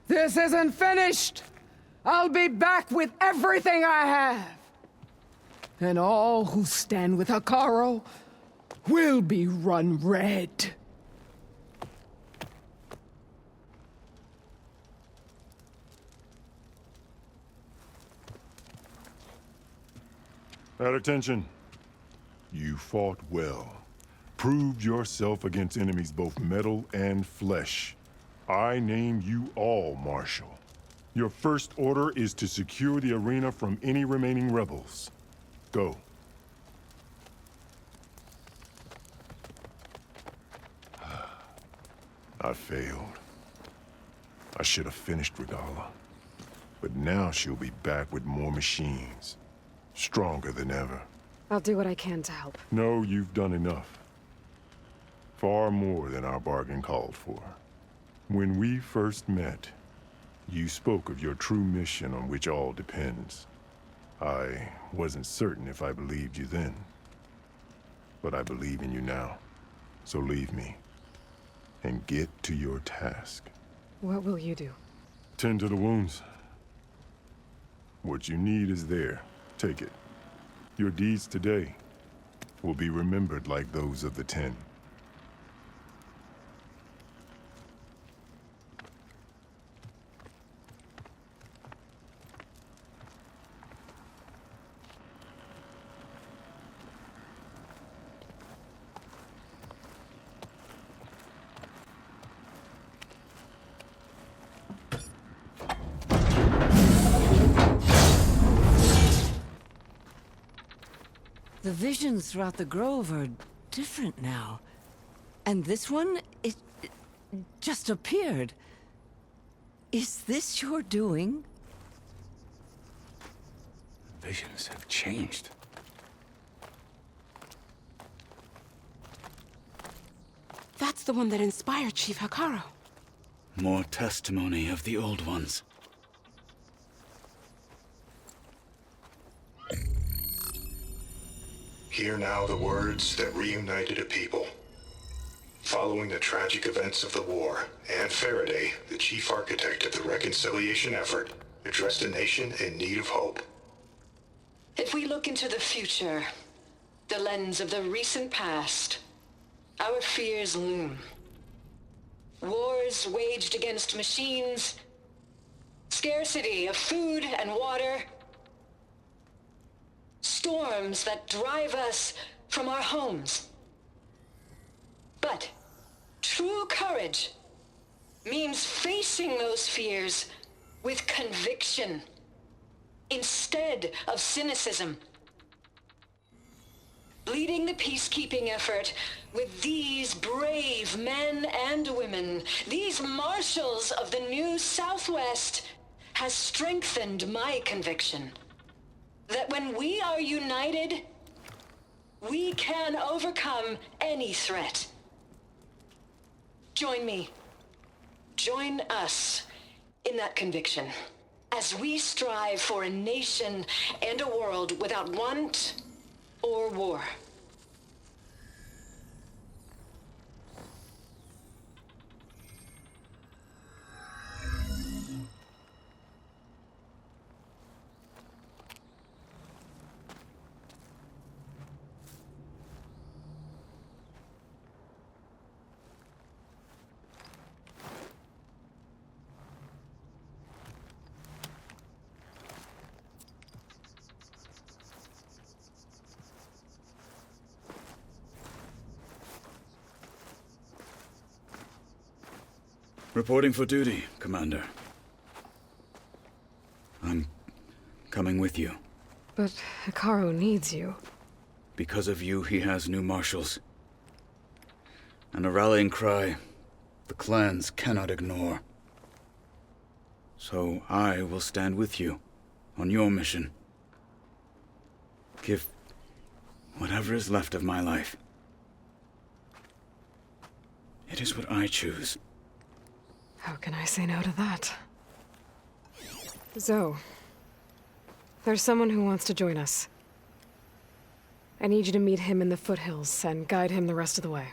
This isn't finished! I'll be back with everything I have! And all who stand with Hekarro will be run red. At attention. You fought well. Proved yourself against enemies both metal and flesh. I name you all Marshal. Your first order is to secure the arena from any remaining rebels. Go. I failed. I should have finished Regalla. But now she'll be back with more machines. Stronger than ever. I'll do what I can to help. No, you've done enough. Far more than our bargain called for. When we first met, you spoke of your true mission on which all depends. I wasn't certain if I believed you then. But I believe in you now. So leave me. And get to your task. What will you do? Tend to the wounds. What you need is there. Take it. Your deeds today will be remembered like those of the 10. The visions throughout the grove are different now. And this one, it just appeared. Is this your doing? Visions have changed. That's the one that inspired Chief Hekarro. More testimony of the old ones. Hear now the words that reunited a people. Following the tragic events of the war, Anne Faraday, the chief architect of the reconciliation effort, addressed a nation in need of hope. If we look into the future, the lens of the recent past, our fears loom. Wars waged against machines, scarcity of food and water, storms that drive us from our homes. But true courage means facing those fears with conviction instead of cynicism. Leading the peacekeeping effort with these brave men and women, these marshals of the new Southwest, has strengthened my conviction that when we are united, we can overcome any threat. Join me. Join us in that conviction as we strive for a nation and a world without want or war. Reporting for duty, Commander. I'm coming with you. But Hekarro needs you. Because of you, he has new marshals. And a rallying cry the clans cannot ignore. So I will stand with you on your mission. Give whatever is left of my life. It is what I choose. How can I say no to that? Zoe, there's someone who wants to join us. I need you to meet him in the foothills and guide him the rest of the way.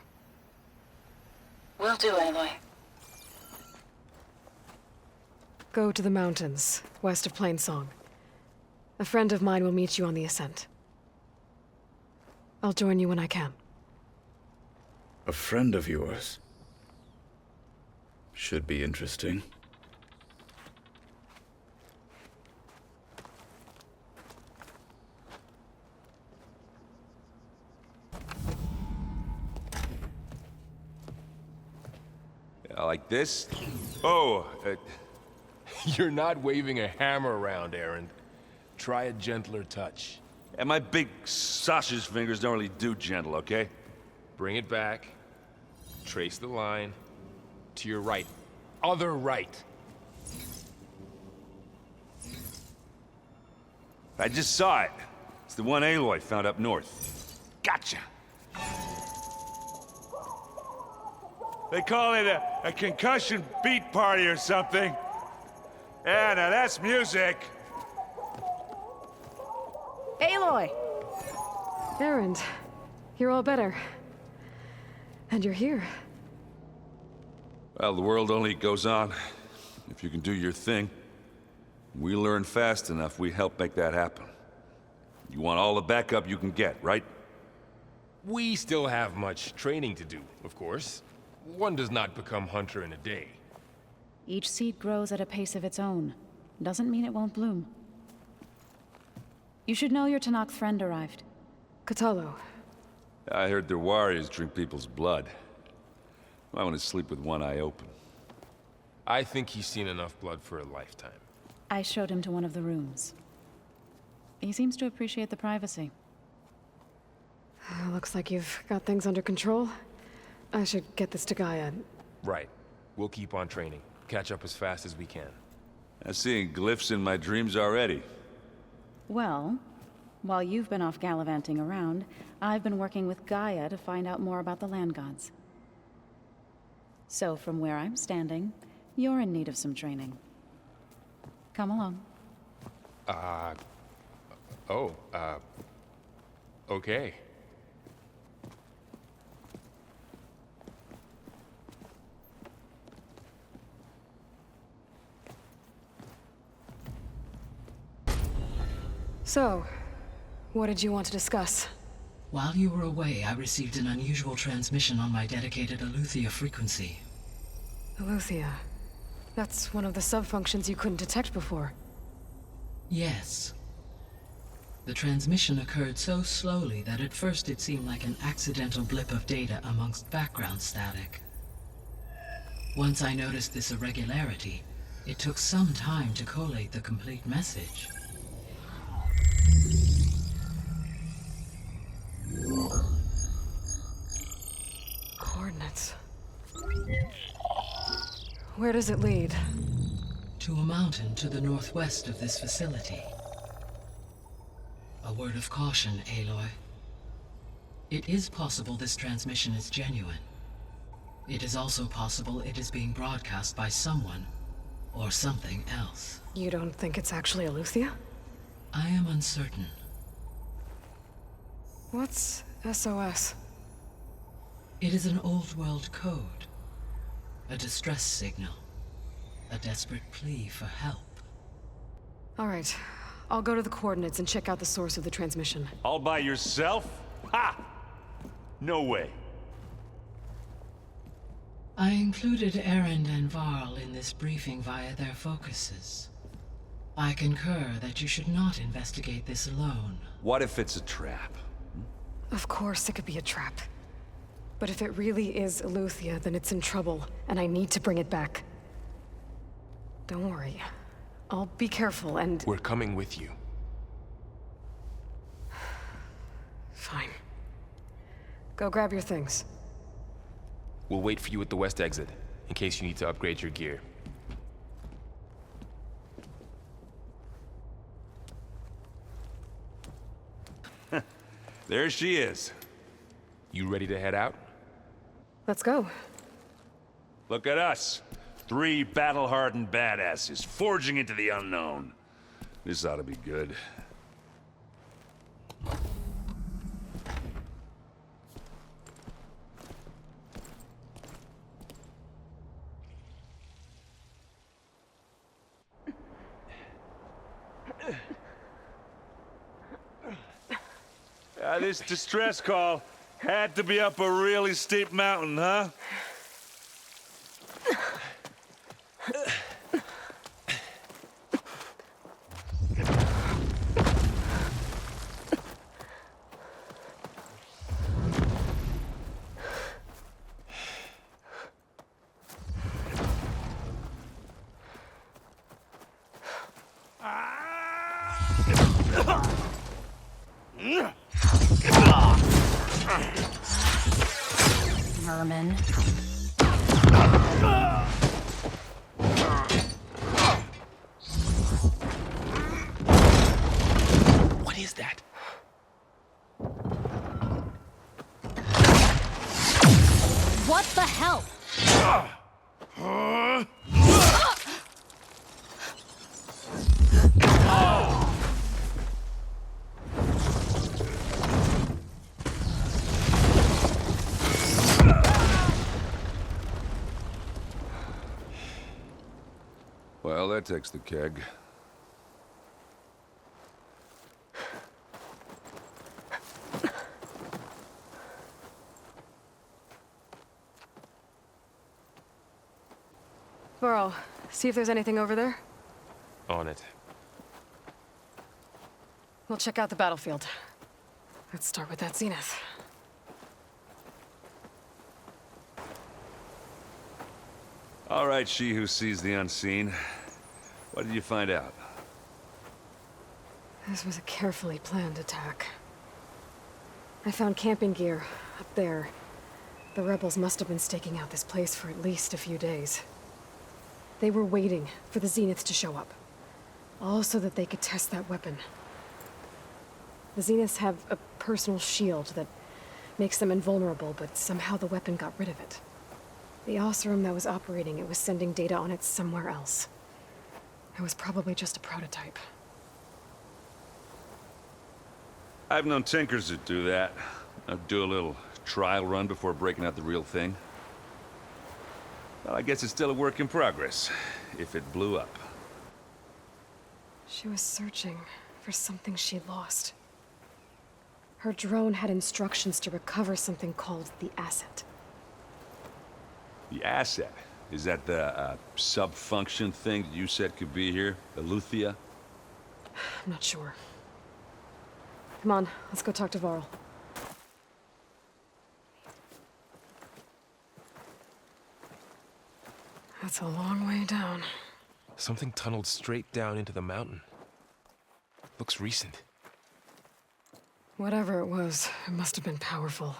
Will do, Aloy. Go to the mountains, west of Plainsong. A friend of mine will meet you on the ascent. I'll join you when I can. A friend of yours? Should be interesting. Like this? Oh, You're not waving a hammer around, EREND. Try a gentler touch. And my big sausage fingers don't really do gentle, okay? Bring it back. Trace the line. To your right. Other right. I just saw it. It's the one ALOY found up north. Gotcha! They call it a concussion beat party or something. Yeah, now that's music. Aloy! EREND, you're all better. And you're here. Well, the world only goes on if you can do your thing. We learn fast enough, we help make that happen. You want all the backup you can get, right? We still have much training to do, of course. One does not become hunter in a day. Each seed grows at a pace of its own. Doesn't mean it won't bloom. You should know your TENACT friend arrived. KOTALLO. I heard their warriors drink people's blood. I want to sleep with one eye open. I think he's seen enough blood for a lifetime. I showed him to one of the rooms. He seems to appreciate the privacy. Looks like you've got things under control. I should get this to GAIA. Right. We'll keep on training. Catch up as fast as we can. I'm seeing glyphs in my dreams already. Well, while you've been off gallivanting around, I've been working with GAIA to find out more about the land gods. So from where I'm standing, you're in need of some training. Come along. Okay. So, what did you want to discuss? While you were away, I received an unusual transmission on my dedicated Aletheia frequency. Aletheia. That's one of the sub-functions you couldn't detect before. Yes. The transmission occurred so slowly that at first it seemed like an accidental blip of data amongst background static. Once I noticed this irregularity, it took some time to collate the complete message. Coordinates. Where does it lead? To a mountain to the northwest of this facility. A word of caution, Aloy. It is possible this transmission is genuine. It is also possible it is being broadcast by someone or something else. You don't think it's actually Aletheia? I am uncertain. What's SOS? It is an old world code. A distress signal. A desperate plea for help. All right. I'll go to the coordinates and check out the source of the transmission. All by yourself? Ha! No way. I included EREND and Varl in this briefing via their focuses. I concur that you should not investigate this alone. What if it's a trap? Of course it could be a trap. But if it really is Aletheia, then it's in trouble, and I need to bring it back. Don't worry. I'll be careful and... We're coming with you. Fine. Go grab your things. We'll wait for you at the west exit, in case you need to upgrade your gear. There she is. You ready to head out? Let's go. Look at us. 3 battle-hardened badasses forging into the unknown. This ought to be good. This distress call had to be up a really steep mountain, huh? Vermin. What is that? What the hell? Well, that takes the keg. Burrow, see if there's anything over there. On it. We'll check out the battlefield. Let's start with that Zenith. All right, she who sees the unseen. What did you find out? This was a carefully planned attack. I found camping gear up there. The rebels must have been staking out this place for at least a few days. They were waiting for the Zeniths to show up, all so that they could test that weapon. The Zeniths have a personal shield that makes them invulnerable, but somehow the weapon got rid of it. The OSERAM that was operating it was sending data on it somewhere else. It was probably just a prototype. I've known tinkers that do that. I'd do a little trial run before breaking out the real thing. Well, I guess it's still a work in progress, if it blew up. She was searching for something she lost. Her drone had instructions to recover something called the asset. The asset? Is that the sub-function thing that you said could be here? The Luthia? I'm not sure. Come on, let's go talk to Varl. That's a long way down. Something tunneled straight down into the mountain. Looks recent. Whatever it was, it must have been powerful.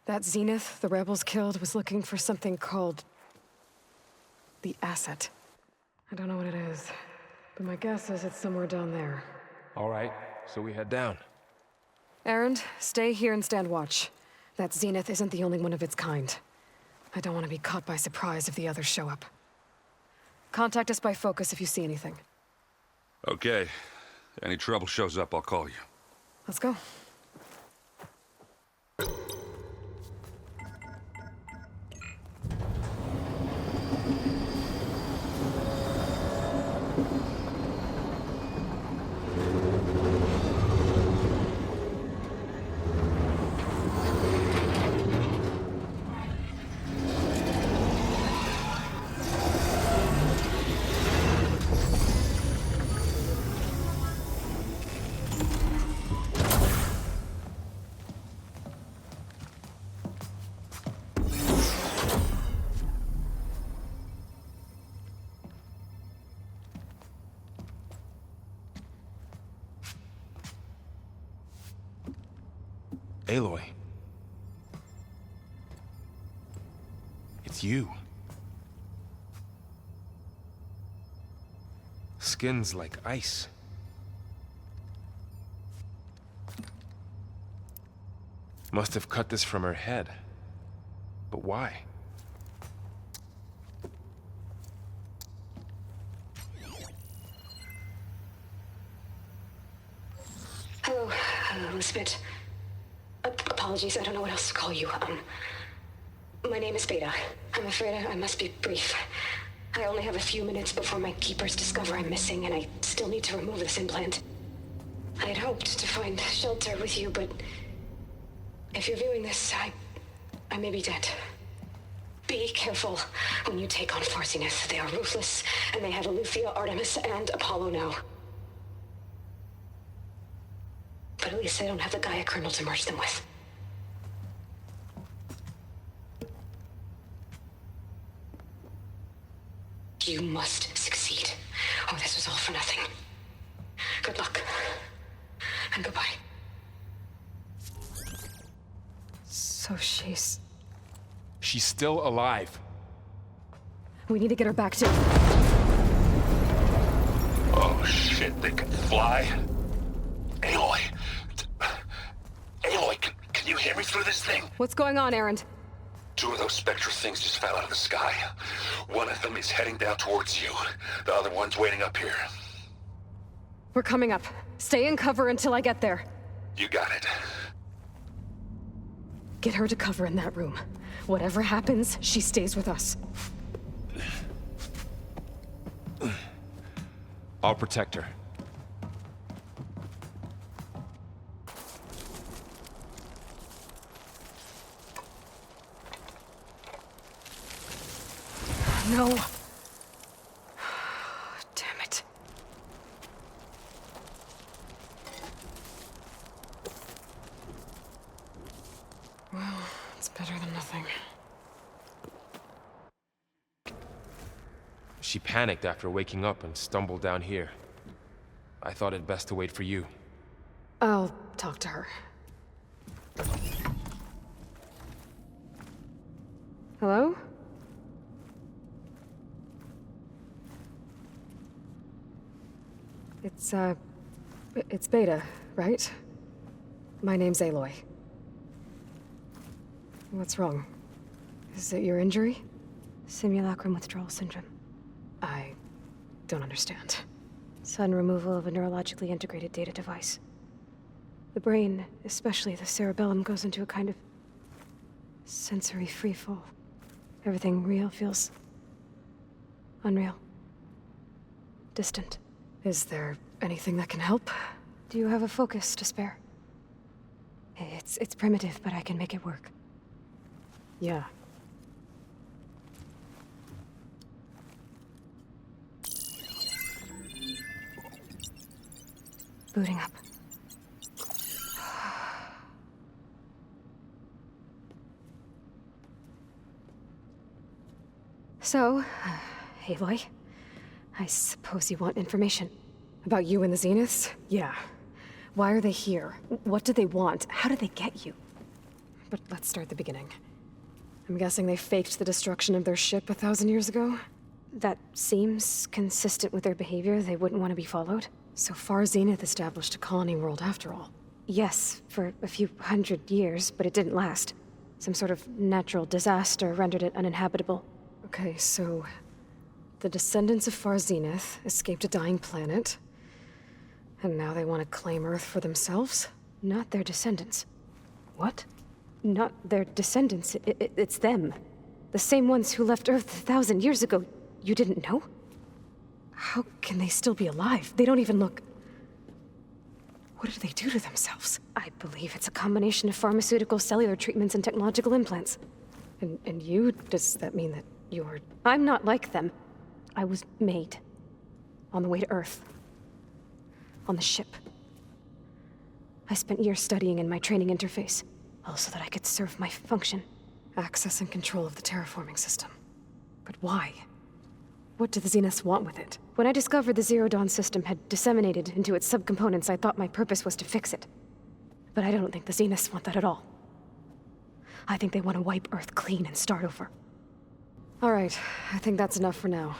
That Zenith the rebels killed was looking for something called the asset. I don't know what it is, but my guess is it's somewhere down there. All right, so we head down. EREND, stay here and stand watch. That Zenith isn't the only one of its kind. I don't want to be caught by surprise if the others show up. Contact us by focus if you see anything. Okay. Any trouble shows up, I'll call you. Let's go. Aloy. It's you. Skin's like ice. Must have cut this from her head. But why? Hello, Elizabeth. Apologies, I don't know what else to call you. My name is Beta. I'm afraid I must be brief. I only have a few minutes before my keepers discover I'm missing, and I still need to remove this implant. I had hoped to find shelter with you, but if you're viewing this, I may be dead. Be careful when you take on Zenith. They are ruthless, and they have Eleuthia, Artemis, and Apollo now. But at least they don't have the Gaia kernel to merge them with. You must succeed, or this was all for nothing. Good luck, and goodbye. So she's... She's still alive. We need to get her back to... Oh shit, they can fly? Aloy. Aloy, can you hear me through this thing? What's going on, Erend? 2 of those Spectra things just fell out of the sky. One of them is heading down towards you. The other one's waiting up here. We're coming up. Stay in cover until I get there. You got it. Get her to cover in that room. Whatever happens, she stays with us. I'll protect her. No. Damn it. Well, it's better than nothing. She panicked after waking up and stumbled down here. I thought it best to wait for you. I'll talk to her. Hello? It's Beta, right? My name's Aloy. What's wrong? Is it your injury? Simulacrum withdrawal syndrome. I don't understand. Sudden removal of a neurologically integrated data device. The brain, especially the cerebellum, goes into a kind of sensory freefall. Everything real feels unreal. Distant. Is there anything that can help? Do you have a focus to spare? It's primitive, but I can make it work. Yeah. Booting up. So, Aloy, I suppose you want information. About you and the Zeniths? Yeah. Why are they here? What do they want? How did they get you? But let's start at the beginning. I'm guessing they faked the destruction of their ship 1,000 years ago? That seems consistent with their behavior. They wouldn't want to be followed. So far, Zenith established a colony world after all. Yes, for a few hundred years, but it didn't last. Some sort of natural disaster rendered it uninhabitable. Okay, so... the descendants of Far Zenith escaped a dying planet, and now they want to claim Earth for themselves? Not their descendants. What? Not their descendants. It's them. The same ones who left Earth 1,000 years ago. You didn't know? How can they still be alive? They don't even look... What did they do to themselves? I believe it's a combination of pharmaceutical, cellular treatments, and technological implants. And you? Does that mean that you're... I'm not like them. I was made. On the way to Earth. On the ship. I spent years studying in my training interface, all so that I could serve my function. Access and control of the terraforming system. But why? What do the Zeniths want with it? When I discovered the Zero Dawn system had disseminated into its subcomponents, I thought my purpose was to fix it. But I don't think the Zeniths want that at all. I think they want to wipe Earth clean and start over. All right, I think that's enough for now.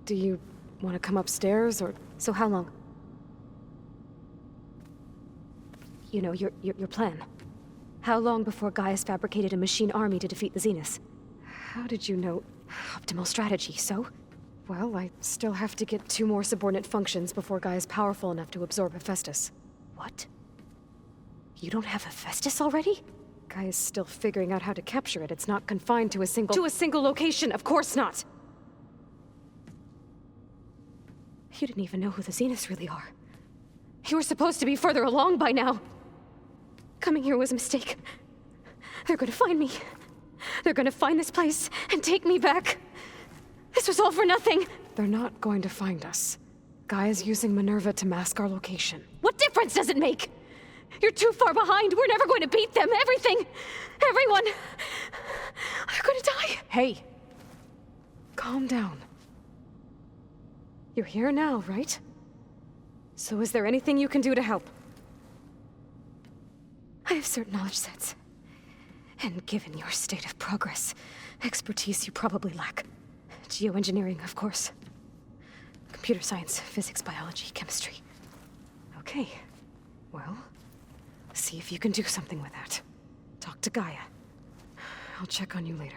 Do you want to come upstairs, or... So how long? You know, your plan. How long before Gaia's fabricated a machine army to defeat the Zeniths? How did you know? Optimal strategy, so? Well, I still have to get 2 more subordinate functions before Gaia's powerful enough to absorb Hephaestus. What? You don't have Hephaestus already? Gaia's still figuring out how to capture it. It's not confined to a single... To a single location, of course not! You didn't even know who the Zeniths really are. You were supposed to be further along by now. Coming here was a mistake. They're gonna find me. They're gonna find this place and take me back. This was all for nothing. They're not going to find us. Gaia's using Minerva to mask our location. What difference does it make? You're too far behind. We're never going to beat them. Everything. Everyone. They're gonna die. Hey. Calm down. You're here now, right? So is there anything you can do to help? I have certain knowledge sets. And given your state of progress, expertise you probably lack. Geoengineering, of course. Computer science, physics, biology, chemistry. Okay. Well, see if you can do something with that. Talk to Gaia. I'll check on you later.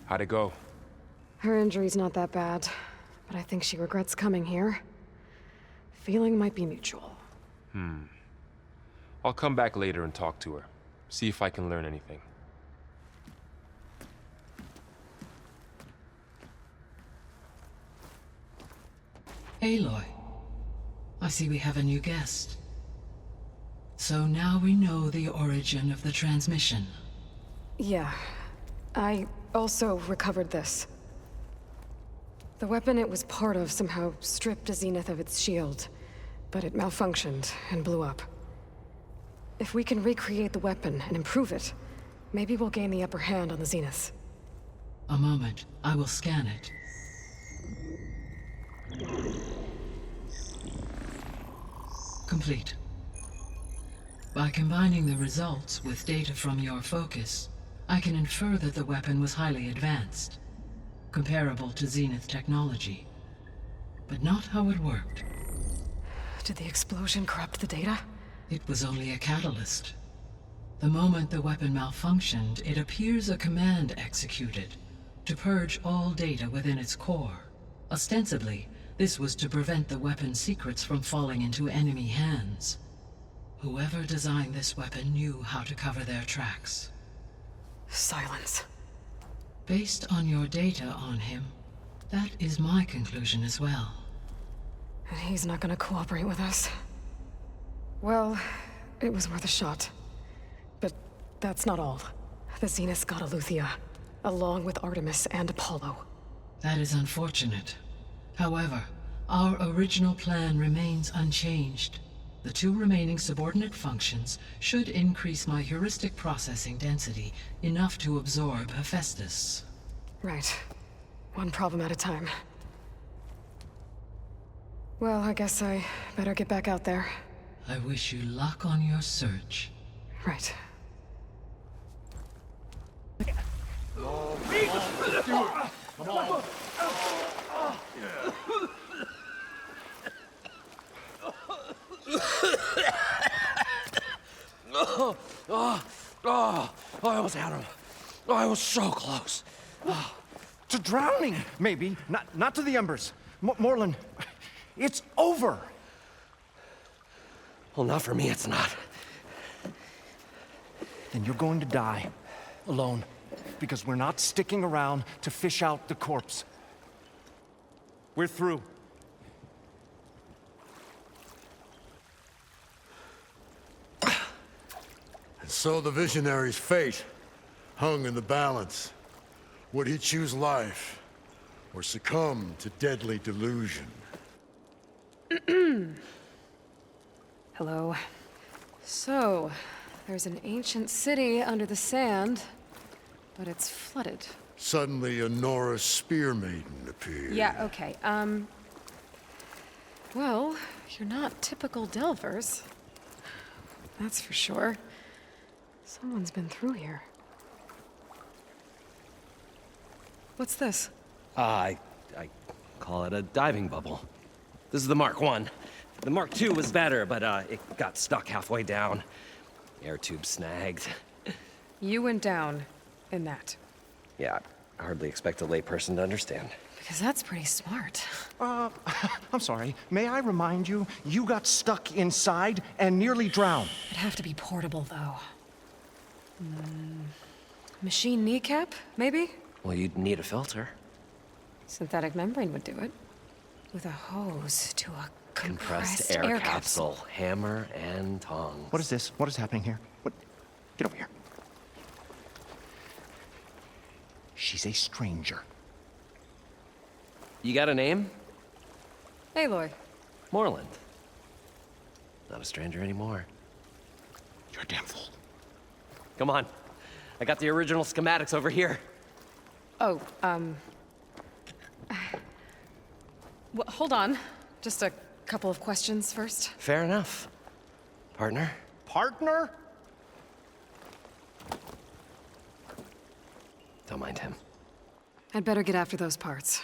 How'd it go? Her injury's not that bad, but I think she regrets coming here. Feeling might be mutual. I'll come back later and talk to her. See if I can learn anything. Aloy, I see we have a new guest. So now we know the origin of the transmission. Yeah. I also recovered this. The weapon it was part of somehow stripped a Zenith of its shield, but it malfunctioned and blew up. If we can recreate the weapon and improve it, maybe we'll gain the upper hand on the Zeniths. A moment, I will scan it. Complete. By combining the results with data from your focus, I can infer that the weapon was highly advanced, comparable to Zenith technology, but not how it worked. Did the explosion corrupt the data? It was only a catalyst. The moment the weapon malfunctioned, it appears a command executed to purge all data within its core. Ostensibly, this was to prevent the weapon's secrets from falling into enemy hands. Whoever designed this weapon knew how to cover their tracks. SYLENS. Based on your data on him, that is my conclusion as well. And he's not gonna cooperate with us. Well, it was worth a shot. But that's not all. The Zeniths got Aletheia, along with Artemis and Apollo. That is unfortunate. However, our original plan remains unchanged. The 2 remaining subordinate functions should increase my heuristic processing density enough to absorb Hephaestus. Right. One problem at a time. Well, I guess I better get back out there. I wish you luck on your search. Right. Come on. I almost had him. I was so close. To drowning, maybe. Not to the embers. Morlund, it's over. Well, not for me, it's not. Then you're going to die. Alone. Because we're not sticking around to fish out the corpse. We're through. And so the visionary's fate hung in the balance. Would he choose life, or succumb to deadly delusion? Hello. So, there's an ancient city under the sand, but it's flooded. Suddenly, a Nora spear maiden appeared. Yeah, okay. Well, you're not typical Delvers. That's for sure. Someone's been through here. What's this? I call it a diving bubble. This is the Mark I. The Mark II was better, but it got stuck halfway down. Air tube snagged. You went down in that. Yeah, I hardly expect a layperson to understand. Because that's pretty smart. I'm sorry. May I remind you, you got stuck inside and nearly drowned. It'd have to be portable, though. Machine kneecap, maybe? Well, you'd need a filter. Synthetic membrane would do it. With a hose to a Compressed air capsule. Hammer and tongs. What is this? What is happening here? What? Get over here. She's a stranger. You got a name? Aloy. Morlund. Not a stranger anymore. You're a damn fool. Come on. I got the original schematics over here. Oh, well, hold on. Just a Couple of questions first. Fair enough. Partner? Partner? Don't mind him. I'd better get after those parts.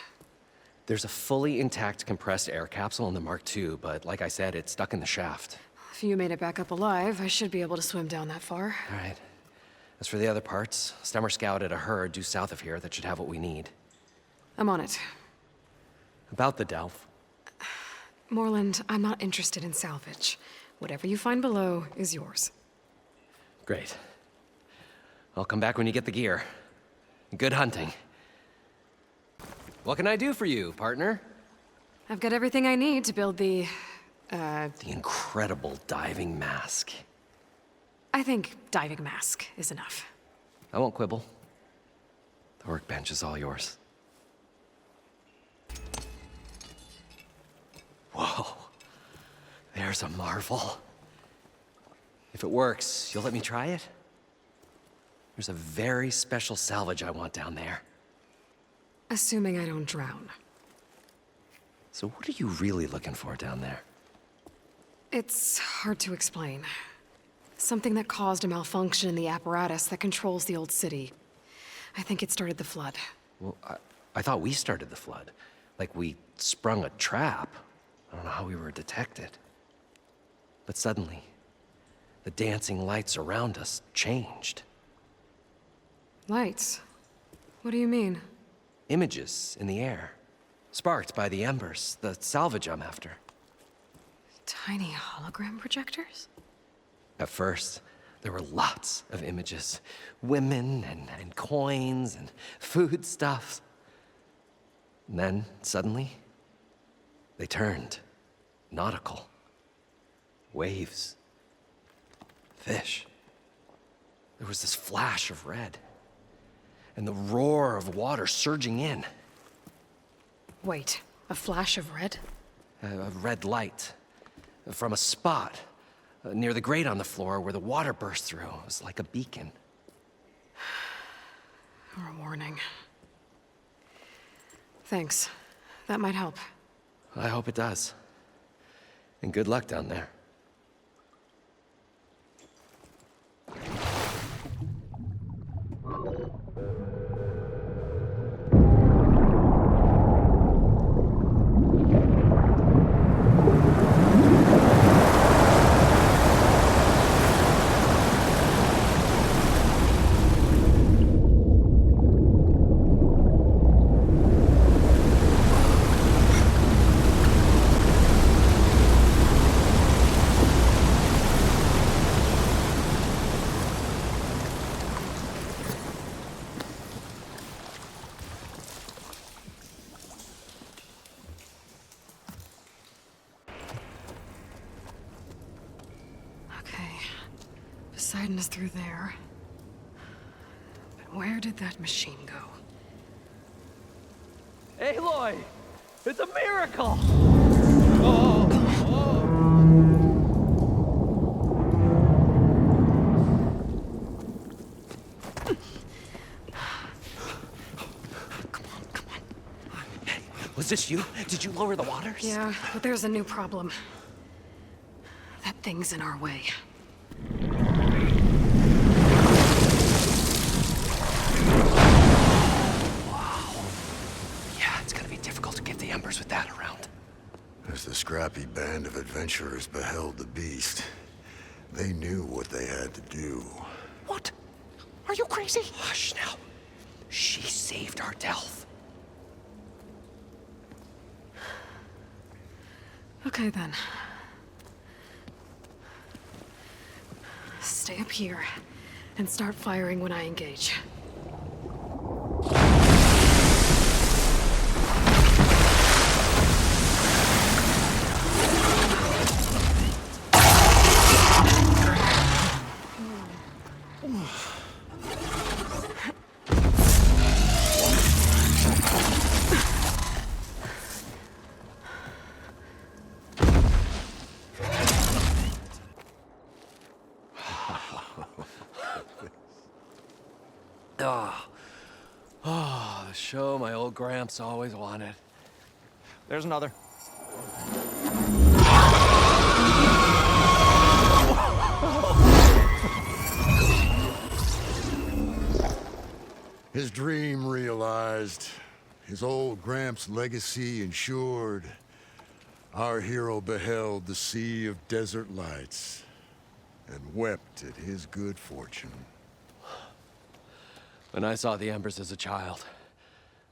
There's a fully intact compressed air capsule in the Mark II, but like I said, it's stuck in the shaft. If you made it back up alive, I should be able to swim down that far. All right. As for the other parts, Stemmer scouted a herd due south of here that should have what we need. I'm on it. About the Delph. Moreland, I'm not interested in salvage. Whatever you find below is yours. Great. I'll come back when you get the gear. Good hunting. What can I do for you, partner? I've got everything I need to build the incredible diving mask. I think diving mask is enough. I won't quibble. The workbench is all yours. Whoa. There's a marvel. If it works, you'll let me try it? There's a very special salvage I want down there. Assuming I don't drown. So what are you really looking for down there? It's hard to explain. Something that caused a malfunction in the apparatus that controls the old city. I think it started the flood. Well, I thought we started the flood. Like we sprung a trap. I don't know how we were detected. But suddenly, the dancing lights around us changed. Lights? What do you mean? Images in the air, sparked by the embers, the salvage I'm after. Tiny hologram projectors? At first, there were lots of images. Women and coins and foodstuffs. And then, suddenly, they turned nautical. Waves. Fish. There was this flash of red. And the roar of water surging in. Wait, a flash of red? A red light. From a spot near the grate on the floor where the water burst through. It was like a beacon. Or a warning. Thanks. That might help. I hope it does. And good luck down there. Poseidon is through there. But where did that machine go? ALOY! It's a miracle! Was this you? Did you lower the waters? Yeah, but there's a new problem. That thing's in our way. With that around. As the scrappy band of adventurers beheld the beast, they knew what they had to do. What? Are you crazy? Hush now. She saved our Delph. Okay then. Stay up here and start firing when I engage. The show my old Gramps always wanted. There's another. his dream realized, his old Gramps' legacy ensured, our hero beheld the sea of desert lights and wept at his good fortune. When I saw the embers as a child,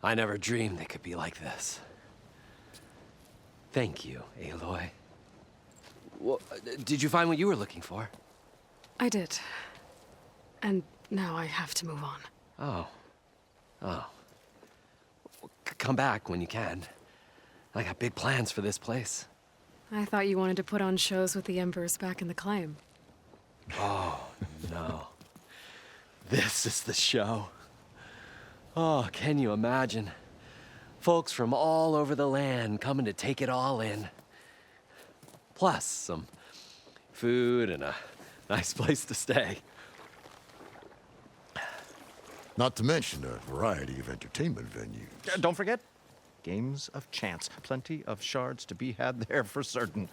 I never dreamed they could be like this. Thank you, Aloy. Well, did you find what you were looking for? I did. And now I have to move on. Oh. Well, come back when you can. I got big plans for this place. I thought you wanted to put on shows with the Embers back in the claim. Oh, no. This is the show. Oh, can you imagine? Folks from all over the land coming to take it all in. Plus some food and a nice place to stay. Not to mention a variety of entertainment venues. Don't forget, games of chance. Plenty of shards to be had there for certain.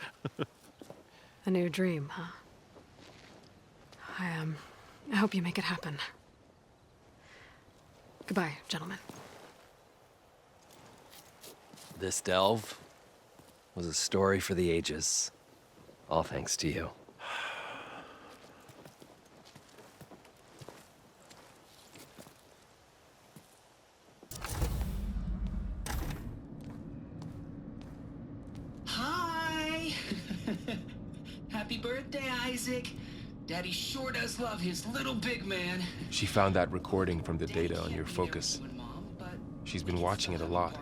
A new dream, huh? I hope you make it happen. Goodbye, gentlemen. This delve was a story for the ages. All thanks to you. Hi! Happy birthday, Isaac. Daddy sure does love his little big man. She found that recording from the data on your focus. She's been watching it a lot.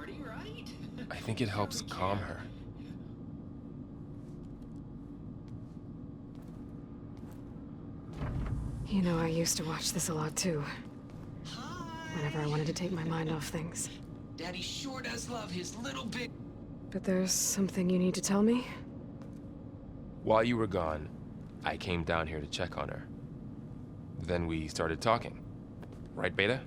I think it helps calm her. You know, I used to watch this a lot too. Whenever I wanted to take my mind off things. Daddy sure does love his little big... But there's something you need to tell me? While you were gone, I came down here to check on her. Then we started talking. Right, Beta?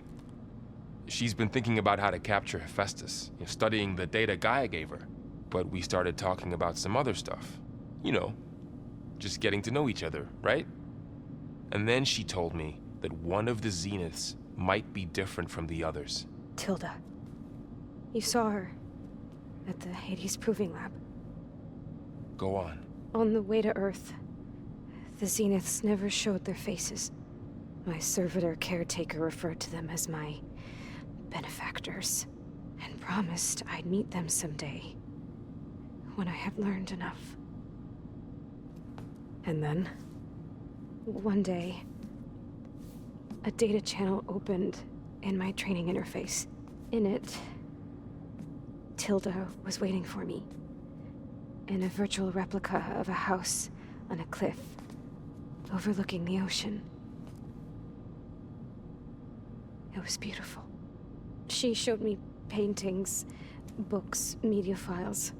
She's been thinking about how to capture Hephaestus, studying the data Gaia gave her. But we started talking about some other stuff. You know, just getting to know each other, right? And then she told me that one of the Zeniths might be different from the others. Tilda. You saw her at the Hades Proving Lab. Go on. On the way to Earth, the Zeniths never showed their faces. My servitor caretaker referred to them as my benefactors, and promised I'd meet them someday, when I had learned enough. And then? One day, a data channel opened in my training interface. In it, Tilda was waiting for me, in a virtual replica of a house on a cliff, overlooking the ocean. It was beautiful. She showed me paintings, books, media files.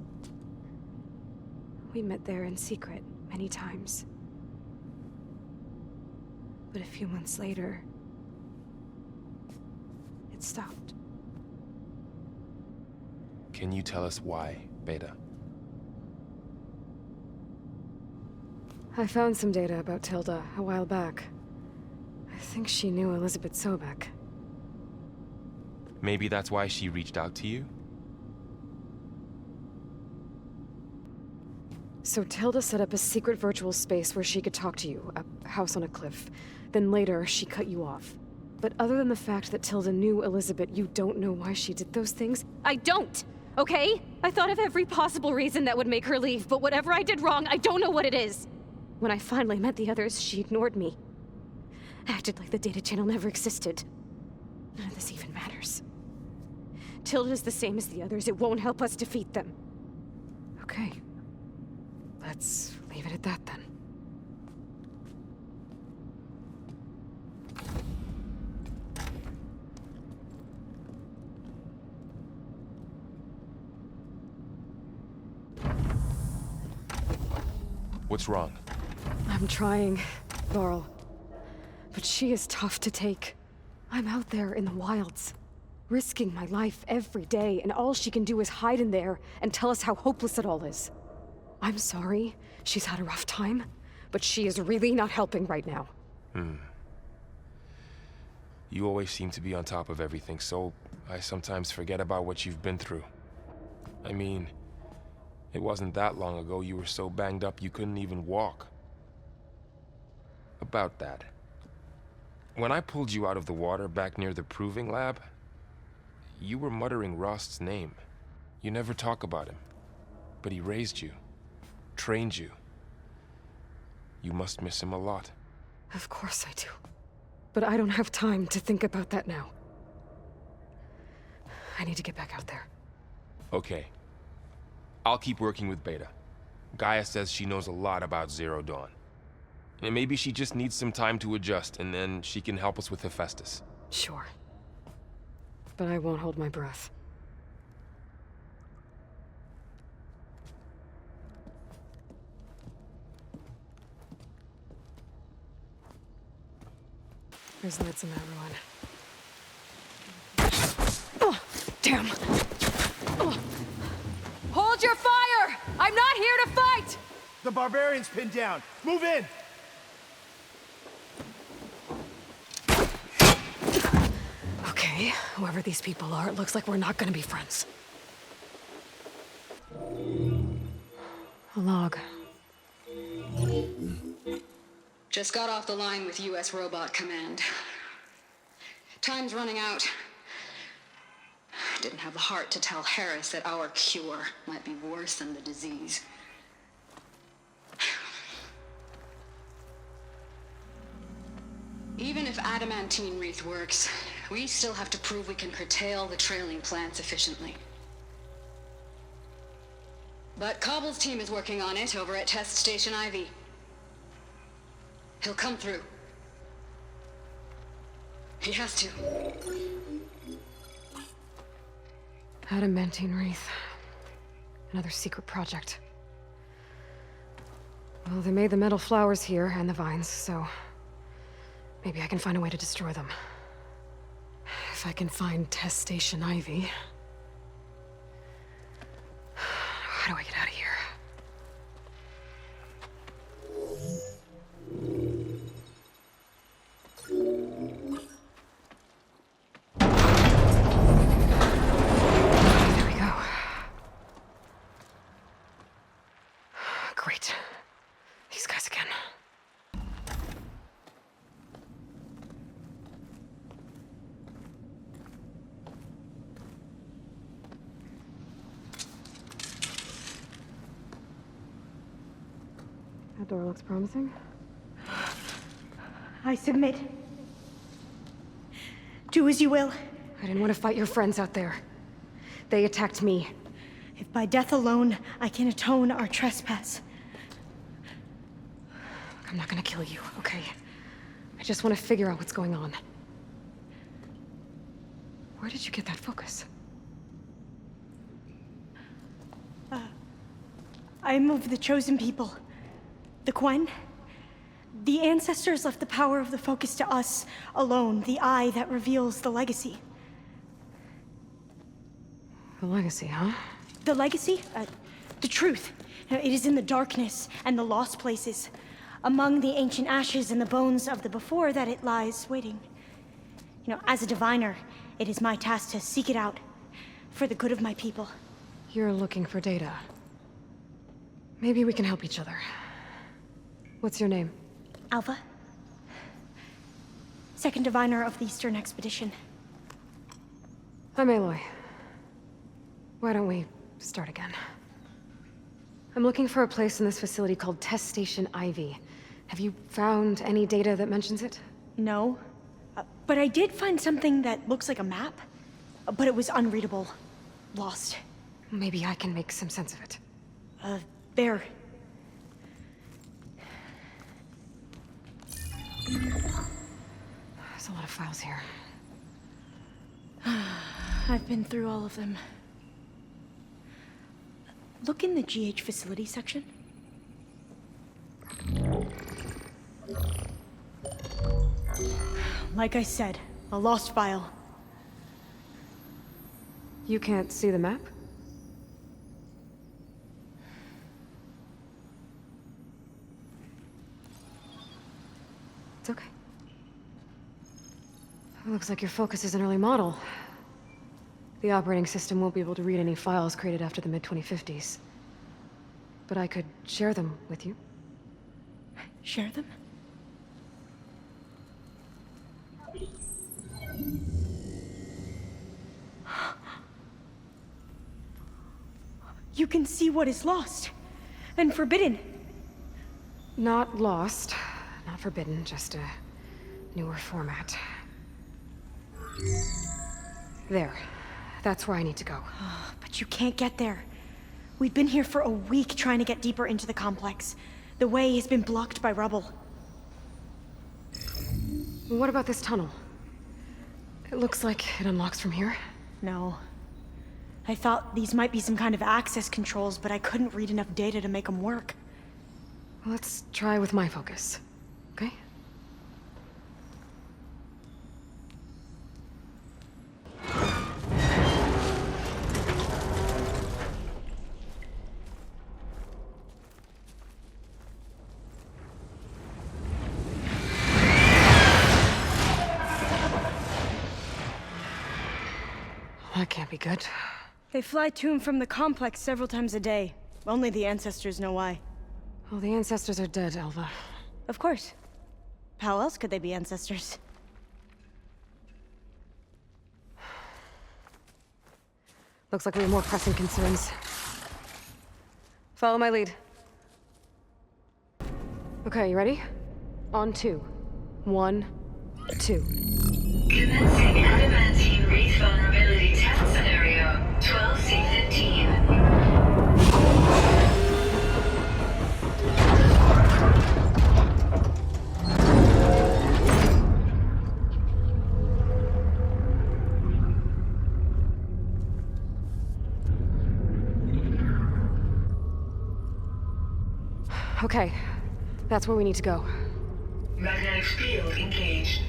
We met there in secret many times. But a few months later, it stopped. Can you tell us why, Beta? I found some data about Tilda a while back. I think she knew Elizabeth Sobek. Maybe that's why she reached out to you? So Tilda set up a secret virtual space where she could talk to you, a house on a cliff. Then later, she cut you off. But other than the fact that Tilda knew Elizabeth, you don't know why she did those things? I don't! Okay? I thought of every possible reason that would make her leave, but whatever I did wrong, I don't know what it is. When I finally met the others, she ignored me. Acted like the data channel never existed. None of this even matters. Tilda's the same as the others. It won't help us defeat them. Okay. Let's leave it at that then. What's wrong? I'm trying, Laurel. But she is tough to take. I'm out there in the wilds, risking my life every day, and all she can do is hide in there and tell us how hopeless it all is. I'm sorry, she's had a rough time, but she is really not helping right now. You always seem to be on top of everything, so I sometimes forget about what you've been through. I mean, it wasn't that long ago you were so banged up you couldn't even walk. About that. When I pulled you out of the water back near the proving lab, you were muttering Rost's name. You never talk about him. But he raised you, trained you. You must miss him a lot. Of course I do. But I don't have time to think about that now. I need to get back out there. Okay. I'll keep working with Beta. Gaia says she knows a lot about Zero Dawn. And maybe she just needs some time to adjust, and then she can help us with Hephaestus. Sure. But I won't hold my breath. There's lights in that ruin. Oh, damn! Oh. Hold your fire! I'm not here to fight! The barbarian's pinned down. Move in! Okay, whoever these people are, it looks like we're not gonna be friends. A log. Just got off the line with U.S. Robot Command. Time's running out. Didn't have the heart to tell Harris that our cure might be worse than the disease. Even if adamantine wreath works, we still have to prove we can curtail the trailing plants efficiently. But Cobble's team is working on it over at Test Station Ivy. He'll come through. He has to. Adamantine wreath. Another secret project. Well, they made the metal flowers here and the vines, so maybe I can find a way to destroy them. If I can find Test Station Ivy. How do I get out of here? There we go. Great. These guys again. That door looks promising. I submit. Do as you will. I didn't want to fight your friends out there. They attacked me. If by death alone I can atone our trespass. I'm not gonna kill you, okay? I just want to figure out what's going on. Where did you get that focus? I'm of the chosen people. The Quen. The ancestors left the power of the focus to us alone, the eye that reveals the legacy. The legacy, huh? The legacy? The truth. It is in the darkness and the lost places, among the ancient ashes and the bones of the before that it lies waiting. You know, as a diviner, it is my task to seek it out for the good of my people. You're looking for data. Maybe we can help each other. What's your name? Alpha. Second diviner of the Eastern Expedition. I'm ALOY. Why don't we start again? I'm looking for a place in this facility called Test Station Ivy. Have you found any data that mentions it? No. But I did find something that looks like a map. But it was unreadable. Lost. Maybe I can make some sense of it. There. There's a lot of files here. I've been through all of them. Look in the GH facility section. Like I said, a lost file. You can't see the map? It's okay. Looks like your focus is an early model. The operating system won't be able to read any files created after the mid-2050s. But I could share them with you. Share them? You can see what is lost and forbidden. Not lost, not forbidden, just a newer format. There. That's where I need to go. But you can't get there. We've been here for a week trying to get deeper into the complex. The way has been blocked by rubble. What about this tunnel? It looks like it unlocks from here. No. I thought these might be some kind of access controls, but I couldn't read enough data to make them work. Let's try with my focus, okay? That can't be good. They fly to and from the complex several times a day. Only the ancestors know why. Well, the ancestors are dead, Alva. Of course. How else could they be ancestors? Looks like we have more pressing concerns. Follow my lead. Okay, you ready? On 2. 1, 2. Commencing adamantine wreath vulnerability test scenario 12C15. Okay, that's where we need to go. Magnetic field engaged.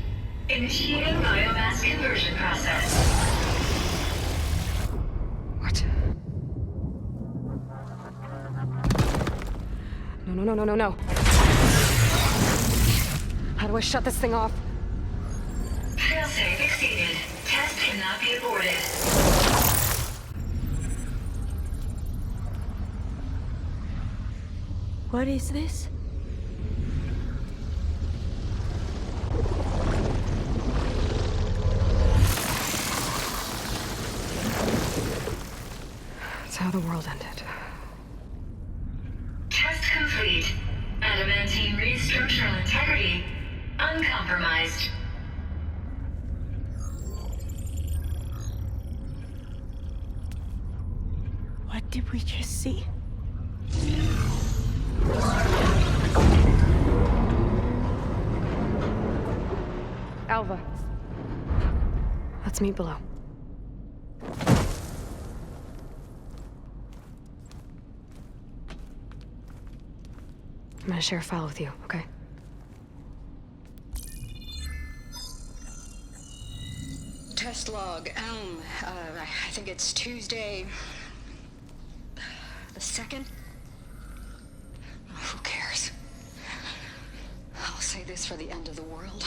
Initiating biomass conversion process. What? No. How do I shut this thing off? Failsafe exceeded. Test cannot be aborted. What is this? It's how the world ended. Test complete. Adamantine wreath structural integrity uncompromised. What did we just see? Alva. Let's meet below. I'm gonna share a file with you, okay? Test log, I think it's Tuesday the 2nd? Who cares? I'll say this for the end of the world.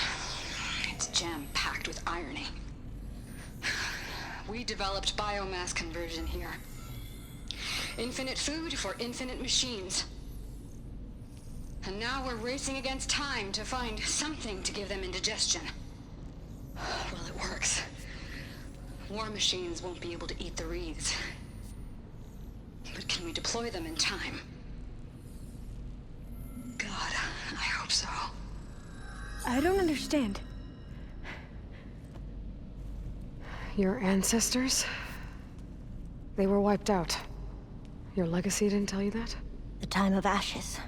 It's jam-packed with irony. We developed biomass conversion here. Infinite food for infinite machines. And now we're racing against time to find something to give them indigestion. Well, it works. War machines won't be able to eat the wreaths. But can we deploy them in time? God, I hope so. I don't understand. Your ancestors? They were wiped out. Your legacy didn't tell you that? The time of ashes.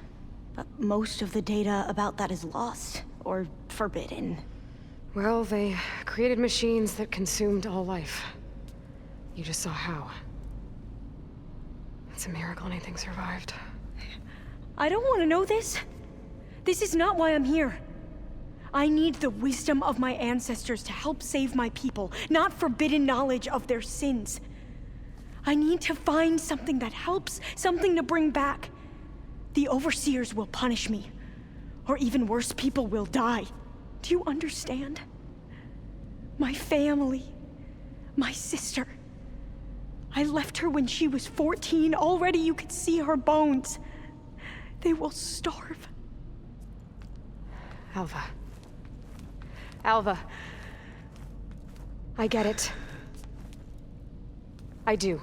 But most of the data about that is lost, or forbidden. Well, they created machines that consumed all life. You just saw how. It's a miracle anything survived. I don't want to know this. This is not why I'm here. I need the wisdom of my ancestors to help save my people, not forbidden knowledge of their sins. I need to find something that helps, something to bring back. The overseers will punish me. Or even worse, people will die. Do you understand? My family. My sister. I left her when she was 14. Already you could see her bones. They will starve. Alva. Alva. I get it. I do.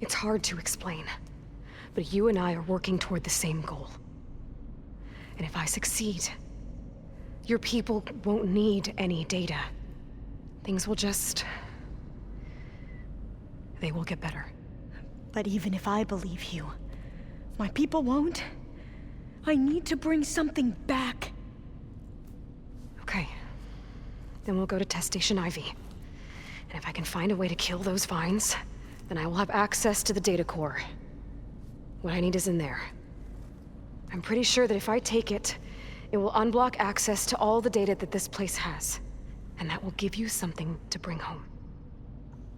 It's hard to explain, but you and I are working toward the same goal. And if I succeed, your people won't need any data. Things will just... they will get better. But even if I believe you, my people won't. I need to bring something back. Okay. Then we'll go to Test Station Ivy. And if I can find a way to kill those vines, then I will have access to the data core. What I need is in there. I'm pretty sure that if I take it, it will unblock access to all the data that this place has. And that will give you something to bring home.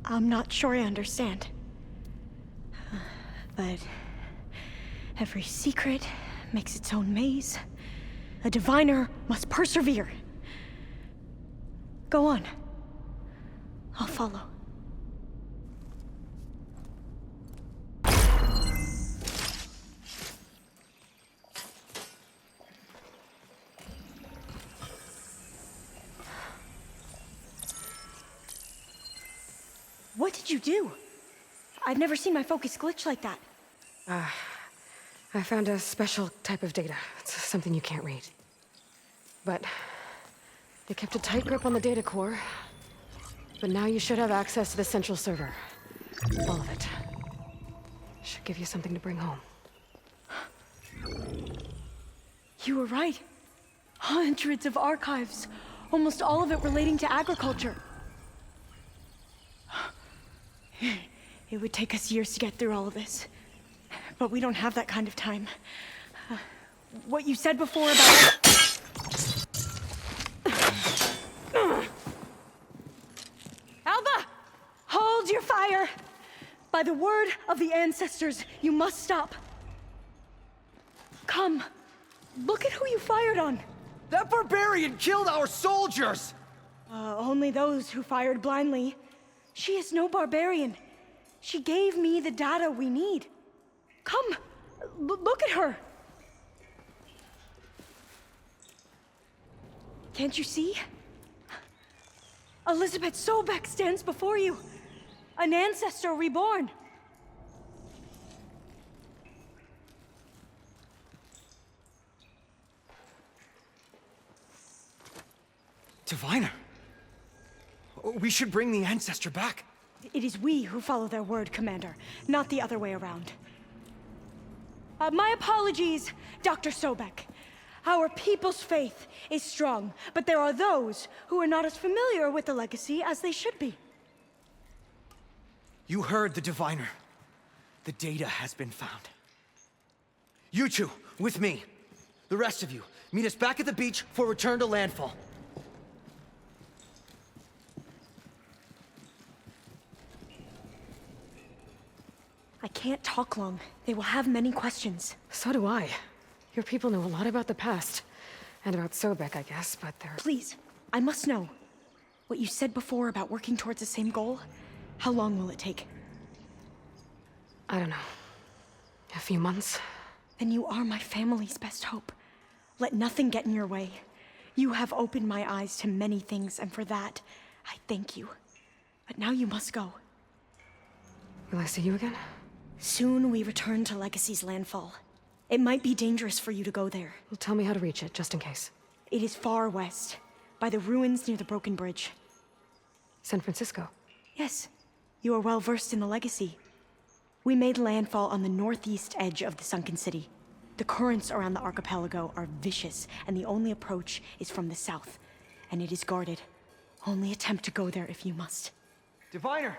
I'm not sure I understand. But every secret makes its own maze. A diviner must persevere. Go on. I'll follow. What did you do? I've never seen my focus glitch like that. I found a special type of data. It's something you can't read. But they kept a tight grip on the data core. But now you should have access to the central server. All of it. Should give you something to bring home. You were right. Hundreds of archives. Almost all of it relating to agriculture. It would take us years to get through all of this. But we don't have that kind of time. What you said before about... Alva! Hold your fire! By the word of the ancestors, you must stop. Come. Look at who you fired on. That barbarian killed our soldiers! Only those who fired blindly. She is no barbarian. She gave me the data we need. Come, look at her. Can't you see? Elizabeth Sobeck stands before you. An ancestor reborn. Diviner. We should bring the ancestor back. It is we who follow their word, Commander, not the other way around. My apologies, Dr. Sobeck. Our people's faith is strong, but there are those who are not as familiar with the legacy as they should be. You heard the diviner. The data has been found. You two, with me. The rest of you, meet us back at the beach for return to landfall. I can't talk long. They will have many questions. So do I. Your people know a lot about the past. And about Sobeck, I guess, but they're... Please, I must know. What you said before about working towards the same goal, how long will it take? I don't know. A few months? Then you are my family's best hope. Let nothing get in your way. You have opened my eyes to many things, and for that, I thank you. But now you must go. Will I see you again? Soon we return to Legacy's landfall. It might be dangerous for you to go there. Well, tell me how to reach it, just in case. It is far west, by the ruins near the broken bridge. San Francisco? Yes. You are well versed in the Legacy. We made landfall on the northeast edge of the sunken city. The currents around the archipelago are vicious, and the only approach is from the south. And it is guarded. Only attempt to go there if you must. Diviner!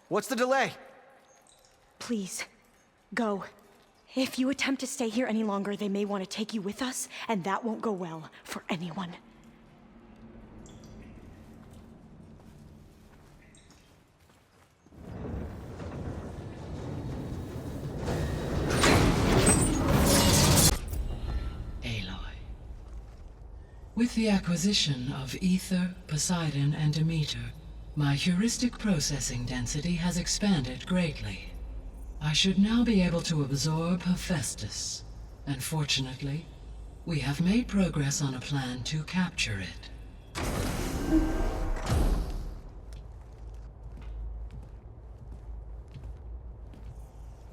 What's the delay? Please, go. If you attempt to stay here any longer, they may want to take you with us, and that won't go well for anyone. Aloy, With the acquisition of Ether, Poseidon, and Demeter, my heuristic processing density has expanded greatly. I should now be able to absorb Hephaestus, and fortunately, we have made progress on a plan to capture it.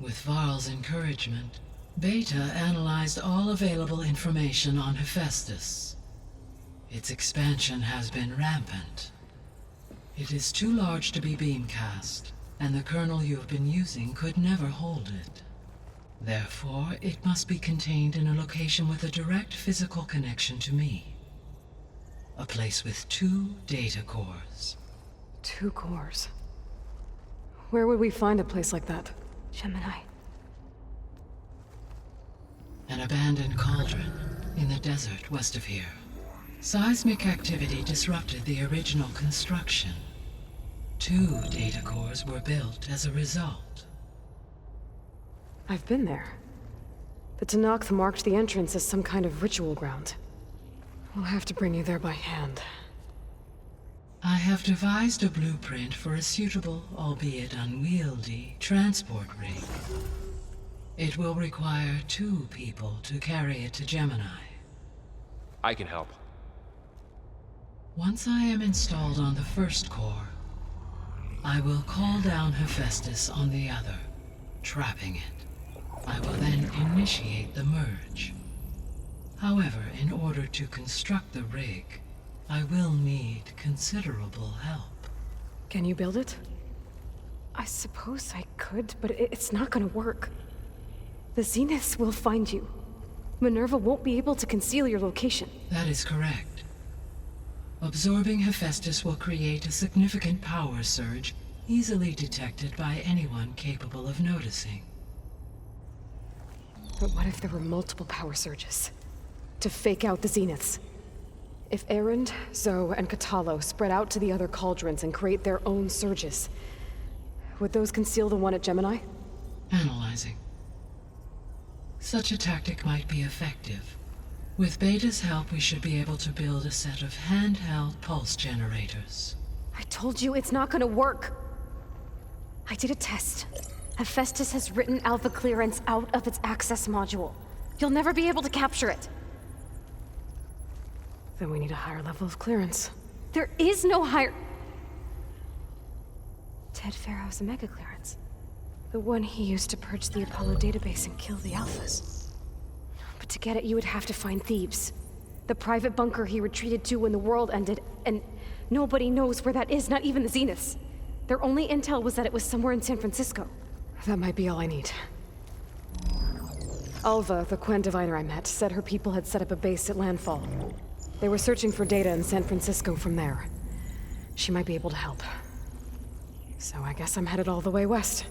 With Varl's encouragement, Beta analyzed all available information on Hephaestus. Its expansion has been rampant. It is too large to be beamcast, and the kernel you have been using could never hold it. Therefore, it must be contained in a location with a direct physical connection to me. A place with 2 data cores. 2 cores? Where would we find a place like that? Gemini. An abandoned cauldron in the desert west of here. Seismic activity disrupted the original construction. 2 data cores were built as a result. I've been there. The TENACT marked the entrance as some kind of ritual ground. We'll have to bring you there by hand. I have devised a blueprint for a suitable, albeit unwieldy, transport rig. It will require 2 people to carry it to Gemini. I can help. Once I am installed on the first core, I will call down Hephaestus on the other, trapping it. I will then initiate the merge. However, in order to construct the rig, I will need considerable help. Can you build it? I suppose I could, but it's not gonna work. The Zeniths will find you. Minerva won't be able to conceal your location. That is correct. Absorbing Hephaestus will create a significant power surge, easily detected by anyone capable of noticing. But what if there were multiple power surges? To fake out the Zeniths? If EREND, Zoe, and KOTALLO spread out to the other cauldrons and create their own surges, would those conceal the one at Gemini? Analyzing. Such a tactic might be effective. With Beta's help, we should be able to build a set of handheld pulse generators. I told you it's not gonna work. I did a test. Hephaestus has written alpha clearance out of its access module. You'll never be able to capture it. Then we need a higher level of clearance. There is no higher... Ted Pharaoh's Omega clearance. The one he used to purge the Apollo database and kill the Alphas. But to get it, you would have to find Thebes. The private bunker he retreated to when the world ended, and nobody knows where that is, not even the Zeniths. Their only intel was that it was somewhere in San Francisco. That might be all I need. Alva, the Quen diviner I met, said her people had set up a base at landfall. They were searching for data in San Francisco from there. She might be able to help. So I guess I'm headed all the way west.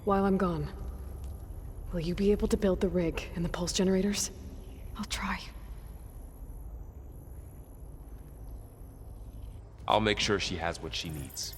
While I'm gone, will you be able to build the rig and the pulse generators? I'll try. I'll make sure she has what she needs.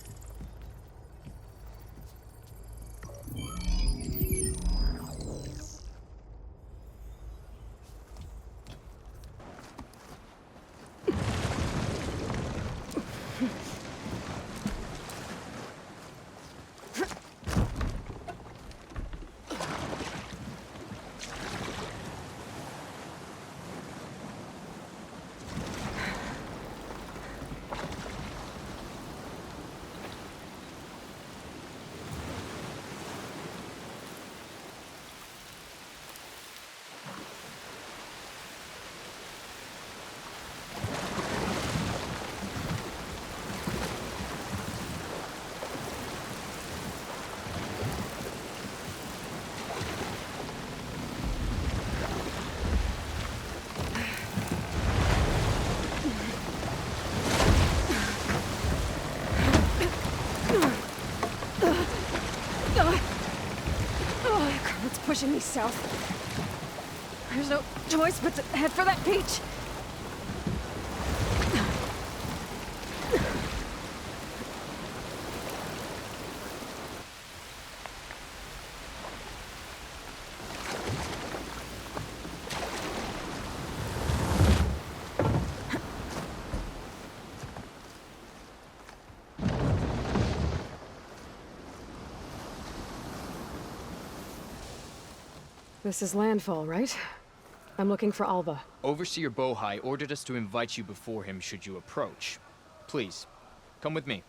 Pushing me south. There's no choice but to head for that beach. This is landfall, right? I'm looking for Alva. Overseer Bohai ordered us to invite you before him should you approach. Please, come with me.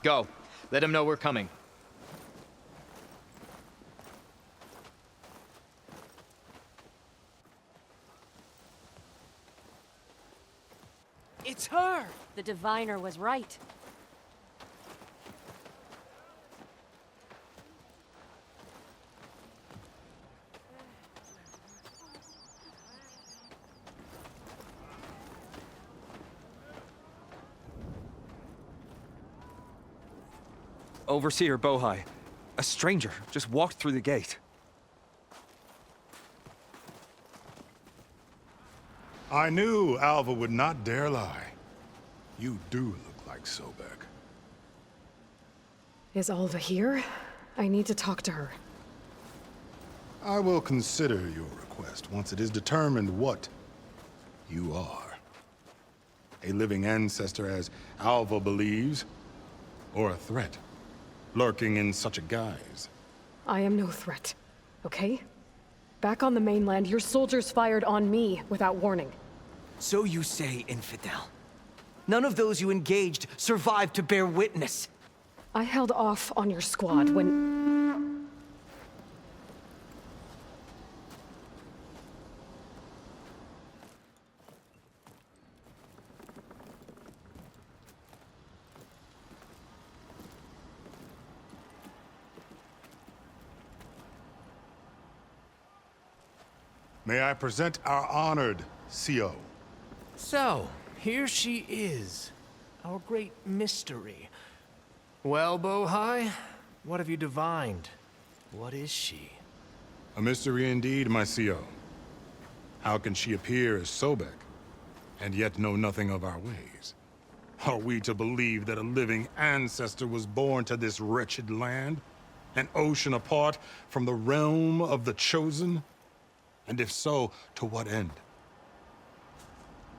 Go. Let him know we're coming. It's her! The diviner was right. Overseer Bohai. A stranger just walked through the gate. I knew Alva would not dare lie. You do look like Sobek. Is Alva here? I need to talk to her. I will consider your request once it is determined what you are. A living ancestor, as Alva believes, or a threat, lurking in such a guise. I am no threat, okay? Back on the mainland, your soldiers fired on me without warning. So you say, infidel. None of those you engaged survived to bear witness. I held off on your squad when... May I present our honored CO. So, here she is. Our great mystery. Well, Bohai, what have you divined? What is she? A mystery indeed, my CO. How can she appear as Sobek, and yet know nothing of our ways? Are we to believe that a living ancestor was born to this wretched land? An ocean apart from the realm of the Chosen? And if so, to what end?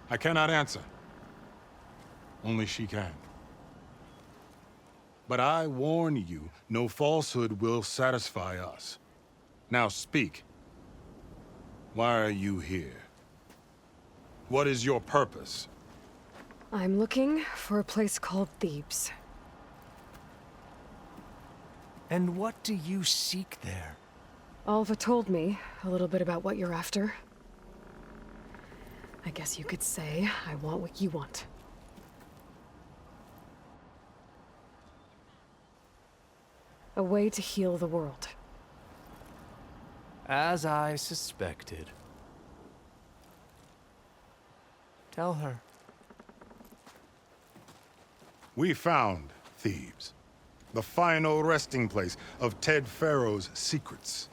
I cannot answer. Only she can. But I warn you, no falsehood will satisfy us. Now speak. Why are you here? What is your purpose? I'm looking for a place called Thebes. And what do you seek there? Alva told me a little bit about what you're after. I guess you could say I want what you want. A way to heal the world. As I suspected. Tell her. We found Thebes, the final resting place of Ted Pharaoh's secrets.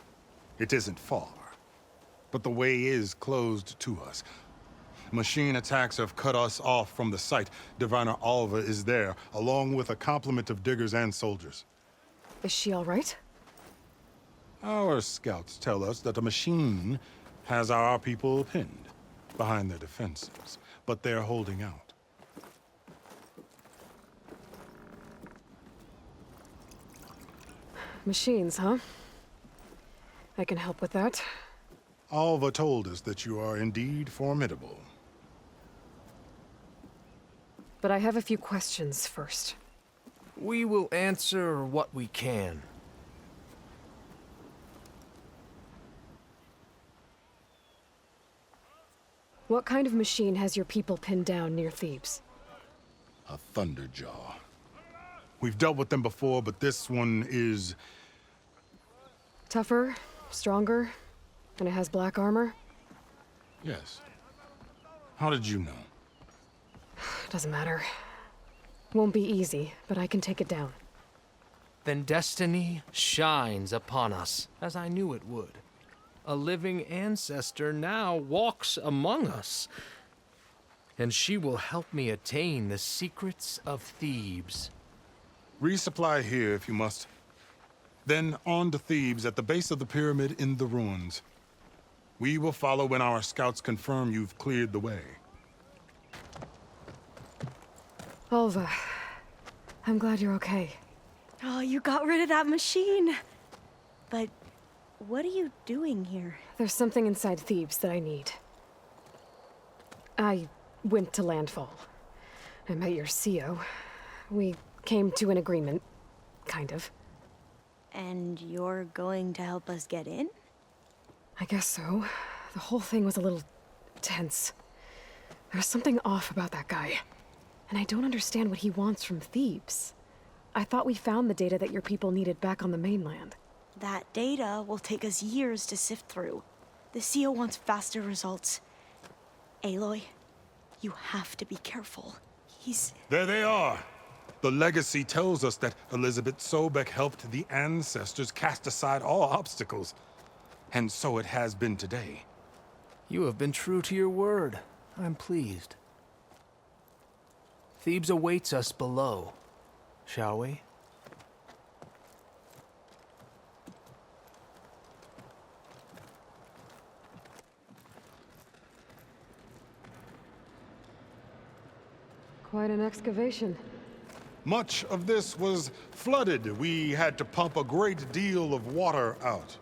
It isn't far, but the way is closed to us. Machine attacks have cut us off from the site. Diviner Alva is there, along with a complement of diggers and soldiers. Is she all right? Our scouts tell us that a machine has our people pinned behind their defenses, but they're holding out. Machines, huh? I can help with that. Alva told us that you are indeed formidable. But I have a few questions first. We will answer what we can. What kind of machine has your people pinned down near Thebes? A Thunderjaw. We've dealt with them before, but this one is... Tougher, stronger, and it has black armor? Yes. How did you know? Doesn't matter. Won't be easy, but I can take it down. Then destiny shines upon us, as I knew it would. A living ancestor now walks among us, and she will help me attain the secrets of Thebes. Resupply here if you must. Then on to Thebes at the base of the pyramid in the ruins. We will follow when our scouts confirm you've cleared the way. Alva, I'm glad you're okay. Oh, you got rid of that machine. But What are you doing here? There's something inside Thebes that I need. I went to landfall. I met your CO. We came to an agreement, kind of. And you're going to help us get in? I guess so. The whole thing was a little tense. There was something off about that guy. And I don't understand what he wants from Thebes. I thought we found the data that your people needed back on the mainland. That data will take us years to sift through. The CO wants faster results. Aloy, you have to be careful. There they are! The legacy tells us that Elizabeth Sobeck helped the ancestors cast aside all obstacles. And so it has been today. You have been true to your word. I'm pleased. Thebes awaits us below. Shall we? Quite an excavation. Much of this was flooded. We had to pump a great deal of water out.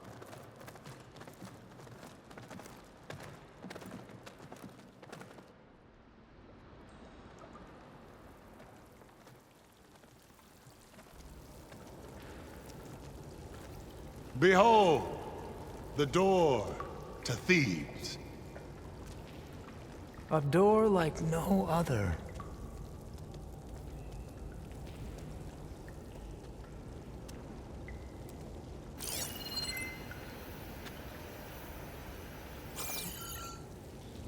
Behold, the door to Thebes. A door like no other.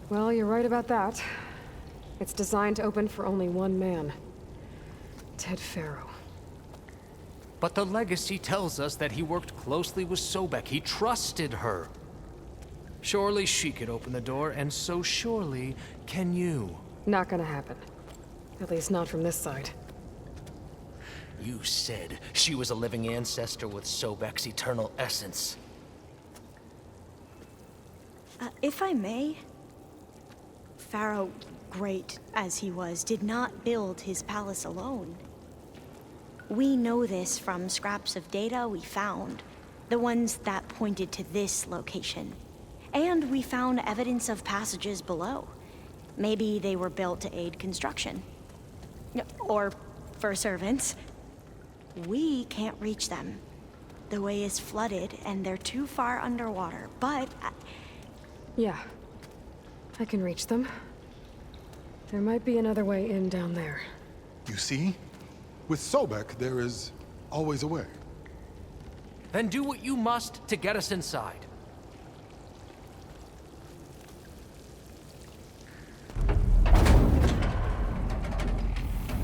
Well, you're right about that. It's designed to open for only one man. Ted Faro. But the legacy tells us that he worked closely with Sobeck. He trusted her. Surely she could open the door, and so surely can you. Not gonna happen. At least not from this side. You said she was a living ancestor with Sobeck's eternal essence. If I may, Pharaoh, great as he was, did not build his palace alone. We know this from scraps of data we found, the ones that pointed to this location. And we found evidence of passages below. Maybe they were built to aid construction. Or for servants. We can't reach them. The way is flooded and they're too far underwater, but... Yeah. I can reach them. There might be another way in down there. You see? With Sobeck, there is always a way. Then do what you must to get us inside.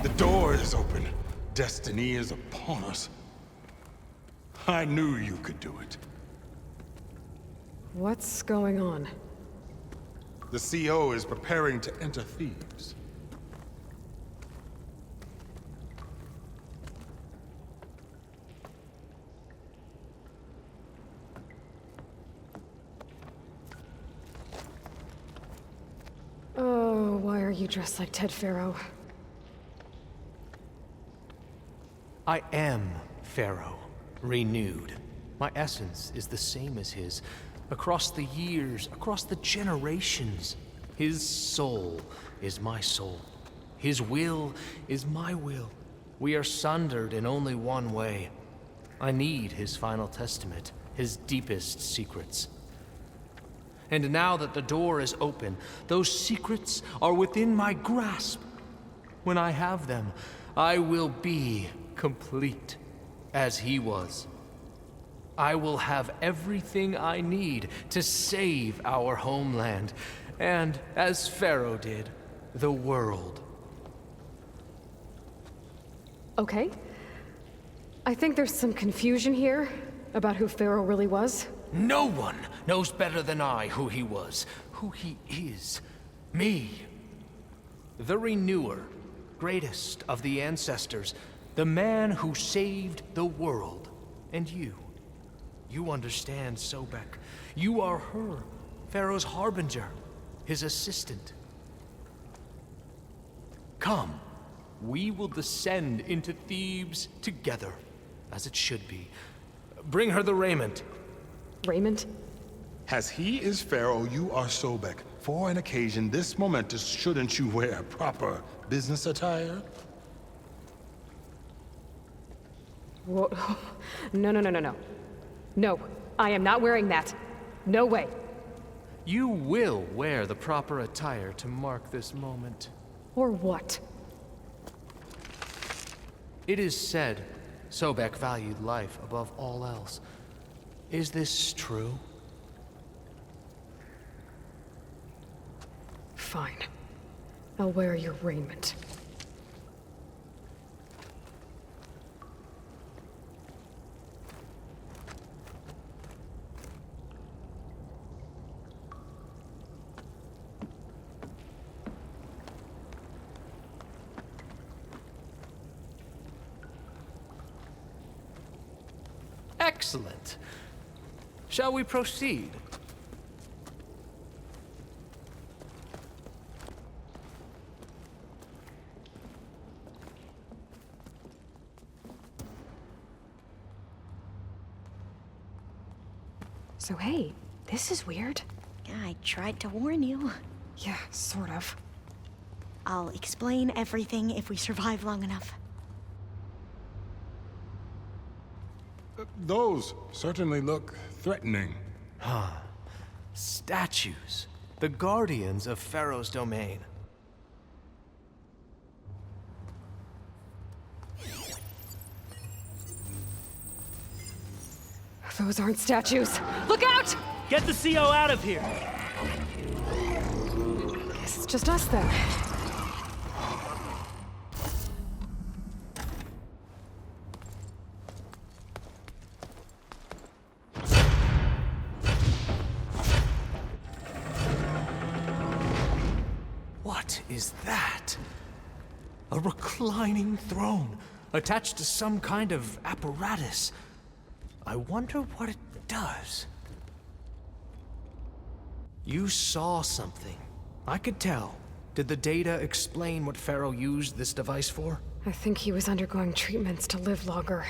The door is open. Destiny is upon us. I knew you could do it. What's going on? The CO is preparing to enter Thebes. Oh, why are you dressed like Ted Faro? I am Pharaoh, renewed. My essence is the same as his. Across the years, across the generations. His soul is my soul. His will is my will. We are sundered in only one way. I need his final testament, his deepest secrets. And now that the door is open, those secrets are within my grasp. When I have them, I will be complete, as he was. I will have everything I need to save our homeland, and, as Pharaoh did, the world. Okay. I think there's some confusion here about who Pharaoh really was. No one knows better than I who he was, who he is. Me. The Renewer, greatest of the ancestors, the man who saved the world. And you. You understand Sobeck. You are her, Pharaoh's harbinger, his assistant. Come, we will descend into Thebes together, as it should be. Bring her the raiment. Raiment? As he is Pharaoh, you are Sobek. For an occasion this momentous, shouldn't you wear proper business attire? Whoa. No, no, no, no, no. No, I am not wearing that. No way. You will wear the proper attire to mark this moment. Or what? It is said Sobek valued life above all else. Is this true? Fine. I'll wear your raiment. Excellent. Shall we proceed? So hey, this is weird. Yeah, I tried to warn you. Yeah, sort of. I'll explain everything if we survive long enough. Those certainly look threatening. Huh. Statues. The guardians of Pharaoh's domain. Those aren't statues. Look out! Get the CO out of here! Guess it's just us then. What is that? A reclining throne attached to some kind of apparatus. I wonder what it does. You saw something. I could tell. Did the data explain what Pharaoh used this device for? I think he was undergoing treatments to live longer.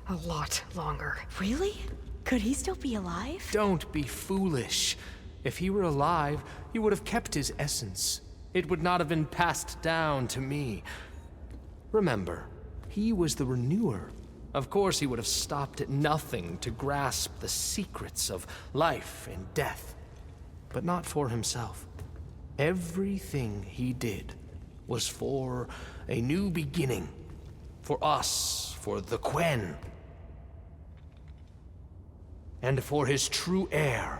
A lot longer. Really? Could he still be alive? Don't be foolish. If he were alive, he would have kept his essence. It would not have been passed down to me. Remember, he was the renewer. Of course, he would have stopped at nothing to grasp the secrets of life and death, but not for himself. Everything he did was for a new beginning, for us, for the Quen, and for his true heir,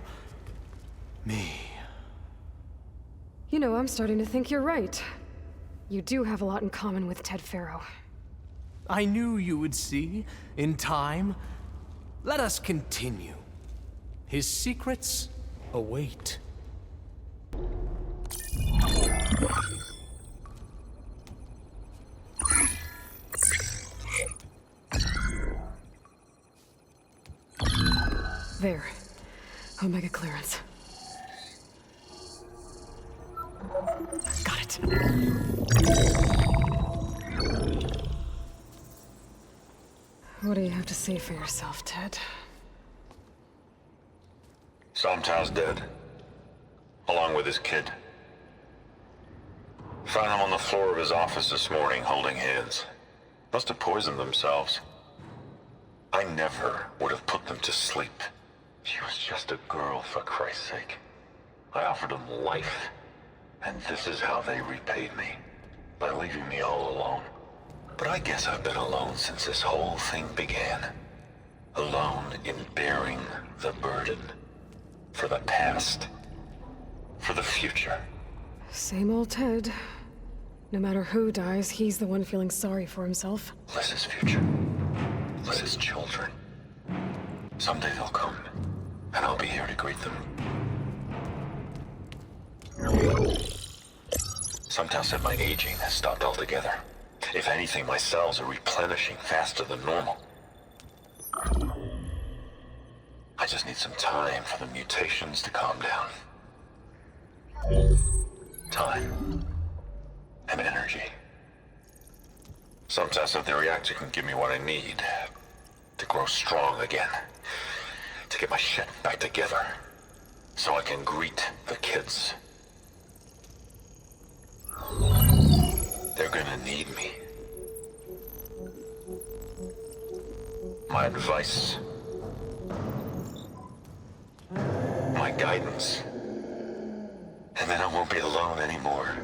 me. You know, I'm starting to think you're right. You do have a lot in common with Ted Pharaoh. I knew you would see, in time. Let us continue. His secrets await. There. Omega clearance. Got it. What do you have to say for yourself, Ted? Sometimes dead. Along with his kid. Found him on the floor of his office this morning, holding hands. Must have poisoned themselves. I never would have put them to sleep. She was just a girl, for Christ's sake. I offered them life. And this is how they repaid me. By leaving me all alone. But I guess I've been alone since this whole thing began. Alone in bearing the burden. For the past. For the future. Same old Ted. No matter who dies, he's the one feeling sorry for himself. Liz's future. Liz's children. Someday they'll come. And I'll be here to greet them. Sometimes said my aging has stopped altogether. If anything, my cells are replenishing faster than normal. I just need some time for the mutations to calm down. Time. And energy. Sometimes if the reactor can give me what I need to grow strong again. to get my shit back together, so I can greet the kids. They're gonna need me. My advice. My guidance. And then I won't be alone anymore.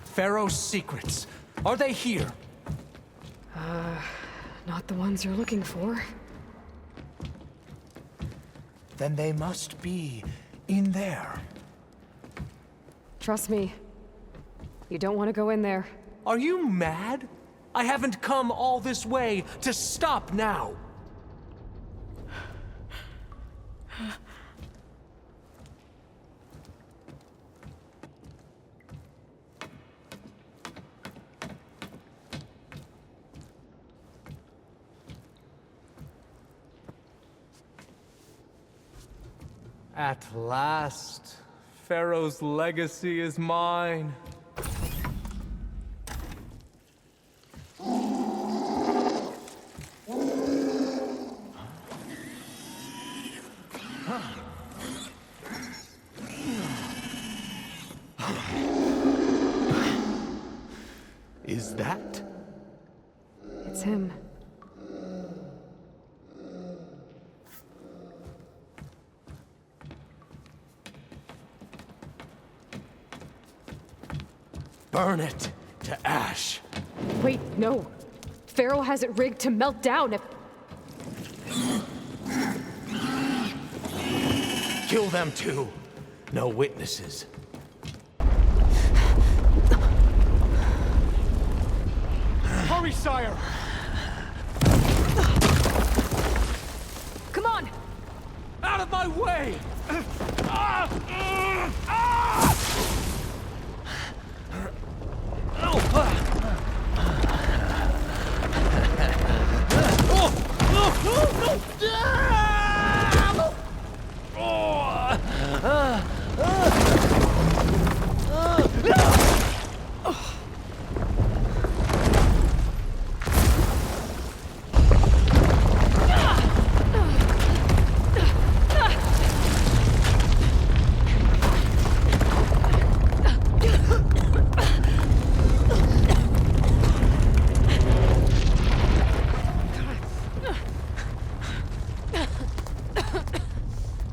Pharaoh's secrets. Are they here? Not the ones you're looking for. Then they must be in there. Trust me. You don't want to go in there. Are you mad? I haven't come all this way to stop now. At last, Pharaoh's legacy is mine. Is that? It's him. Burn it to ash. Wait, no. Pharaoh has it rigged to melt down if... Kill them too. No witnesses. Hurry, sire! Come on! Out of my way!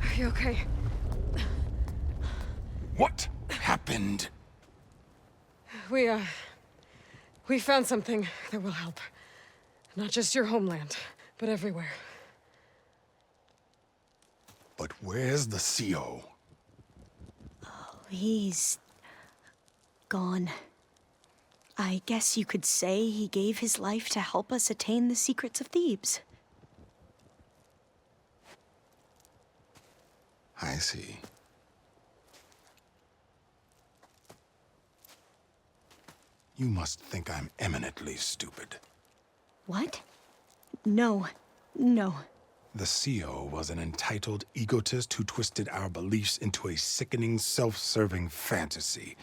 Are you okay? What happened? We found something that will help. Not just your homeland, but everywhere. But where's the CO? Oh, he's... gone. I guess you could say he gave his life to help us attain the secrets of Thebes. I see. You must think I'm eminently stupid. What? No. No. The CO was an entitled egotist who twisted our beliefs into a sickening, self-serving fantasy.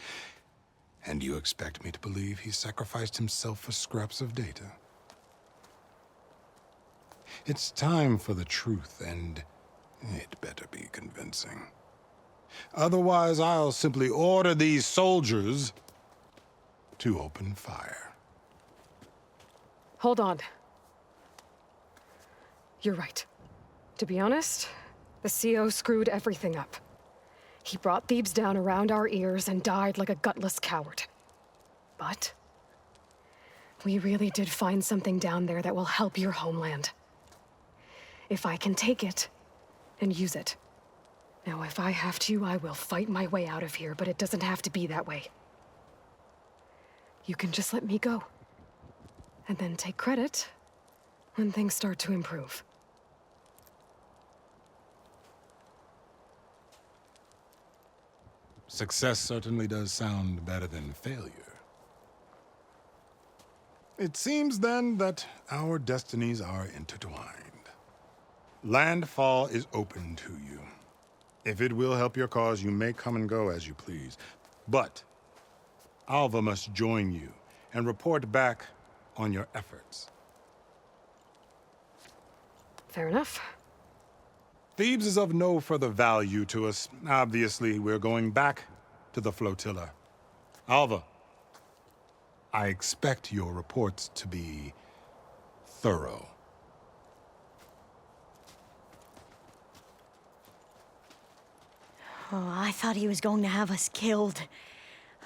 And you expect me to believe he sacrificed himself for scraps of data? It's time for the truth, and it better be convincing. Otherwise, I'll simply order these soldiers to open fire. Hold on. You're right. To be honest, the CO screwed everything up. He brought Thebes down around our ears and died like a gutless coward. But we really did find something down there that will help your homeland. If I can take it and use it. Now, if I have to, I will fight my way out of here, but it doesn't have to be that way. You can just let me go. And then take credit when things start to improve. Success certainly does sound better than failure. It seems then that our destinies are intertwined. Landfall is open to you. If it will help your cause, you may come and go as you please. But Alva must join you and report back on your efforts. Fair enough. Thebes is of no further value to us. Obviously, we're going back to the flotilla. Alva, I expect your reports to be thorough. Oh, I thought he was going to have us killed.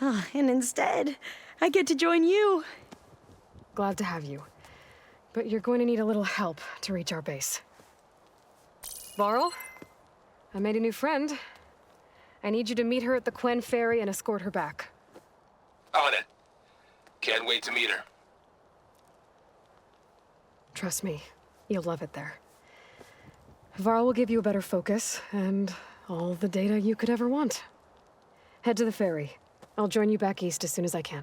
And instead, I get to join you. Glad to have you. But you're going to need a little help to reach our base. Varl, I made a new friend. I need you to meet her at the Quen Ferry and escort her back. On it. Can't wait to meet her. Trust me, you'll love it there. Varl will give you a better focus, and all the data you could ever want. Head to the ferry. I'll join you back east as soon as I can.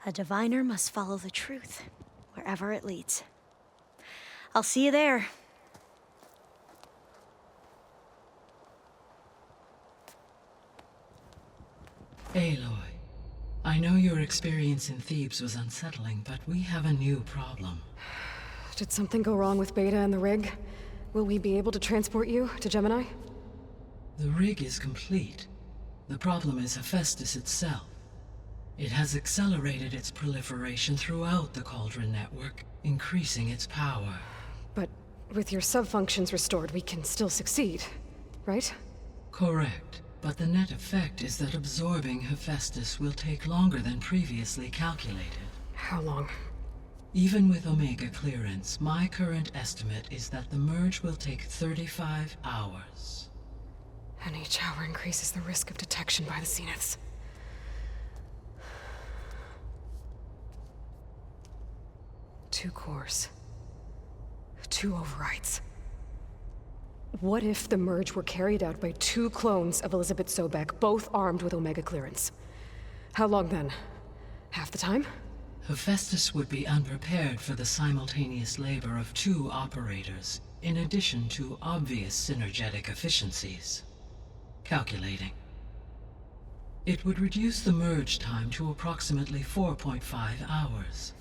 A diviner must follow the truth, wherever it leads. I'll see you there. Aloy, I know your experience in Thebes was unsettling, but we have a new problem. Did something go wrong with Beta and the rig? Will we be able to transport you to Gemini? The rig is complete. The problem is Hephaestus itself. It has accelerated its proliferation throughout the Cauldron network, increasing its power. But with your sub-functions restored, we can still succeed, right? Correct. But the net effect is that absorbing Hephaestus will take longer than previously calculated. How long? Even with Omega clearance, my current estimate is that the merge will take 35 hours. And each hour increases the risk of detection by the ZENITHS. Two cores. Two overrides. What if the merge were carried out by two clones of Elizabeth Sobek, both armed with Omega clearance? How long then? Half the time? Hephaestus would be unprepared for the simultaneous labor of two operators, in addition to obvious synergetic efficiencies. Calculating. It would reduce the merge time to approximately 4.5 hours.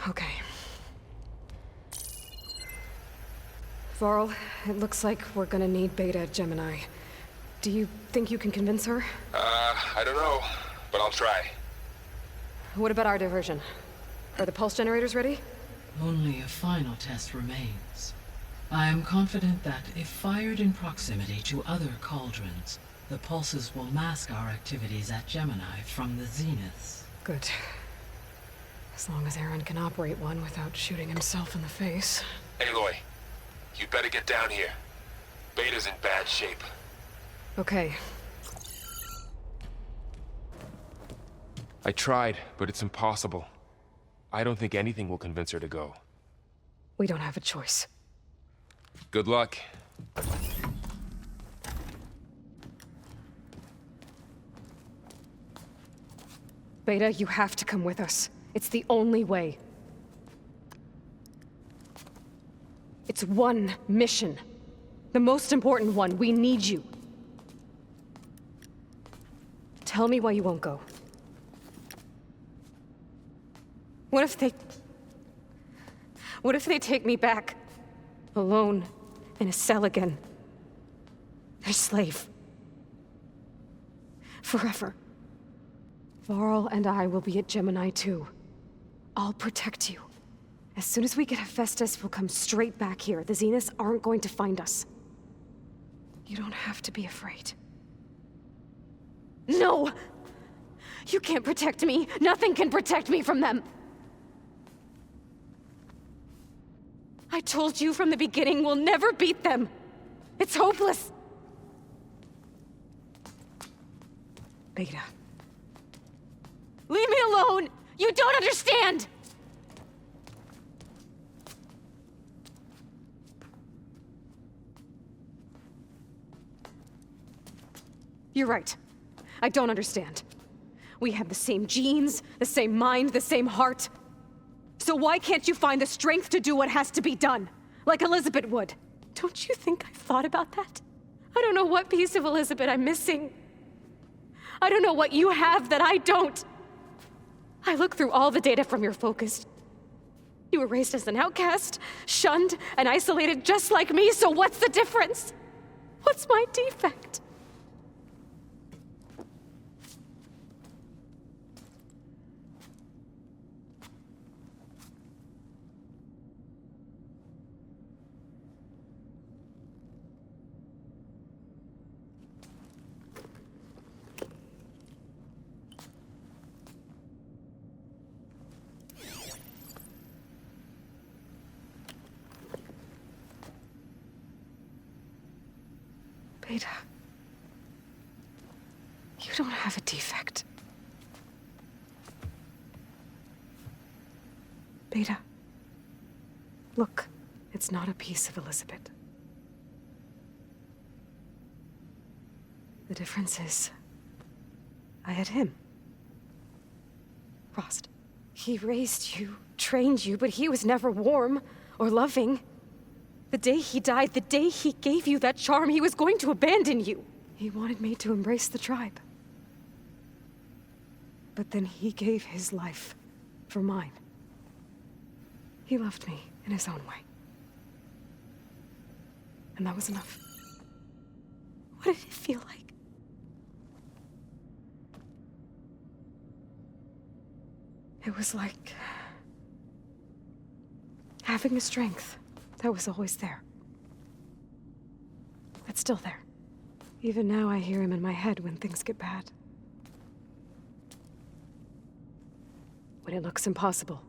Okay. Varl, it looks like we're gonna need Beta at Gemini. Do you think you can convince her? I don't know, but I'll try. What about our diversion? Are the pulse generators ready? Only a final test remains. I am confident that if fired in proximity to other cauldrons, the pulses will mask our activities at Gemini from the ZENITHS. Good. As long as EREND can operate one without shooting himself in the face. Aloy, you better get down here. Beta's in bad shape. Okay. I tried, but it's impossible. I don't think anything will convince her to go. We don't have a choice. Good luck. Beta, you have to come with us. It's the only way. It's one mission. The most important one. We need you. Tell me why you won't go. What if they take me back? Alone, in a cell again. A slave. Forever. Varl and I will be at Gemini too. I'll protect you. As soon as we get Hephaestus, we'll come straight back here. The ZENITHS aren't going to find us. You don't have to be afraid. No! You can't protect me. Nothing can protect me from them. I told you from the beginning, we'll never beat them. It's hopeless. Beta. Leave me alone! You don't understand! You're right. I don't understand. We have the same genes, the same mind, the same heart. So why can't you find the strength to do what has to be done? Like Elizabeth would. Don't you think I've thought about that? I don't know what piece of Elizabeth I'm missing. I don't know what you have that I don't. I look through all the data from your focus. You were raised as an outcast, shunned and isolated just like me, so what's the difference? What's my defect? Beta, you don't have a defect. Beta, look, it's not a piece of Elizabeth. The difference is, I had him. Rost. He raised you, trained you, but he was never warm or loving. The day he died, the day he gave you that charm, he was going to abandon you. He wanted me to embrace the tribe. But then he gave his life for mine. He loved me in his own way. And that was enough. What did it feel like? It was like having a strength that was always there. That's still there. Even now I hear him in my head when things get bad. When it looks impossible,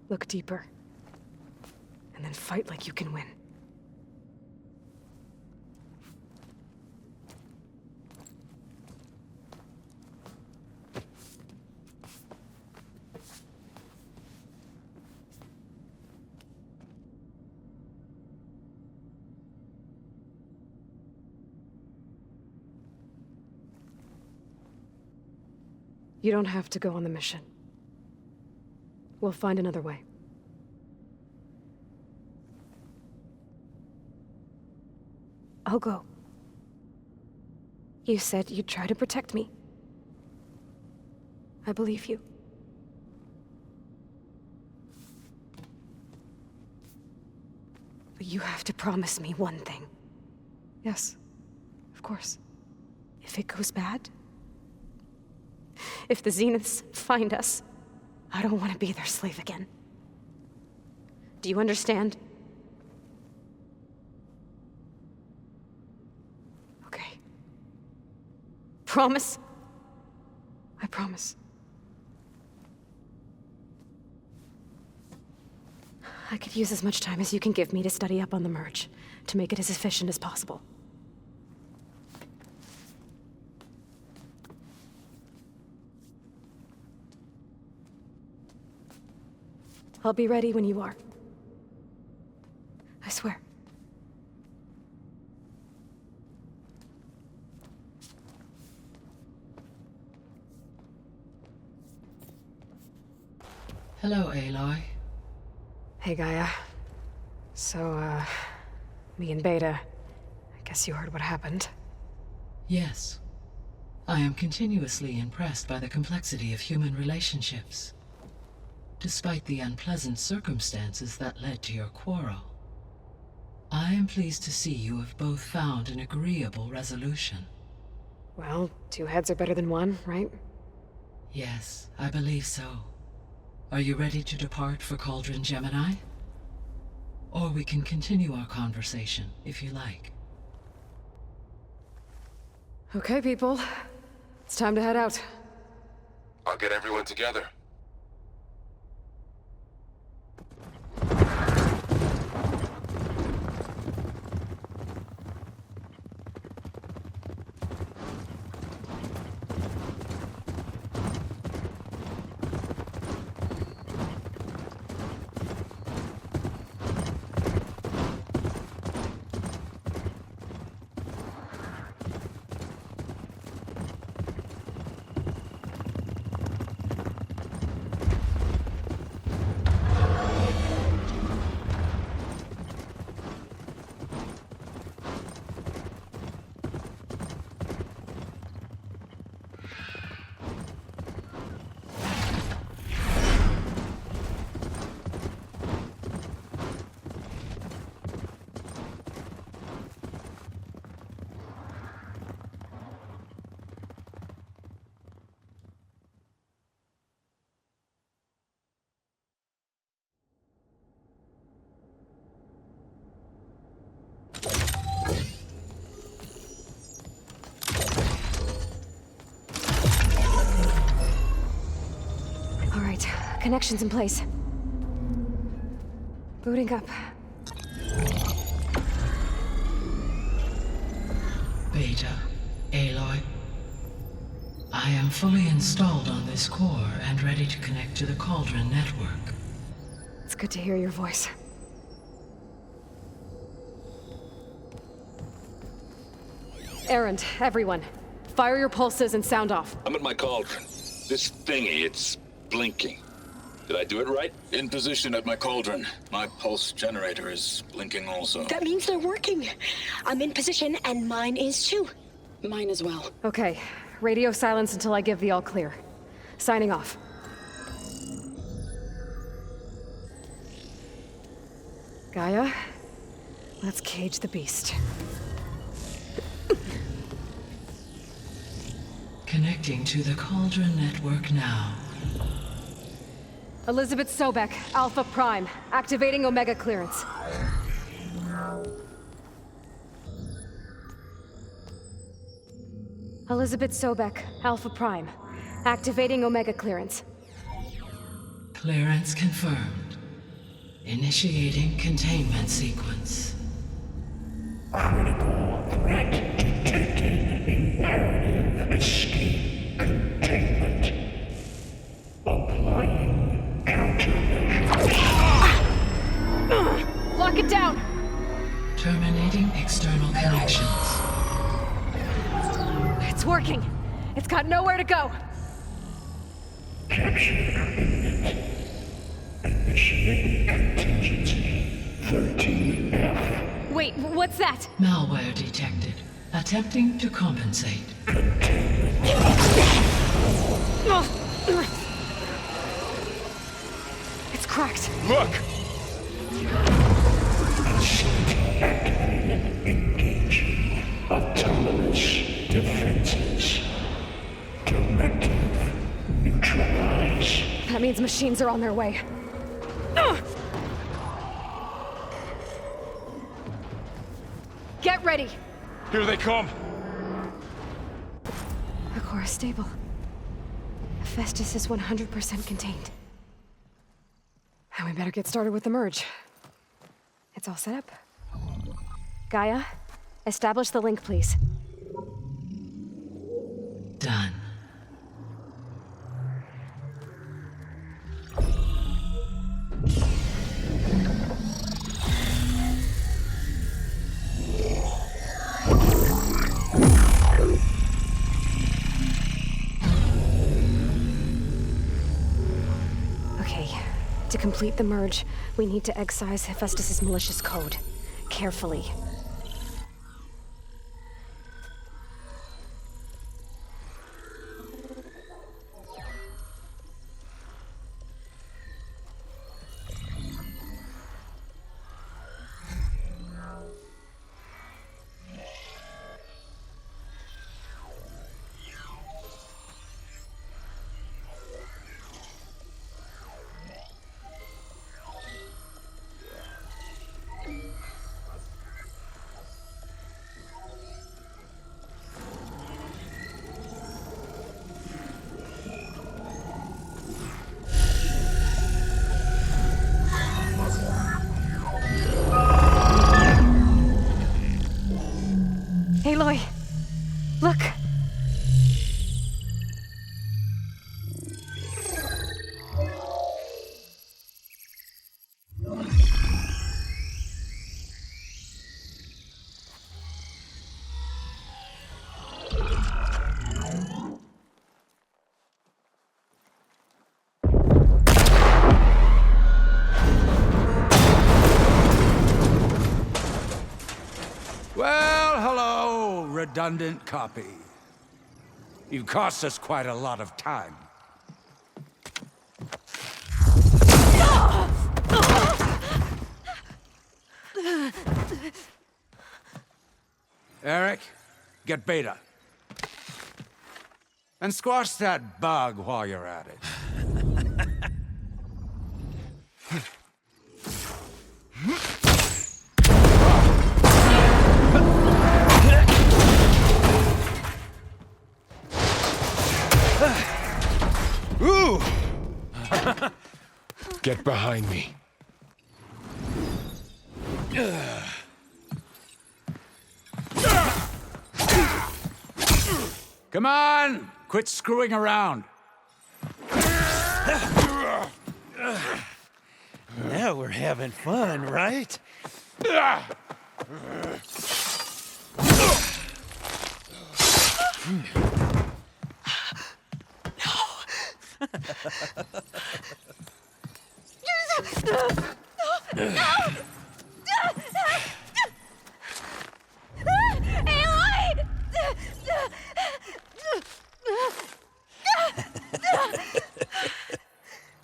look deeper. And then fight like you can win. You don't have to go on the mission. We'll find another way. I'll go. You said you'd try to protect me. I believe you. But you have to promise me one thing. Yes, of course. If it goes bad, if the Zeniths find us, I don't want to be their slave again. Do you understand? Okay. Promise? I promise. I could use as much time as you can give me to study up on the merge, to make it as efficient as possible. I'll be ready when you are. I swear. Hello, Aloy. Hey, Gaia. So, me and Beta, I guess you heard what happened. Yes. I am continuously impressed by the complexity of human relationships. Despite the unpleasant circumstances that led to your quarrel, I am pleased to see you have both found an agreeable resolution. Well, two heads are better than one, right? Yes, I believe so. Are you ready to depart for Cauldron Gemini? Or we can continue our conversation, if you like. Okay, people. It's time to head out. I'll get everyone together. connections in place. Booting up. Beta, Aloy. I am fully installed on this core and ready to connect to the Cauldron network. It's good to hear your voice. Erend, everyone. Fire your pulses and sound off. I'm at my cauldron. This thingy, it's blinking. Did I do it right? In position at my cauldron. My pulse generator is blinking also. That means they're working. I'm in position, and mine is too. Mine as well. Okay. Radio silence until I give the all clear. Signing off. Gaia, let's cage the beast. Connecting to the Cauldron network now. Elizabeth Sobek, Alpha Prime, activating Omega clearance. Elizabeth Sobek, Alpha Prime, activating Omega clearance. Clearance confirmed. Initiating containment sequence. Critical threat detected. Imperative escape containment. Applying countermeasures. Lock it down! Terminating external connections. It's working! It's got nowhere to go! Capture imminent. Initiating contingency 13F. Wait, what's that? Malware detected. Attempting to compensate. It's cracked. Look! Engaging autonomous defenses. Directive neutralize. That means machines are on their way. Get ready! Here they come! The core is stable. Hephaestus is 100% contained. And we better get started with the merge. It's all set up. Gaia, establish the link, please. Done. Okay, to complete the merge, we need to excise Hephaestus's malicious code. Carefully. Aloy, look! Well, hello, redundant copy. You cost us quite a lot of time. Eric, get Beta. And squash that bug while you're at it. Ooh! Get behind me. Come on! Quit screwing around. Now we're having fun, right? ALOY!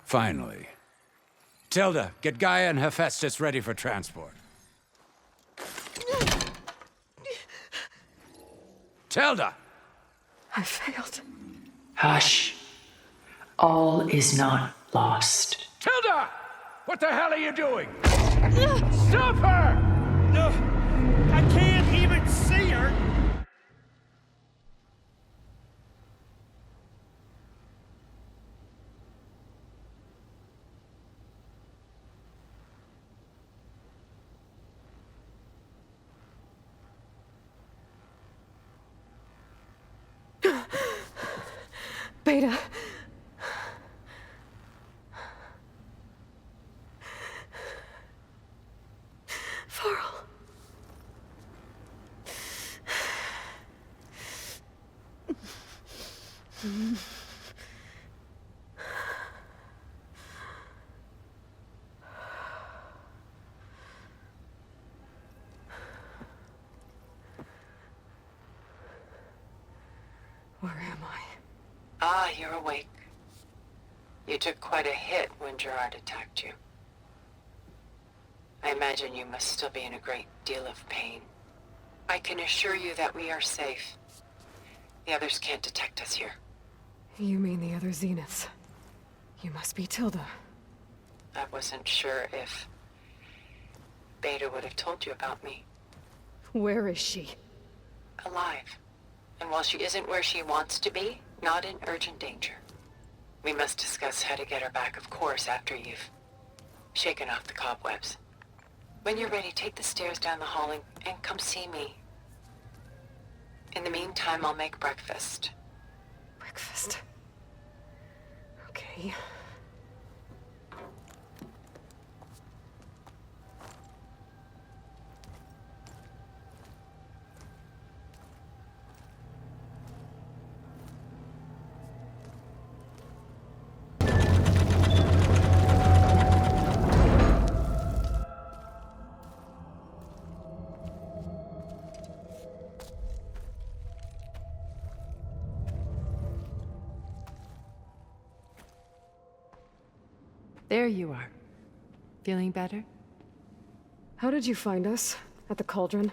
Finally. Tilda, get Gaia and Hephaestus ready for transport. Tilda! I failed. Hush. All is not lost. Tilda! What the hell are you doing? Stop her! I can't even see her! Beta. Farrell. Where am I? Ah, you're awake. You took quite a hit when Gerard attacked you. I imagine you must still be in a great deal of pain. I can assure you that we are safe. The others can't detect us here. You mean the other Zeniths? You must be Tilda. I wasn't sure if Beta would have told you about me. Where is she? Alive. And while she isn't where she wants to be, not in urgent danger. We must discuss how to get her back, of course, after you've shaken off the cobwebs. When you're ready, take the stairs down the hall and come see me. In the meantime, I'll make breakfast. Breakfast. Okay. There you are. Feeling better? How did you find us? At the Cauldron?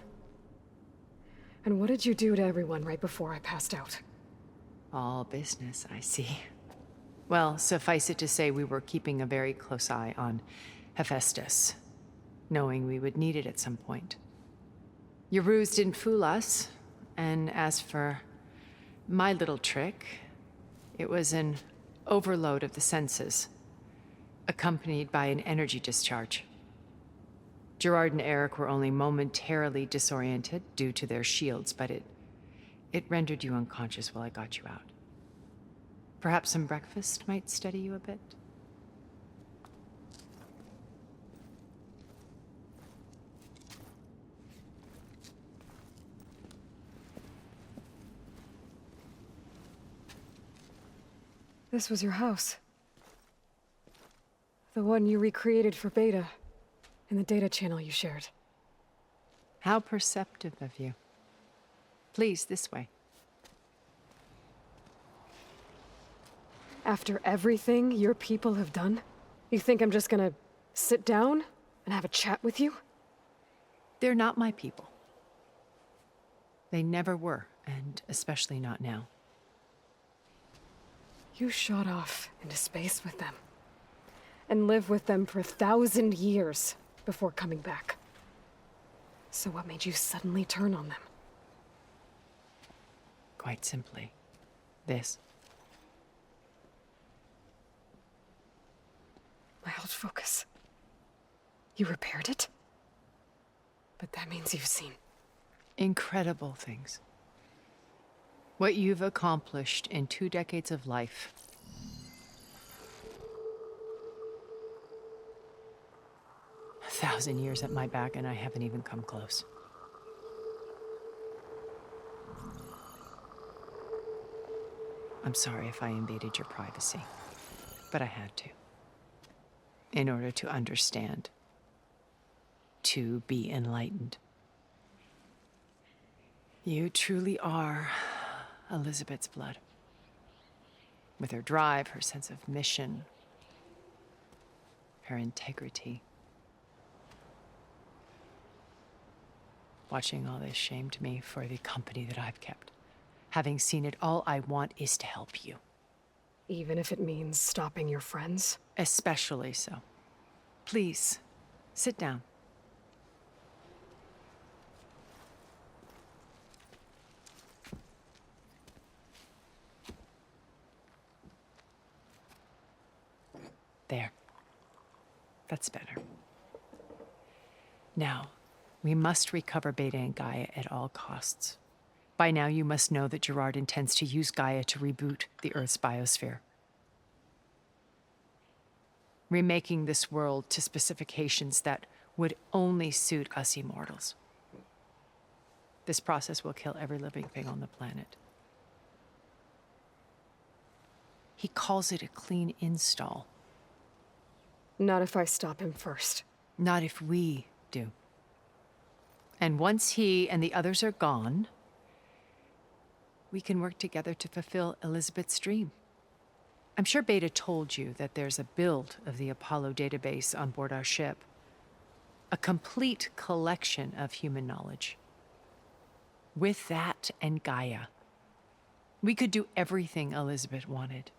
And what did you do to everyone right before I passed out? All business, I see. Well, suffice it to say we were keeping a very close eye on Hephaestus, knowing we would need it at some point. Your ruse didn't fool us, and as for my little trick, it was an overload of the senses, accompanied by an energy discharge. Gerard and Eric were only momentarily disoriented due to their shields, but it rendered you unconscious while I got you out. Perhaps some breakfast might steady you a bit? This was your house. The one you recreated for Beta, in the data channel you shared. How perceptive of you. Please, this way. After everything your people have done, you think I'm just gonna sit down and have a chat with you? They're not my people. They never were, and especially not now. You shot off into space with them, and lived with them for 1,000 years before coming back. So what made you suddenly turn on them? Quite simply, this. My old focus. You repaired it? But that means you've seen... incredible things. What you've accomplished in 2 decades of life. A 1,000 years at my back, and I haven't even come close. I'm sorry if I invaded your privacy, but I had to. In order to understand. To be enlightened. You truly are Elizabeth's blood. With her drive, her sense of mission, her integrity. Watching all this shamed me for the company that I've kept. Having seen it, all I want is to help you. Even if it means stopping your friends? Especially so. Please, sit down. There. That's better. Now, we must recover Beta and Gaia at all costs. By now, you must know that Gerard intends to use Gaia to reboot the Earth's biosphere. Remaking this world to specifications that would only suit us immortals. This process will kill every living thing on the planet. He calls it a clean install. Not if I stop him first. Not if we do. And once he and the others are gone, we can work together to fulfill Elizabeth's dream. I'm sure Beta told you that there's a build of the Apollo database on board our ship. A complete collection of human knowledge. With that and Gaia, we could do everything Elizabeth wanted.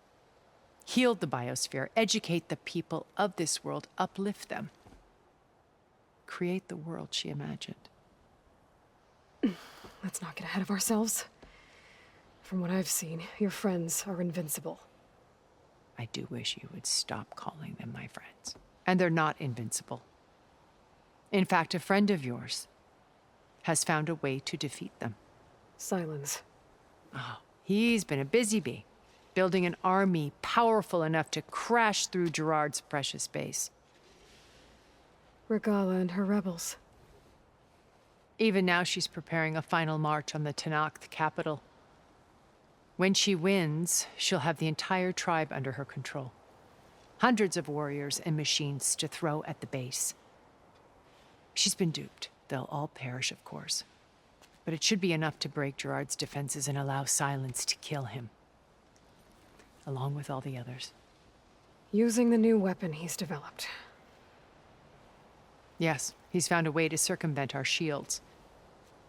Heal the biosphere, educate the people of this world, uplift them. Create the world she imagined. Let's not get ahead of ourselves. From what I've seen, your friends are invincible. I do wish you would stop calling them my friends. And they're not invincible. In fact, a friend of yours has found a way to defeat them. SYLENS. Oh, he's been a busy bee, building an army powerful enough to crash through Gerard's precious base. Regalla and her rebels. Even now she's preparing a final march on the TENACT capital. When she wins, she'll have the entire tribe under her control. Hundreds of warriors and machines to throw at the base. She's been duped. They'll all perish, of course. But it should be enough to break Gerard's defenses and allow SYLENS to kill him. Along with all the others. Using the new weapon he's developed. Yes, he's found a way to circumvent our shields.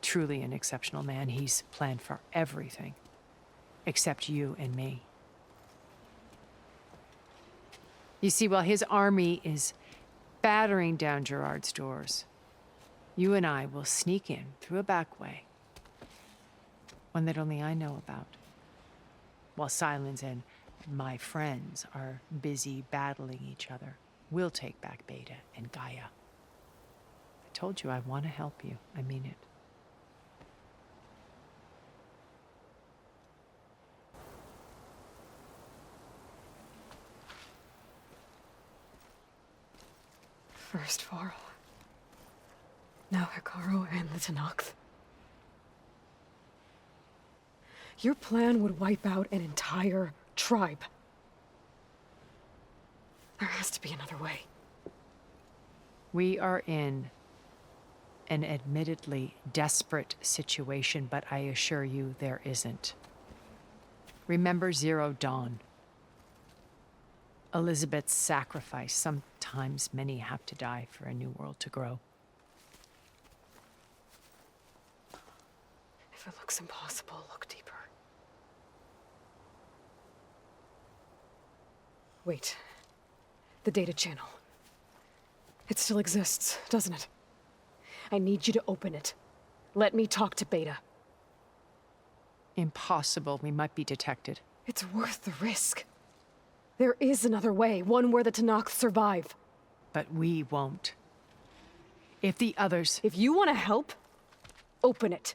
Truly an exceptional man. He's planned for everything. Except you and me. You see, while his army is battering down Gerard's doors, you and I will sneak in through a back way. One that only I know about. While SYLENS and my friends are busy battling each other, we'll take back Beta and Gaia. I told you I want to help you. I mean it. First Varl. Now Hekarro and the TENACT. Your plan would wipe out an entire tribe. There has to be another way. We are in an admittedly desperate situation, but I assure you there isn't. Remember Zero Dawn. Elizabeth's sacrifice. Sometimes many have to die for a new world to grow. If it looks impossible, look deeper. Wait. The data channel. It still exists, doesn't it? I need you to open it. Let me talk to Beta. Impossible. We might be detected. It's worth the risk. There is another way, one where the TENACT survive. But we won't. If the others... If you want to help, open it.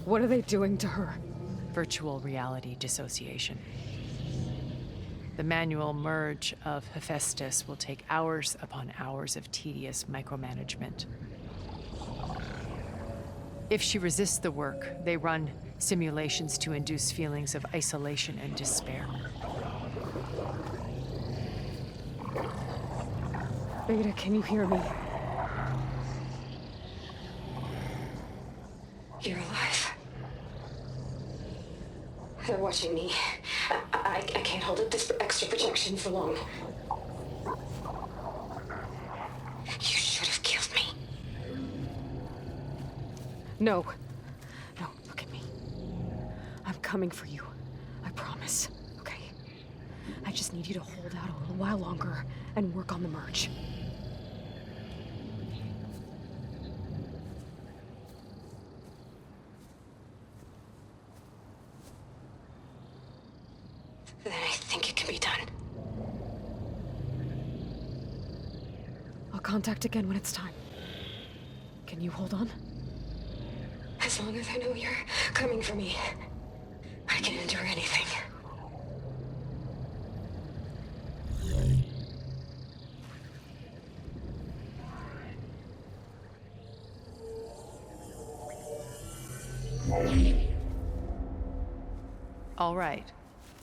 What are they doing to her? Virtual reality dissociation. The manual merge of Hephaestus will take hours upon hours of tedious micromanagement. If she resists the work, they run simulations to induce feelings of isolation and despair. Beta, can you hear me? You're alive. They're watching me. I can't hold up this extra protection for long. You should have killed me. No. No, look at me. I'm coming for you. I promise, okay? I just need you to hold out a little while longer and work on the merge. Then I think it can be done. I'll contact again when it's time. Can you hold on? As long as I know you're coming for me, I can endure anything. All right.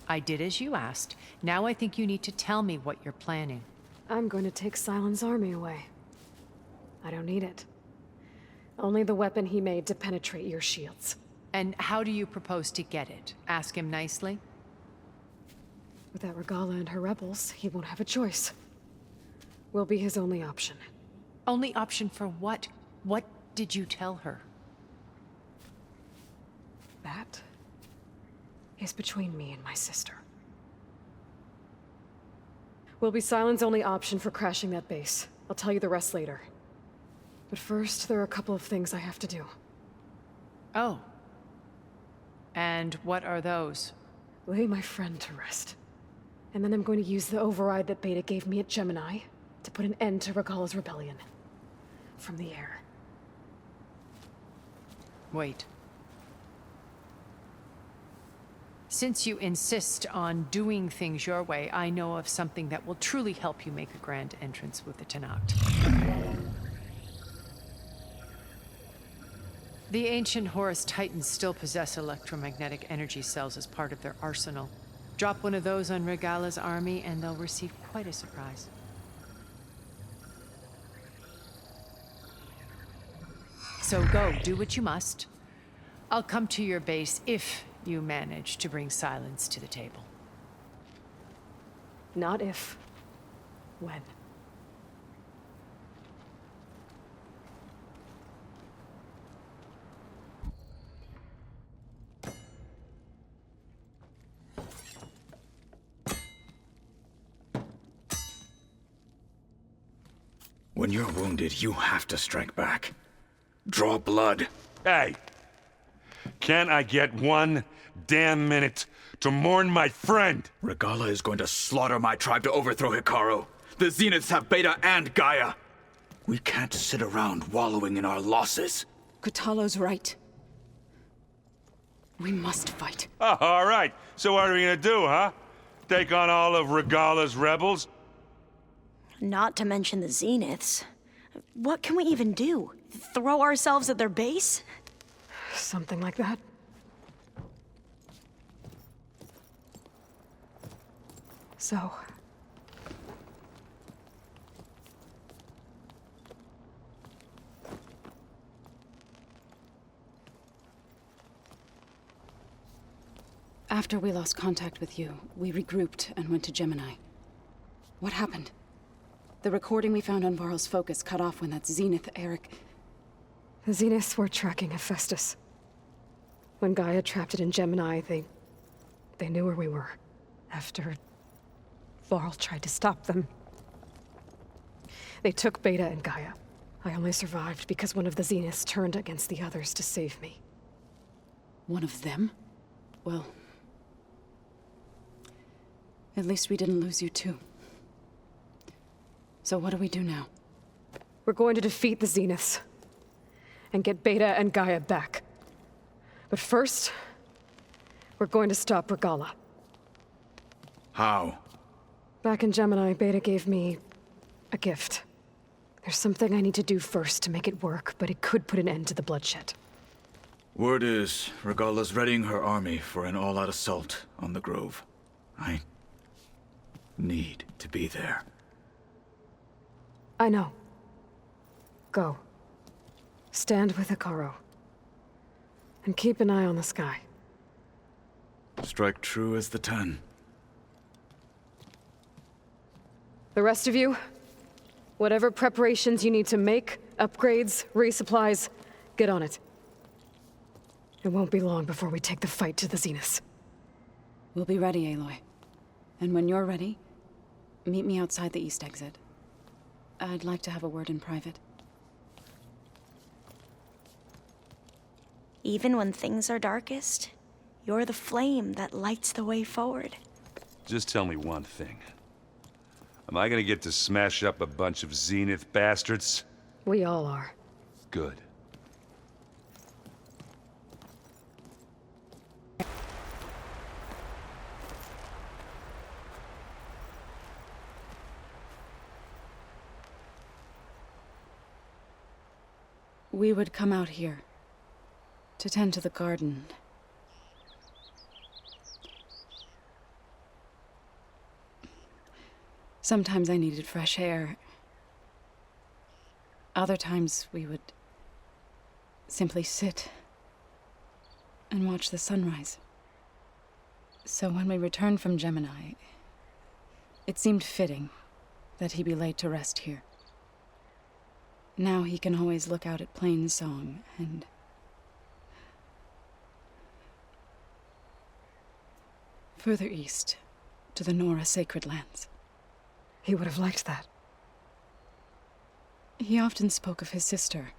I did as you asked. Now I think you need to tell me what you're planning. I'm going to take Sylens' army away. I don't need it. Only the weapon he made to penetrate your shields. And how do you propose to get it? Ask him nicely? Without Regalla and her rebels, he won't have a choice. We'll be his only option. Only option for what? What did you tell her? That is between me and my sister. Will be Sylens' only option for crashing that base. I'll tell you the rest later. But first, there are a couple of things I have to do. Oh. And what are those? Lay my friend to rest. And then I'm going to use the override that Beta gave me at Gemini to put an end to Regalla's rebellion. From the air. Wait. Since you insist on doing things your way, I know of something that will truly help you make a grand entrance with the TENACT. The ancient Horus Titans still possess electromagnetic energy cells as part of their arsenal. Drop one of those on Regalla's army and they'll receive quite a surprise. So go, do what you must. I'll come to your base if you manage to bring Sylens to the table. Not if. When. When you're wounded, you have to strike back. Draw blood. Hey! Can't I get one damn minute to mourn my friend? Regalla is going to slaughter my tribe to overthrow Hikaru. The Zeniths have Beta and Gaia. We can't sit around wallowing in our losses. KOTALLO's right. We must fight. Oh, all right. So what are we gonna do, huh? Take on all of Regalla's rebels? Not to mention the Zeniths. What can we even do? Throw ourselves at their base? Something like that. So... After we lost contact with you, we regrouped and went to Gemini. What happened? The recording we found on Varl's focus cut off when that Zenith, Eric... The Zeniths were tracking Hephaestus. When Gaia trapped it in Gemini, they knew where we were. After Varl tried to stop them. They took Beta and Gaia. I only survived because one of the Zeniths turned against the others to save me. One of them? Well... at least we didn't lose you too. So what do we do now? We're going to defeat the Zeniths. And get Beta and Gaia back. But first, we're going to stop Regalla. How? Back in Gemini, Beta gave me a gift. There's something I need to do first to make it work, but it could put an end to the bloodshed. Word is, Regalla's readying her army for an all-out assault on the Grove. I need to be there. I know. Go. Stand with Hekarro. And keep an eye on the sky. Strike true as the 10. The rest of you, whatever preparations you need to make, upgrades, resupplies, get on it. It won't be long before we take the fight to the Zeniths. We'll be ready, Aloy. And when you're ready, meet me outside the east exit. I'd like to have a word in private. Even when things are darkest, you're the flame that lights the way forward. Just tell me one thing. Am I gonna get to smash up a bunch of Zenith bastards? We all are. Good. We would come out here to tend to the garden. Sometimes I needed fresh air. Other times we would simply sit and watch the sunrise. So when we returned from Gemini, it seemed fitting that he be laid to rest here. Now he can always look out at Plain Song and... further east, to the Nora Sacred Lands. He would have liked that. He often spoke of his sister,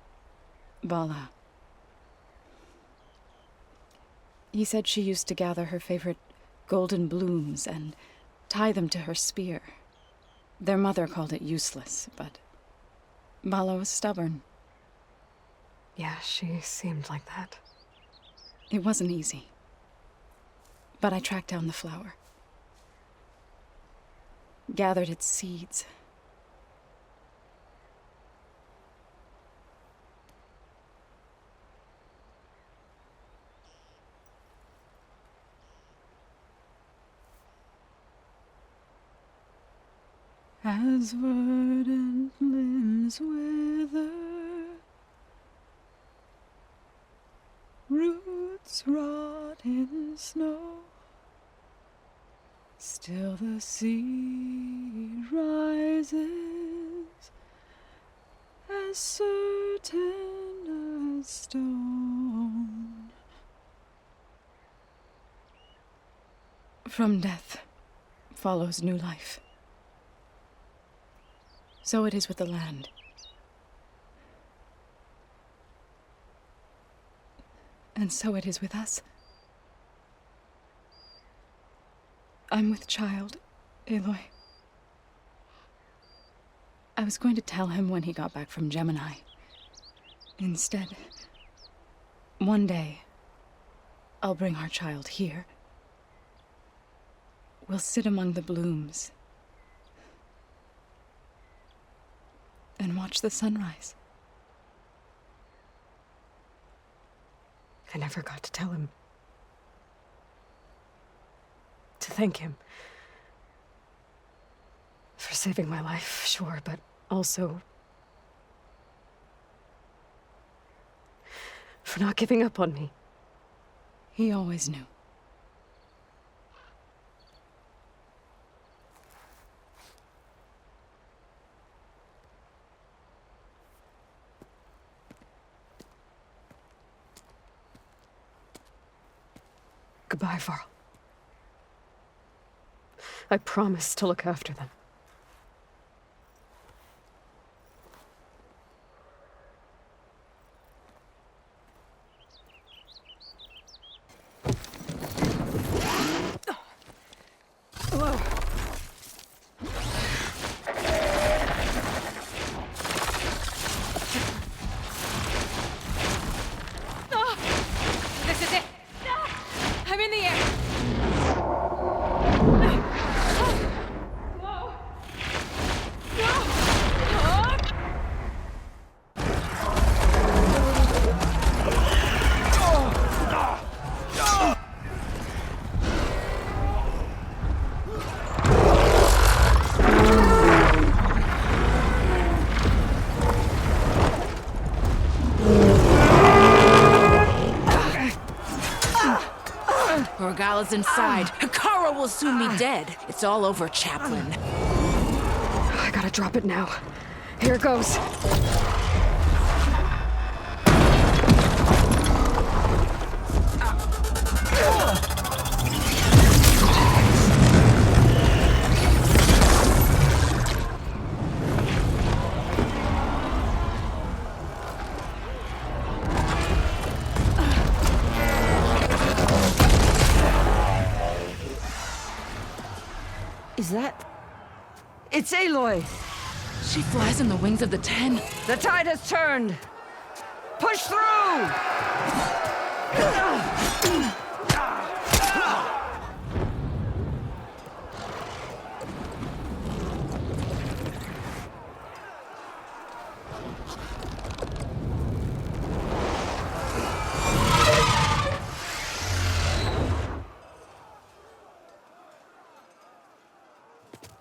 Bala. He said she used to gather her favorite golden blooms and tie them to her spear. Their mother called it useless, but Bala was stubborn. Yeah, she seemed like that. It wasn't easy. But I tracked down the flower. Gathered its seeds. As verdant limbs wither, roots rot in snow, still the sea rises, as certain as stone. From death follows new life. So it is with the land. And so it is with us. I'm with child, Aloy. I was going to tell him when he got back from Gemini. Instead, one day, I'll bring our child here. We'll sit among the blooms and watch the sunrise. I never got to tell him. To thank him. For saving my life, sure, but also for not giving up on me. He always knew. Goodbye, Varl. I promise to look after them. Hello. This is it. I'm in the air. Regalla's inside. Hikaru will soon be dead. It's all over, Chaplain. I gotta drop it now. Here it goes. Is that... It's ALOY! She flies on the wings of the 10. The tide has turned! Push through!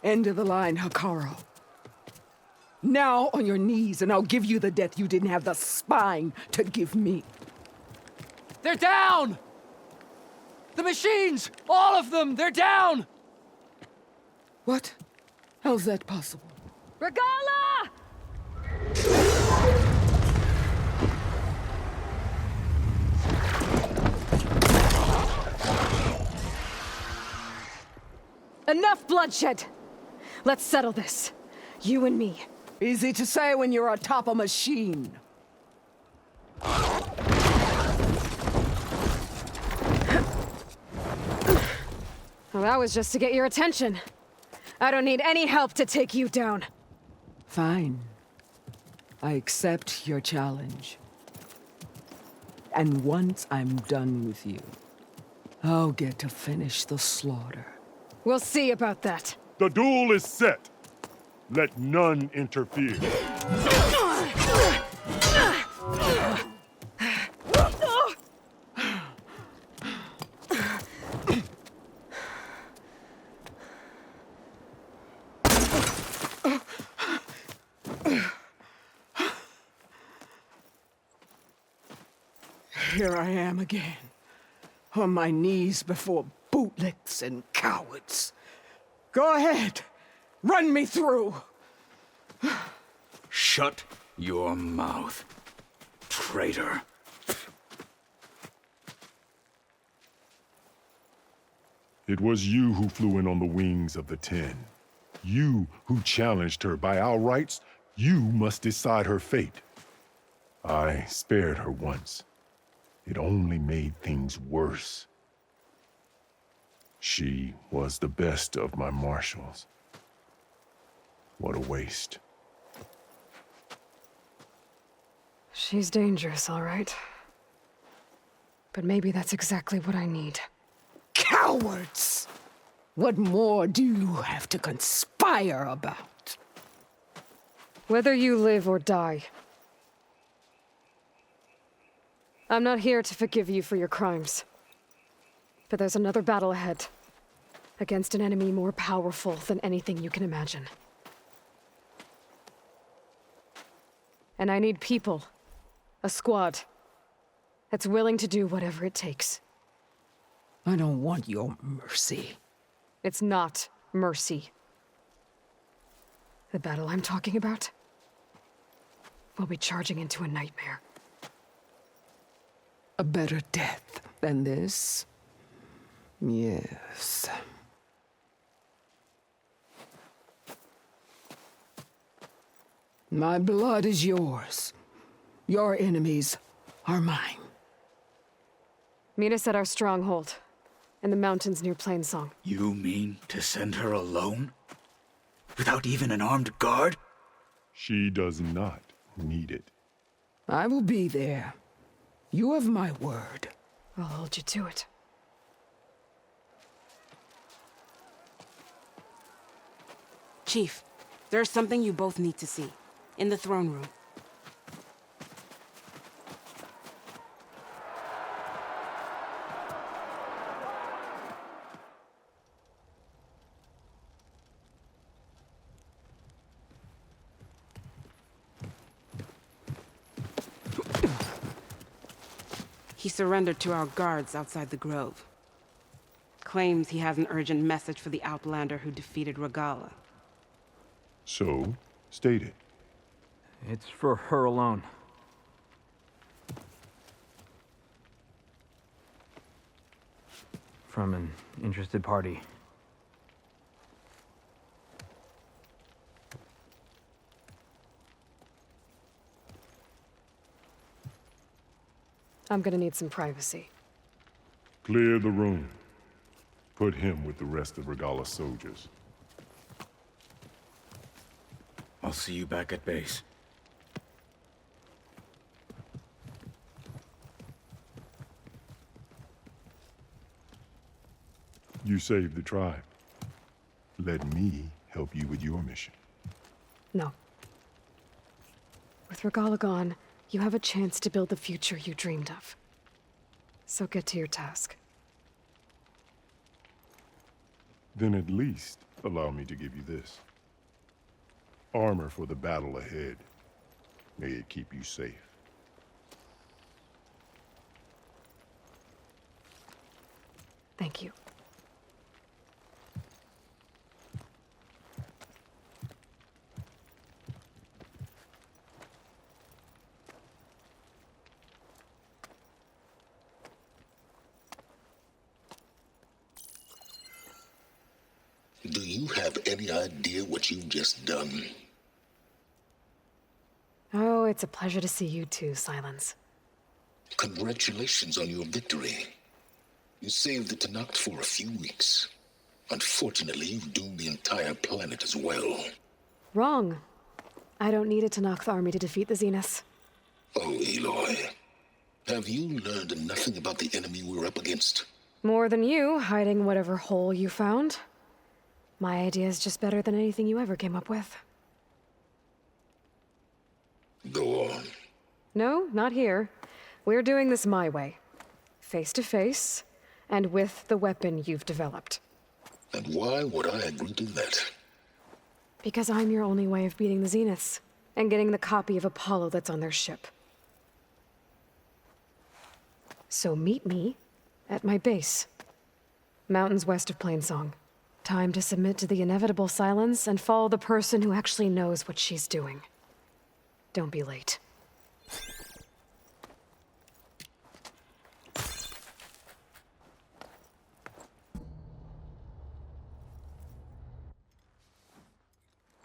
End of the line, Hikaru. Now on your knees, and I'll give you the death you didn't have the spine to give me. They're down! The machines! All of them! They're down! What? How's that possible? Regalla! Enough bloodshed! Let's settle this. You and me. Easy to say when you're atop a machine. Well, that was just to get your attention. I don't need any help to take you down. Fine. I accept your challenge. And once I'm done with you, I'll get to finish the slaughter. We'll see about that. The duel is set. Let none interfere. Here I am again, on my knees before bootlicks and cowards. Go ahead, run me through. Shut your mouth, traitor. It was you who flew in on the wings of the 10. You who challenged her. By our rights, you must decide her fate. I spared her once. It only made things worse. She was the best of my marshals. What a waste. She's dangerous, all right. But maybe that's exactly what I need. Cowards! What more do you have to conspire about? Whether you live or die, I'm not here to forgive you for your crimes. But there's another battle ahead, against an enemy more powerful than anything you can imagine. And I need people, a squad, that's willing to do whatever it takes. I don't want your mercy. It's not mercy. The battle I'm talking about will be charging into a nightmare. A better death than this? Yes. My blood is yours. Your enemies are mine. Meet us at our stronghold, in the mountains near Plainsong. You mean to send her alone? Without even an armed guard? She does not need it. I will be there. You have my word. I'll hold you to it. Chief, there's something you both need to see. In the throne room. He surrendered to our guards outside the grove. Claims he has an urgent message for the Outlander who defeated Regalla. So, state it. It's for her alone. From an interested party. I'm gonna need some privacy. Clear the room. Put him with the rest of Regalla's soldiers. I'll see you back at base. You saved the tribe. Let me help you with your mission. No. With Regalla gone, you have a chance to build the future you dreamed of. So get to your task. Then at least allow me to give you this. Armor for the battle ahead. May it keep you safe. Thank you. Do you have any idea what you've just done? Oh, it's a pleasure to see you too, Sylens. Congratulations on your victory. You saved the TENACT for a few weeks. Unfortunately, you've doomed the entire planet as well. Wrong. I don't need a TENACT army to defeat the ZENITHS. Oh, Aloy. Have you learned nothing about the enemy we're up against? More than you, hiding whatever hole you found. My idea is just better than anything you ever came up with. Go on. No, not here. We're doing this my way. Face to face, and with the weapon you've developed. And why would I agree to that? Because I'm your only way of beating the ZENITHS, and getting the copy of Apollo that's on their ship. So meet me at my base. Mountains west of Plainsong. Time to submit to the inevitable silence and follow the person who actually knows what she's doing. Don't be late.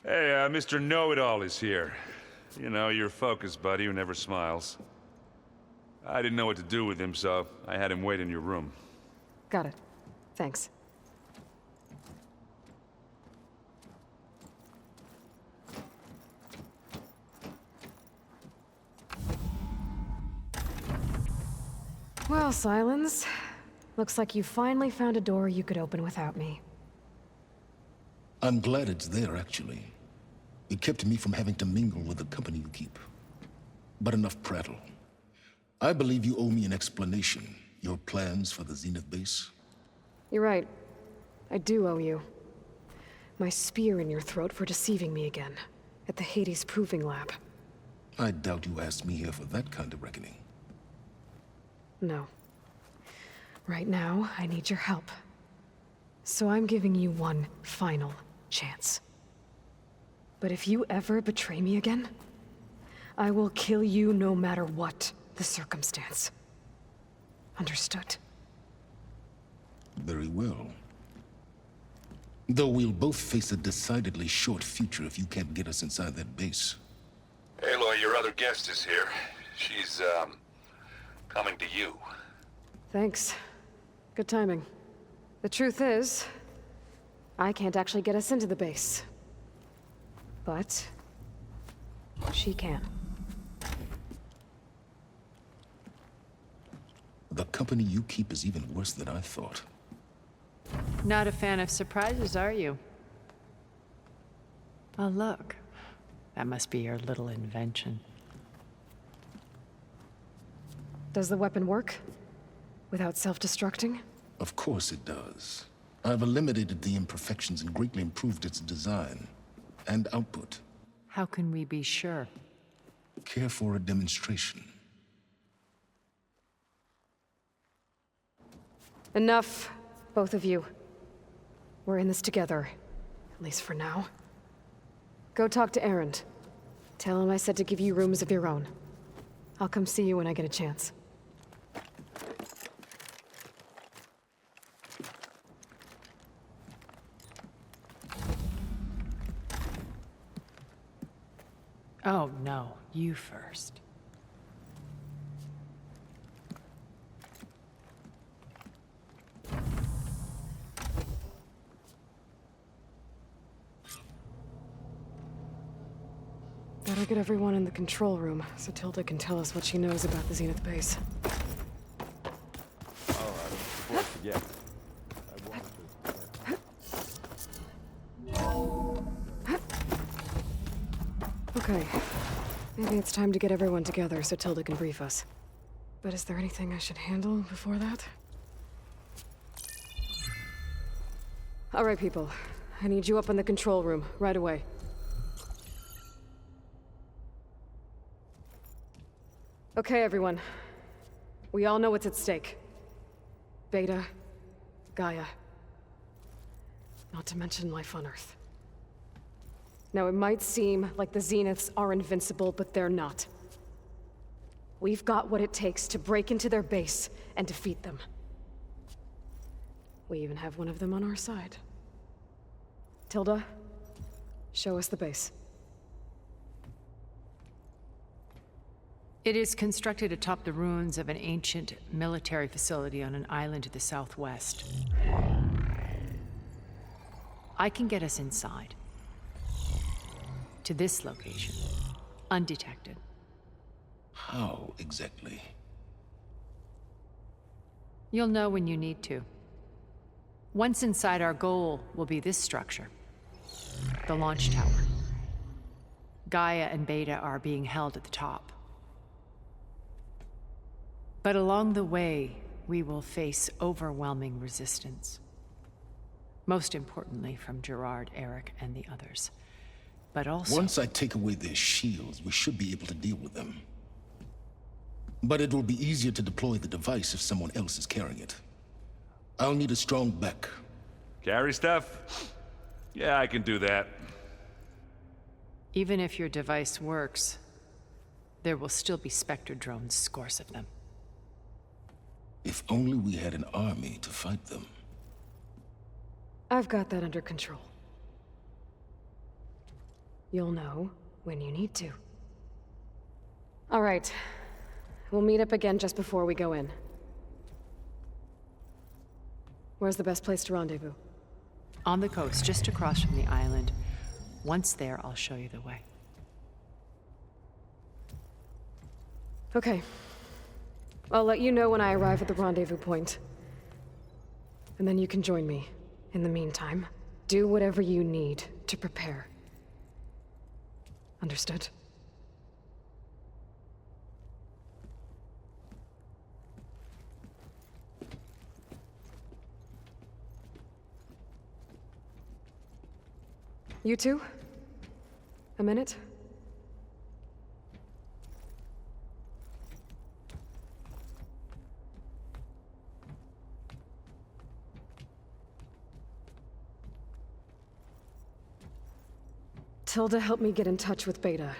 Hey, Mr. Know-It-All is here. You know, your focus buddy who never smiles. I didn't know what to do with him, so I had him wait in your room. Got it. Thanks. Well, Sylens, looks like you finally found a door you could open without me. I'm glad it's there, actually. It kept me from having to mingle with the company you keep. But enough prattle. I believe you owe me an explanation. Your plans for the Zenith base? You're right. I do owe you. My spear in your throat for deceiving me again, at the Hades Proving Lab. I doubt you asked me here for that kind of reckoning. No. Right now, I need your help. So I'm giving you one final chance. But if you ever betray me again, I will kill you no matter what the circumstance. Understood? Very well. Though we'll both face a decidedly short future if you can't get us inside that base. Aloy, your other guest is here. She's, coming to you. Thanks. Good timing. The truth is, I can't actually get us into the base. But she can. The company you keep is even worse than I thought. Not a fan of surprises, are you? Oh, look. That must be your little invention. Does the weapon work? Without self-destructing? Of course it does. I've eliminated the imperfections and greatly improved its design and output. How can we be sure? Care for a demonstration? Enough, both of you. We're in this together, at least for now. Go talk to EREND. Tell him I said to give you rooms of your own. I'll come see you when I get a chance. Oh, no. You first. Better get everyone in the control room so Tilda can tell us what she knows about the Zenith base. Before I forget, Okay. Maybe it's time to get everyone together so Tilda can brief us. But is there anything I should handle before that? All right, people. I need you up in the control room, right away. Okay, everyone. We all know what's at stake. Beta, Gaia. Not to mention life on Earth. Now, it might seem like the Zeniths are invincible, but they're not. We've got what it takes to break into their base and defeat them. We even have one of them on our side. Tilda, show us the base. It is constructed atop the ruins of an ancient military facility on an island to the southwest. I can get us inside. To this location. Undetected. How exactly? You'll know when you need to. Once inside, our goal will be this structure. The launch tower. Gaia and Beta are being held at the top. But along the way, we will face overwhelming resistance. Most importantly from Gerard, Eric, and the others. But also... Once I take away their shields, we should be able to deal with them. But it will be easier to deploy the device if someone else is carrying it. I'll need a strong back. Carry stuff? Yeah, I can do that. Even if your device works, there will still be Spectre drones, scores of them. If only we had an army to fight them. I've got that under control. You'll know when you need to. All right. We'll meet up again just before we go in. Where's the best place to rendezvous? On the coast, just across from the island. Once there, I'll show you the way. Okay. I'll let you know when I arrive at the rendezvous point. And then you can join me. In the meantime, do whatever you need to prepare. Understood? You two? A minute? Tilda helped me get in touch with Beta,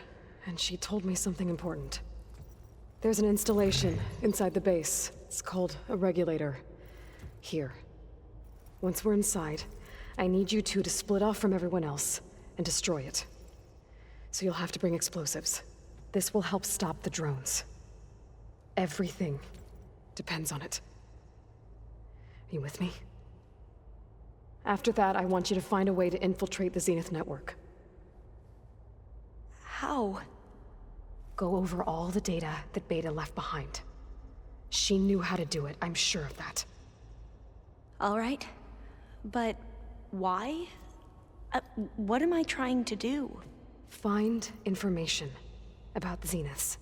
and she told me something important. There's an installation inside the base. It's called a regulator. Here. Once we're inside, I need you two to split off from everyone else and destroy it. So you'll have to bring explosives. This will help stop the drones. Everything depends on it. Are you with me? After that, I want you to find a way to infiltrate the Zenith network. How? Go over all the data that Beta left behind. She knew how to do it, I'm sure of that. All right. But why? What am I trying to do? Find information about the Zeniths.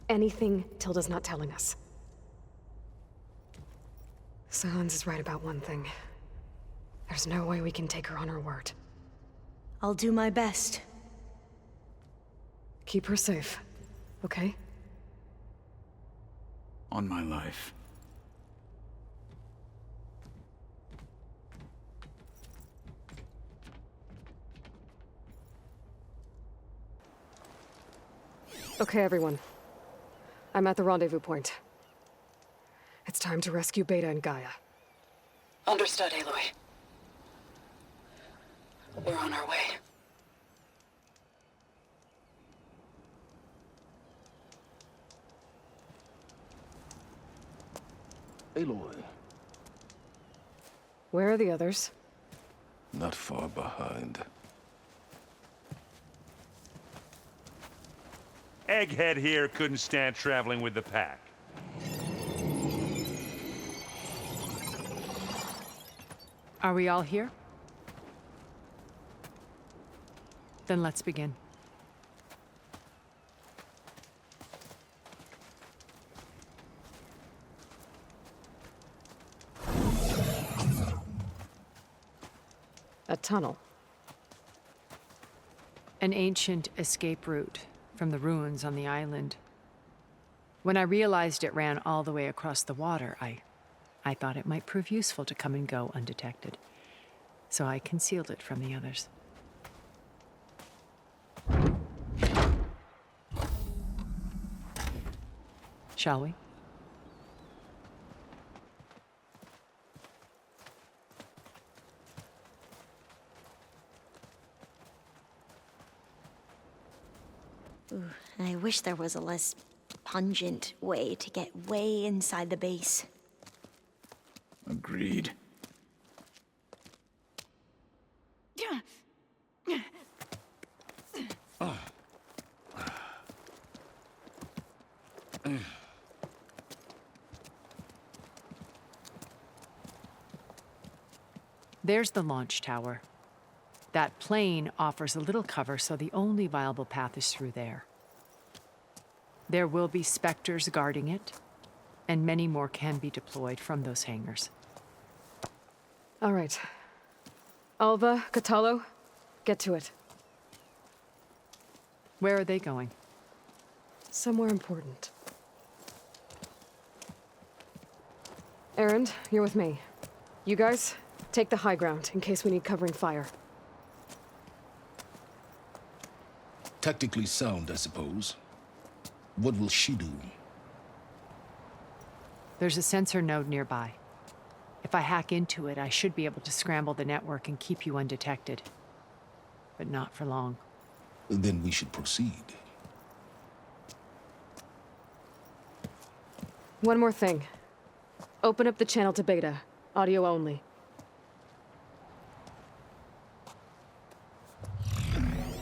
Anything Tilda's not telling us. Sylens is right about one thing. There's no way we can take her on her word. I'll do my best. Keep her safe, okay? On my life. Okay, everyone. I'm at the rendezvous point. It's time to rescue Beta and Gaia. Understood, Aloy. We're on our way. Aloy. Where are the others? Not far behind. Egghead here couldn't stand traveling with the pack. Are we all here? Then let's begin. A tunnel. An ancient escape route from the ruins on the island. When I realized it ran all the way across the water, I thought it might prove useful to come and go undetected. So I concealed it from the others. Shall we? Ooh, I wish there was a less pungent way to get way inside the base. Agreed. There's the launch tower. That plane offers a little cover, so the only viable path is through there. There will be Spectres guarding it, and many more can be deployed from those hangars. All right. Alva, KOTALLO, get to it. Where are they going? Somewhere important. EREND, you're with me. You guys, take the high ground in case we need covering fire. Tactically sound, I suppose. What will she do? There's a sensor node nearby. If I hack into it, I should be able to scramble the network and keep you undetected. But not for long. Then we should proceed. One more thing. Open up the channel to Beta. Audio only.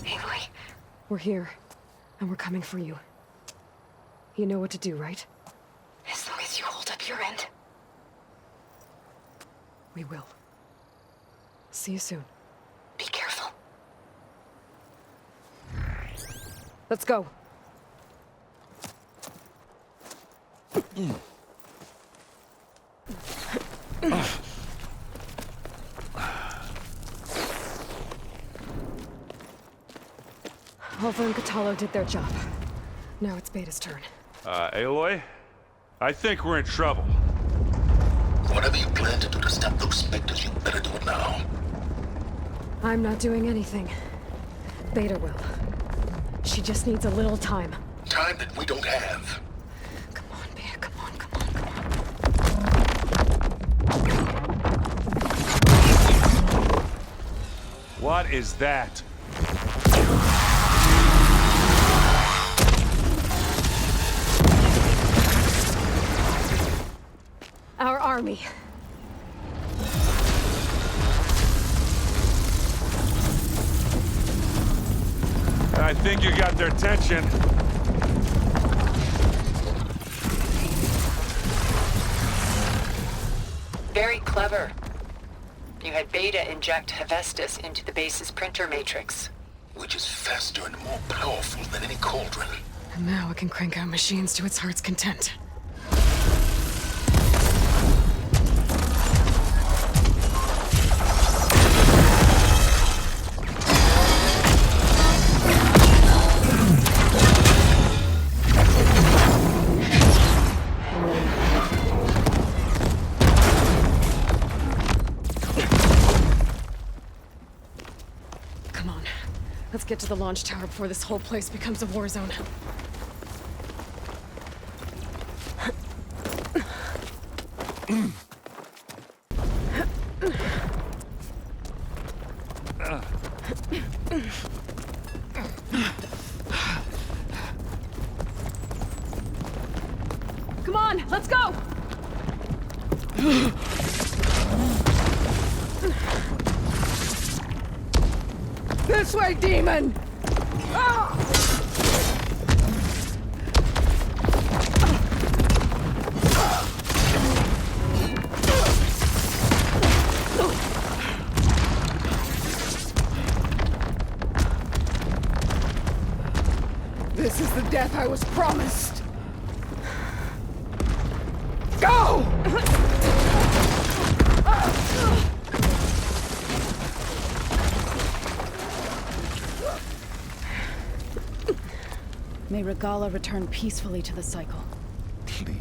Aloy. We're here, and we're coming for you. You know what to do, right? As long as you hold up your end. We will. See you soon. Be careful. Let's go. Alva and KOTALLO did their job. Now it's Beta's turn. Aloy? I think we're in trouble. Whatever you plan to do to stop those specters, you better do it now. I'm not doing anything. Beta will. She just needs a little time. Time that we don't have. Come on, Beta, come on, come on, come on. What is that? Our army. I think you got their attention. Very clever. You had Beta inject Hephaestus into the base's printer matrix. Which is faster and more powerful than any cauldron. And now it can crank out machines to its heart's content. Let's get to the launch tower before this whole place becomes a war zone. Come on, let's go! This way, demon! Ah! This is the death I was promised. Go! May Regalla return peacefully to the cycle. Please.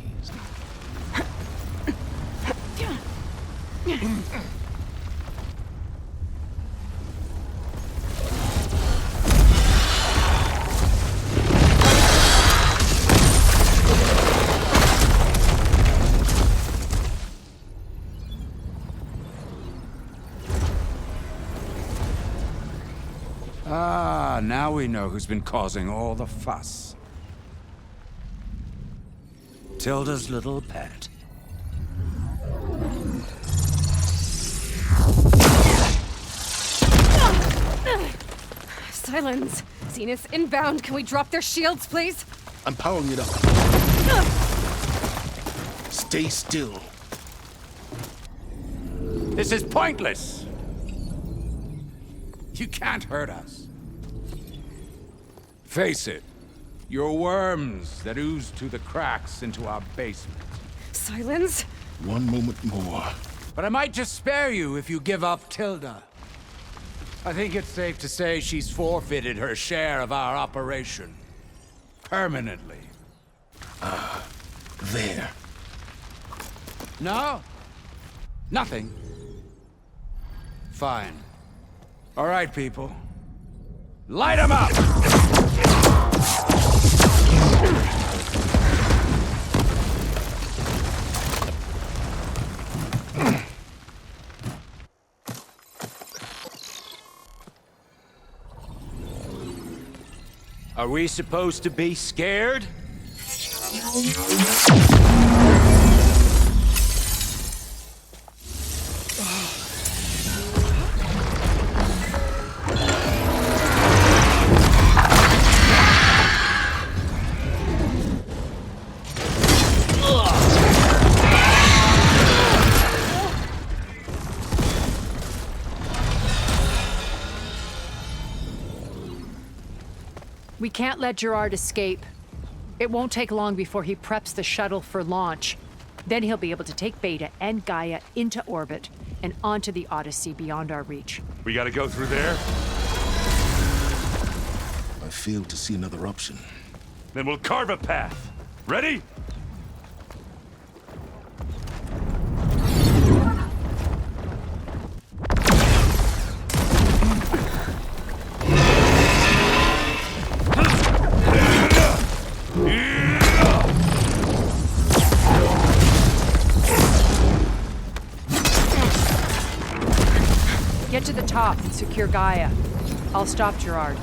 Ah, now we know who's been causing all the fuss. Tilda's little pet. Silence! Zeniths inbound. Can we drop their shields, please? I'm powering it up. Stay still. This is pointless! You can't hurt us. Face it, you're worms that ooze through the cracks into our basement. Silence? One moment more. But I might just spare you if you give up Tilda. I think it's safe to say she's forfeited her share of our operation. Permanently. There. No? Nothing? Fine. All right, people. Light 'em up! Are we supposed to be scared? We can't let Gerard escape. It won't take long before he preps the shuttle for launch. Then he'll be able to take Beta and Gaia into orbit and onto the Odyssey beyond our reach. We gotta go through there? I fail to see another option. Then we'll carve a path. Ready? Get to the top and secure Gaia. I'll stop Gerard.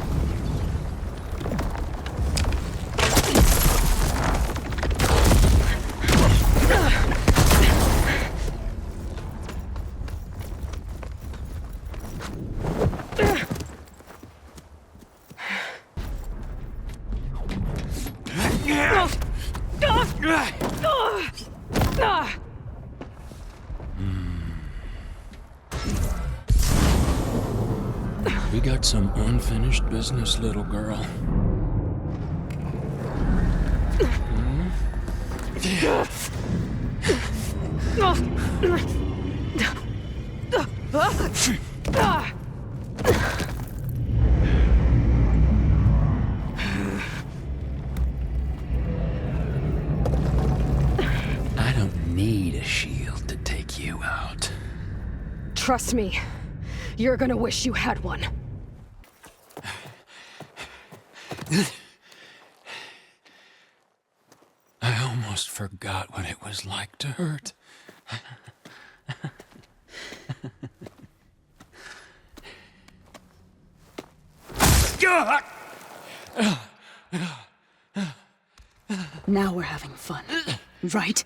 We got some unfinished business, little girl. I don't need a shield to take you out. Trust me, you're gonna wish you had one. I almost forgot what it was like to hurt. Now we're having fun, right?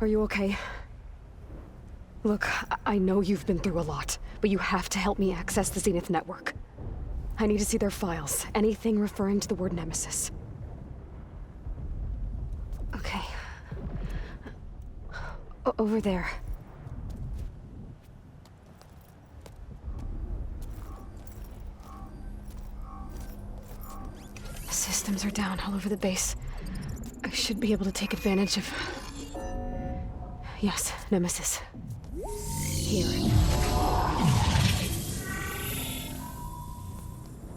Are you okay? Look, I know you've been through a lot, but you have to help me access the Zenith network. I need to see their files, anything referring to the word Nemesis. Okay. Over there. Systems are down all over the base. I should be able to take advantage of... Yes, Nemesis. Here.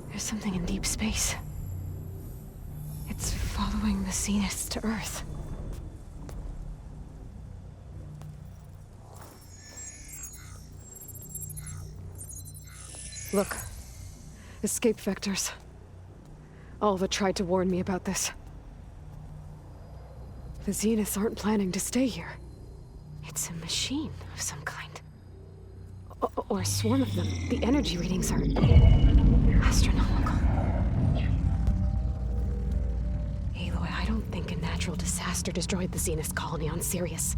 There's something in deep space. It's following the Zeniths to Earth. Look. Escape vectors. Alva tried to warn me about this. The Zeniths aren't planning to stay here. It's a machine of some kind. Or a swarm of them. The energy readings are... astronomical. Aloy, I don't think a natural disaster destroyed the Zenith colony on Sirius.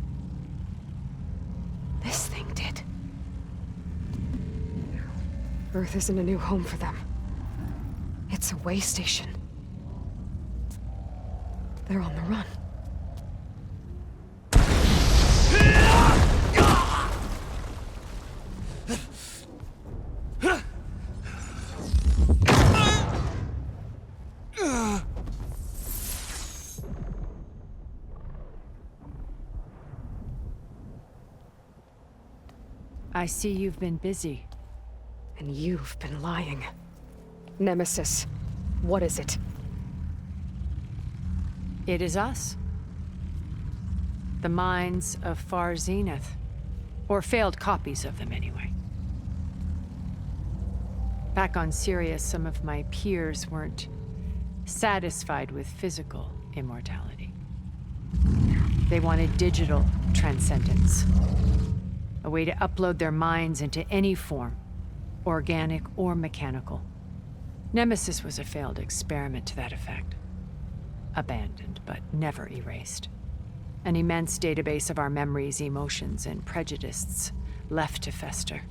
This thing did. Earth isn't a new home for them. It's a way station. They're on the run. I see you've been busy. And you've been lying. Nemesis, what is it? It is us. The minds of Far Zenith. Or failed copies of them, anyway. Back on Sirius, some of my peers weren't satisfied with physical immortality. They wanted digital transcendence. A way to upload their minds into any form, organic or mechanical. Nemesis was a failed experiment to that effect. Abandoned, but never erased. An immense database of our memories, emotions, and prejudices left to fester.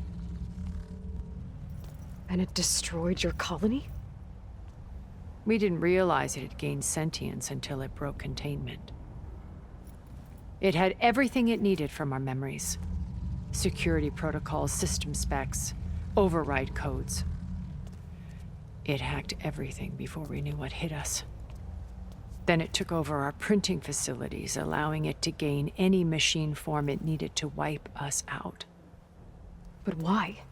And it destroyed your colony? We didn't realize it had gained sentience until it broke containment. It had everything it needed from our memories. Security protocols, system specs, override codes. It hacked everything before we knew what hit us. Then it took over our printing facilities, allowing it to gain any machine form it needed to wipe us out. But why?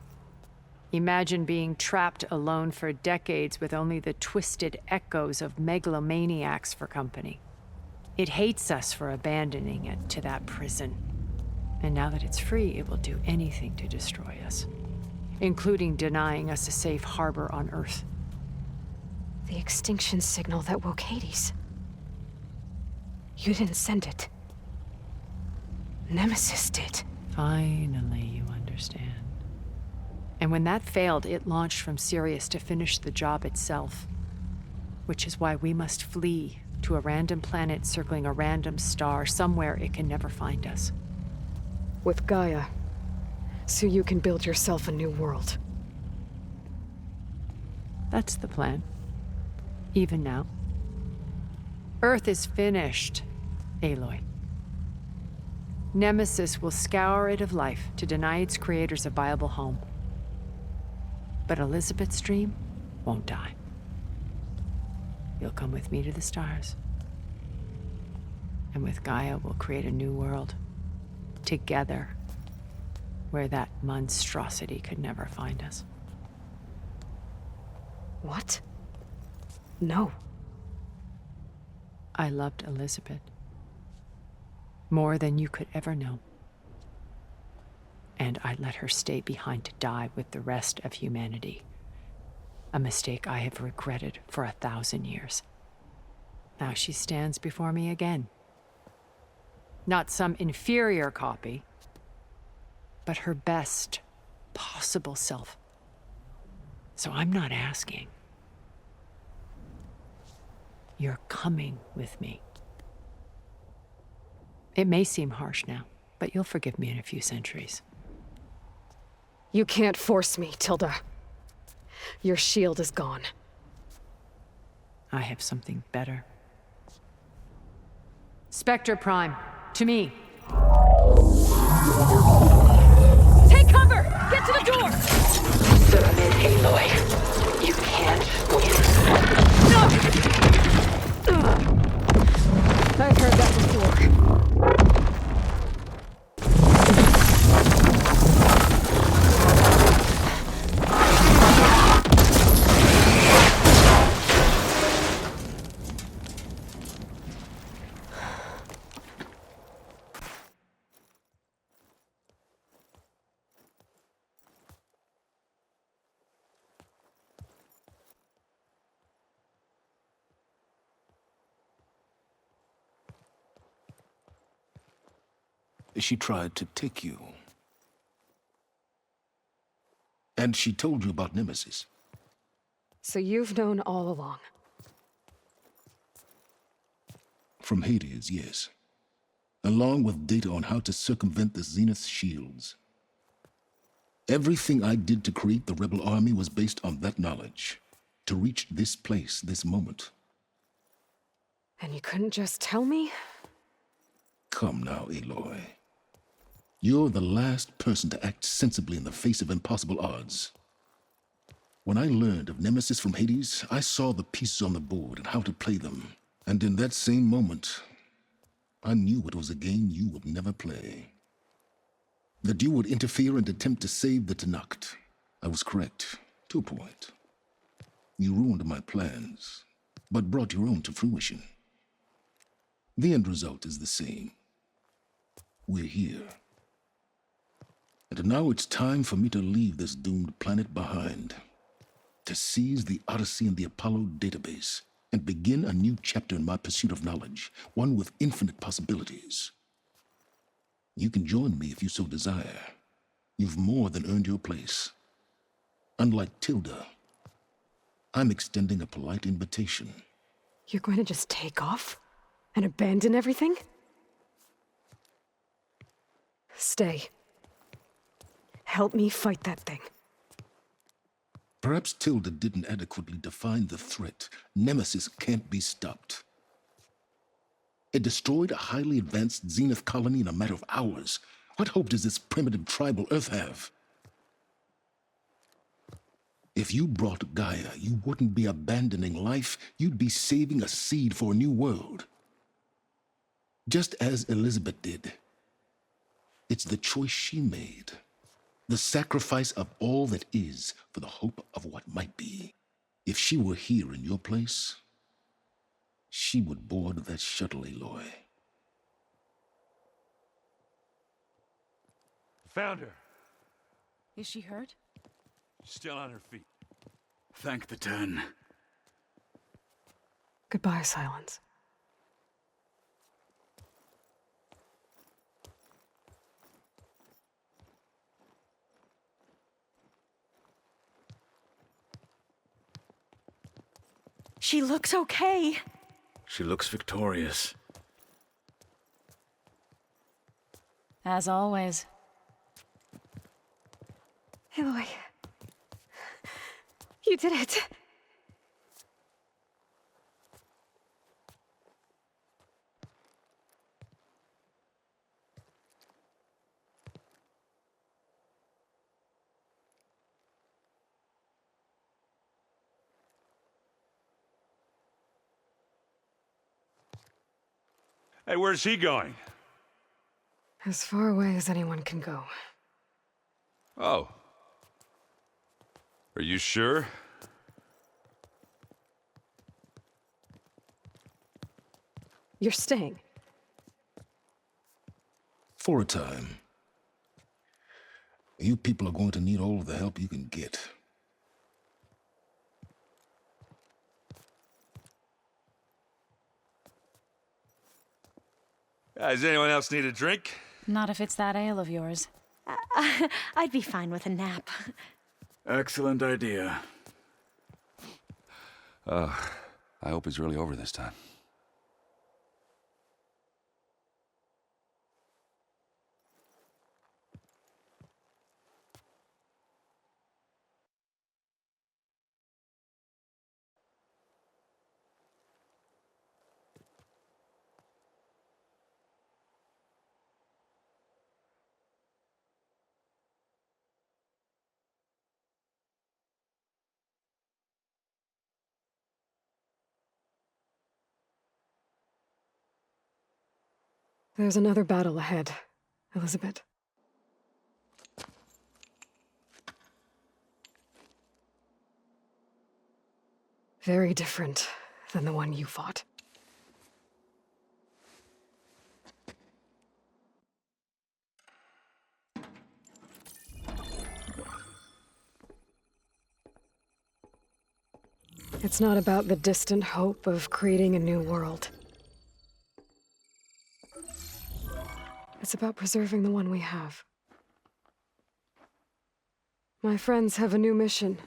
Imagine being trapped alone for decades with only the twisted echoes of megalomaniacs for company. It hates us for abandoning it to that prison. And now that it's free, it will do anything to destroy us, including denying us a safe harbor on Earth. The extinction signal that woke Hades. You didn't send it. Nemesis did. Finally, you understand. And when that failed, it launched from Sirius to finish the job itself. Which is why we must flee to a random planet circling a random star, somewhere it can never find us. With Gaia. So you can build yourself a new world. That's the plan. Even now. Earth is finished, Aloy. Nemesis will scour it of life to deny its creators a viable home. But Elizabeth's dream won't die. You'll come with me to the stars. And with Gaia, we'll create a new world. Together. Where that monstrosity could never find us. What? No. I loved Elizabeth. More than you could ever know. And I let her stay behind to die with the rest of humanity. A mistake I have regretted for 1,000 years. Now she stands before me again. Not some inferior copy, but her best possible self. So I'm not asking. You're coming with me. It may seem harsh now, but you'll forgive me in a few centuries. You can't force me, Tilda. Your shield is gone. I have something better. Spectre Prime, to me. Take cover! Get to the door! Submit, Aloy. You can't win. I've heard that before. She tried to take you. And she told you about Nemesis. So you've known all along. From Hades, yes. Along with data on how to circumvent the Zeniths' shields. Everything I did to create the rebel army was based on that knowledge. To reach this place, this moment. And you couldn't just tell me? Come now, Aloy. You're the last person to act sensibly in the face of impossible odds. When I learned of Nemesis from Hades, I saw the pieces on the board and how to play them. And in that same moment, I knew it was a game you would never play. That you would interfere and attempt to save the TENACT. I was correct, to a point. You ruined my plans, but brought your own to fruition. The end result is the same. We're here. And now it's time for me to leave this doomed planet behind. To seize the Odyssey and the Apollo database, and begin a new chapter in my pursuit of knowledge, one with infinite possibilities. You can join me if you so desire. You've more than earned your place. Unlike Tilda, I'm extending a polite invitation. You're going to just take off? And abandon everything? Stay. Help me fight that thing. Perhaps Tilda didn't adequately define the threat. Nemesis can't be stopped. It destroyed a highly advanced Zenith colony in a matter of hours. What hope does this primitive tribal Earth have? If you brought Gaia, you wouldn't be abandoning life, you'd be saving a seed for a new world. Just as Elizabeth did. It's the choice she made. The sacrifice of all that is for the hope of what might be. If she were here in your place, she would board that shuttle, Aloy. Found her. Is she hurt? Still on her feet. Thank the 10. Goodbye, Silence. She looks okay. She looks victorious. As always. Aloy. You did it. Hey, where's he going? As far away as anyone can go. Oh. Are you sure? You're staying. For a time. You people are going to need all of the help you can get. Does anyone else need a drink? Not if it's that ale of yours. I'd be fine with a nap. Excellent idea. I hope it's really over this time. There's another battle ahead, Elizabeth. Very different than the one you fought. It's not about the distant hope of creating a new world. It's about preserving the one we have. My friends have a new mission.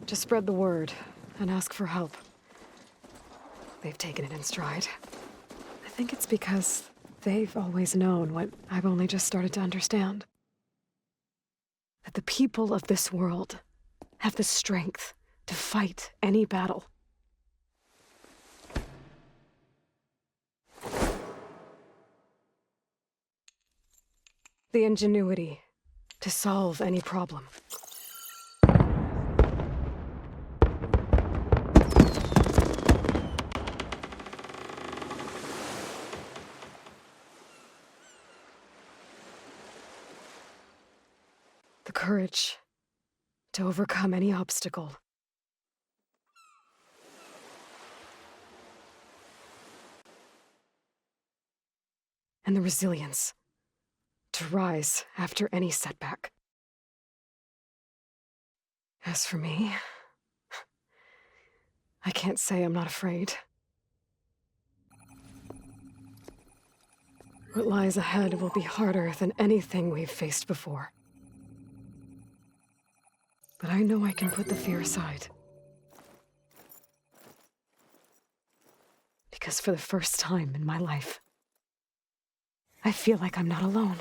To spread the word and ask for help. They've taken it in stride. I think it's because they've always known what I've only just started to understand. That the people of this world have the strength to fight any battle. The ingenuity to solve any problem. The courage to overcome any obstacle. And the resilience to rise after any setback. As for me, I can't say I'm not afraid. What lies ahead will be harder than anything we've faced before. But I know I can put the fear aside. Because for the first time in my life, I feel like I'm not alone.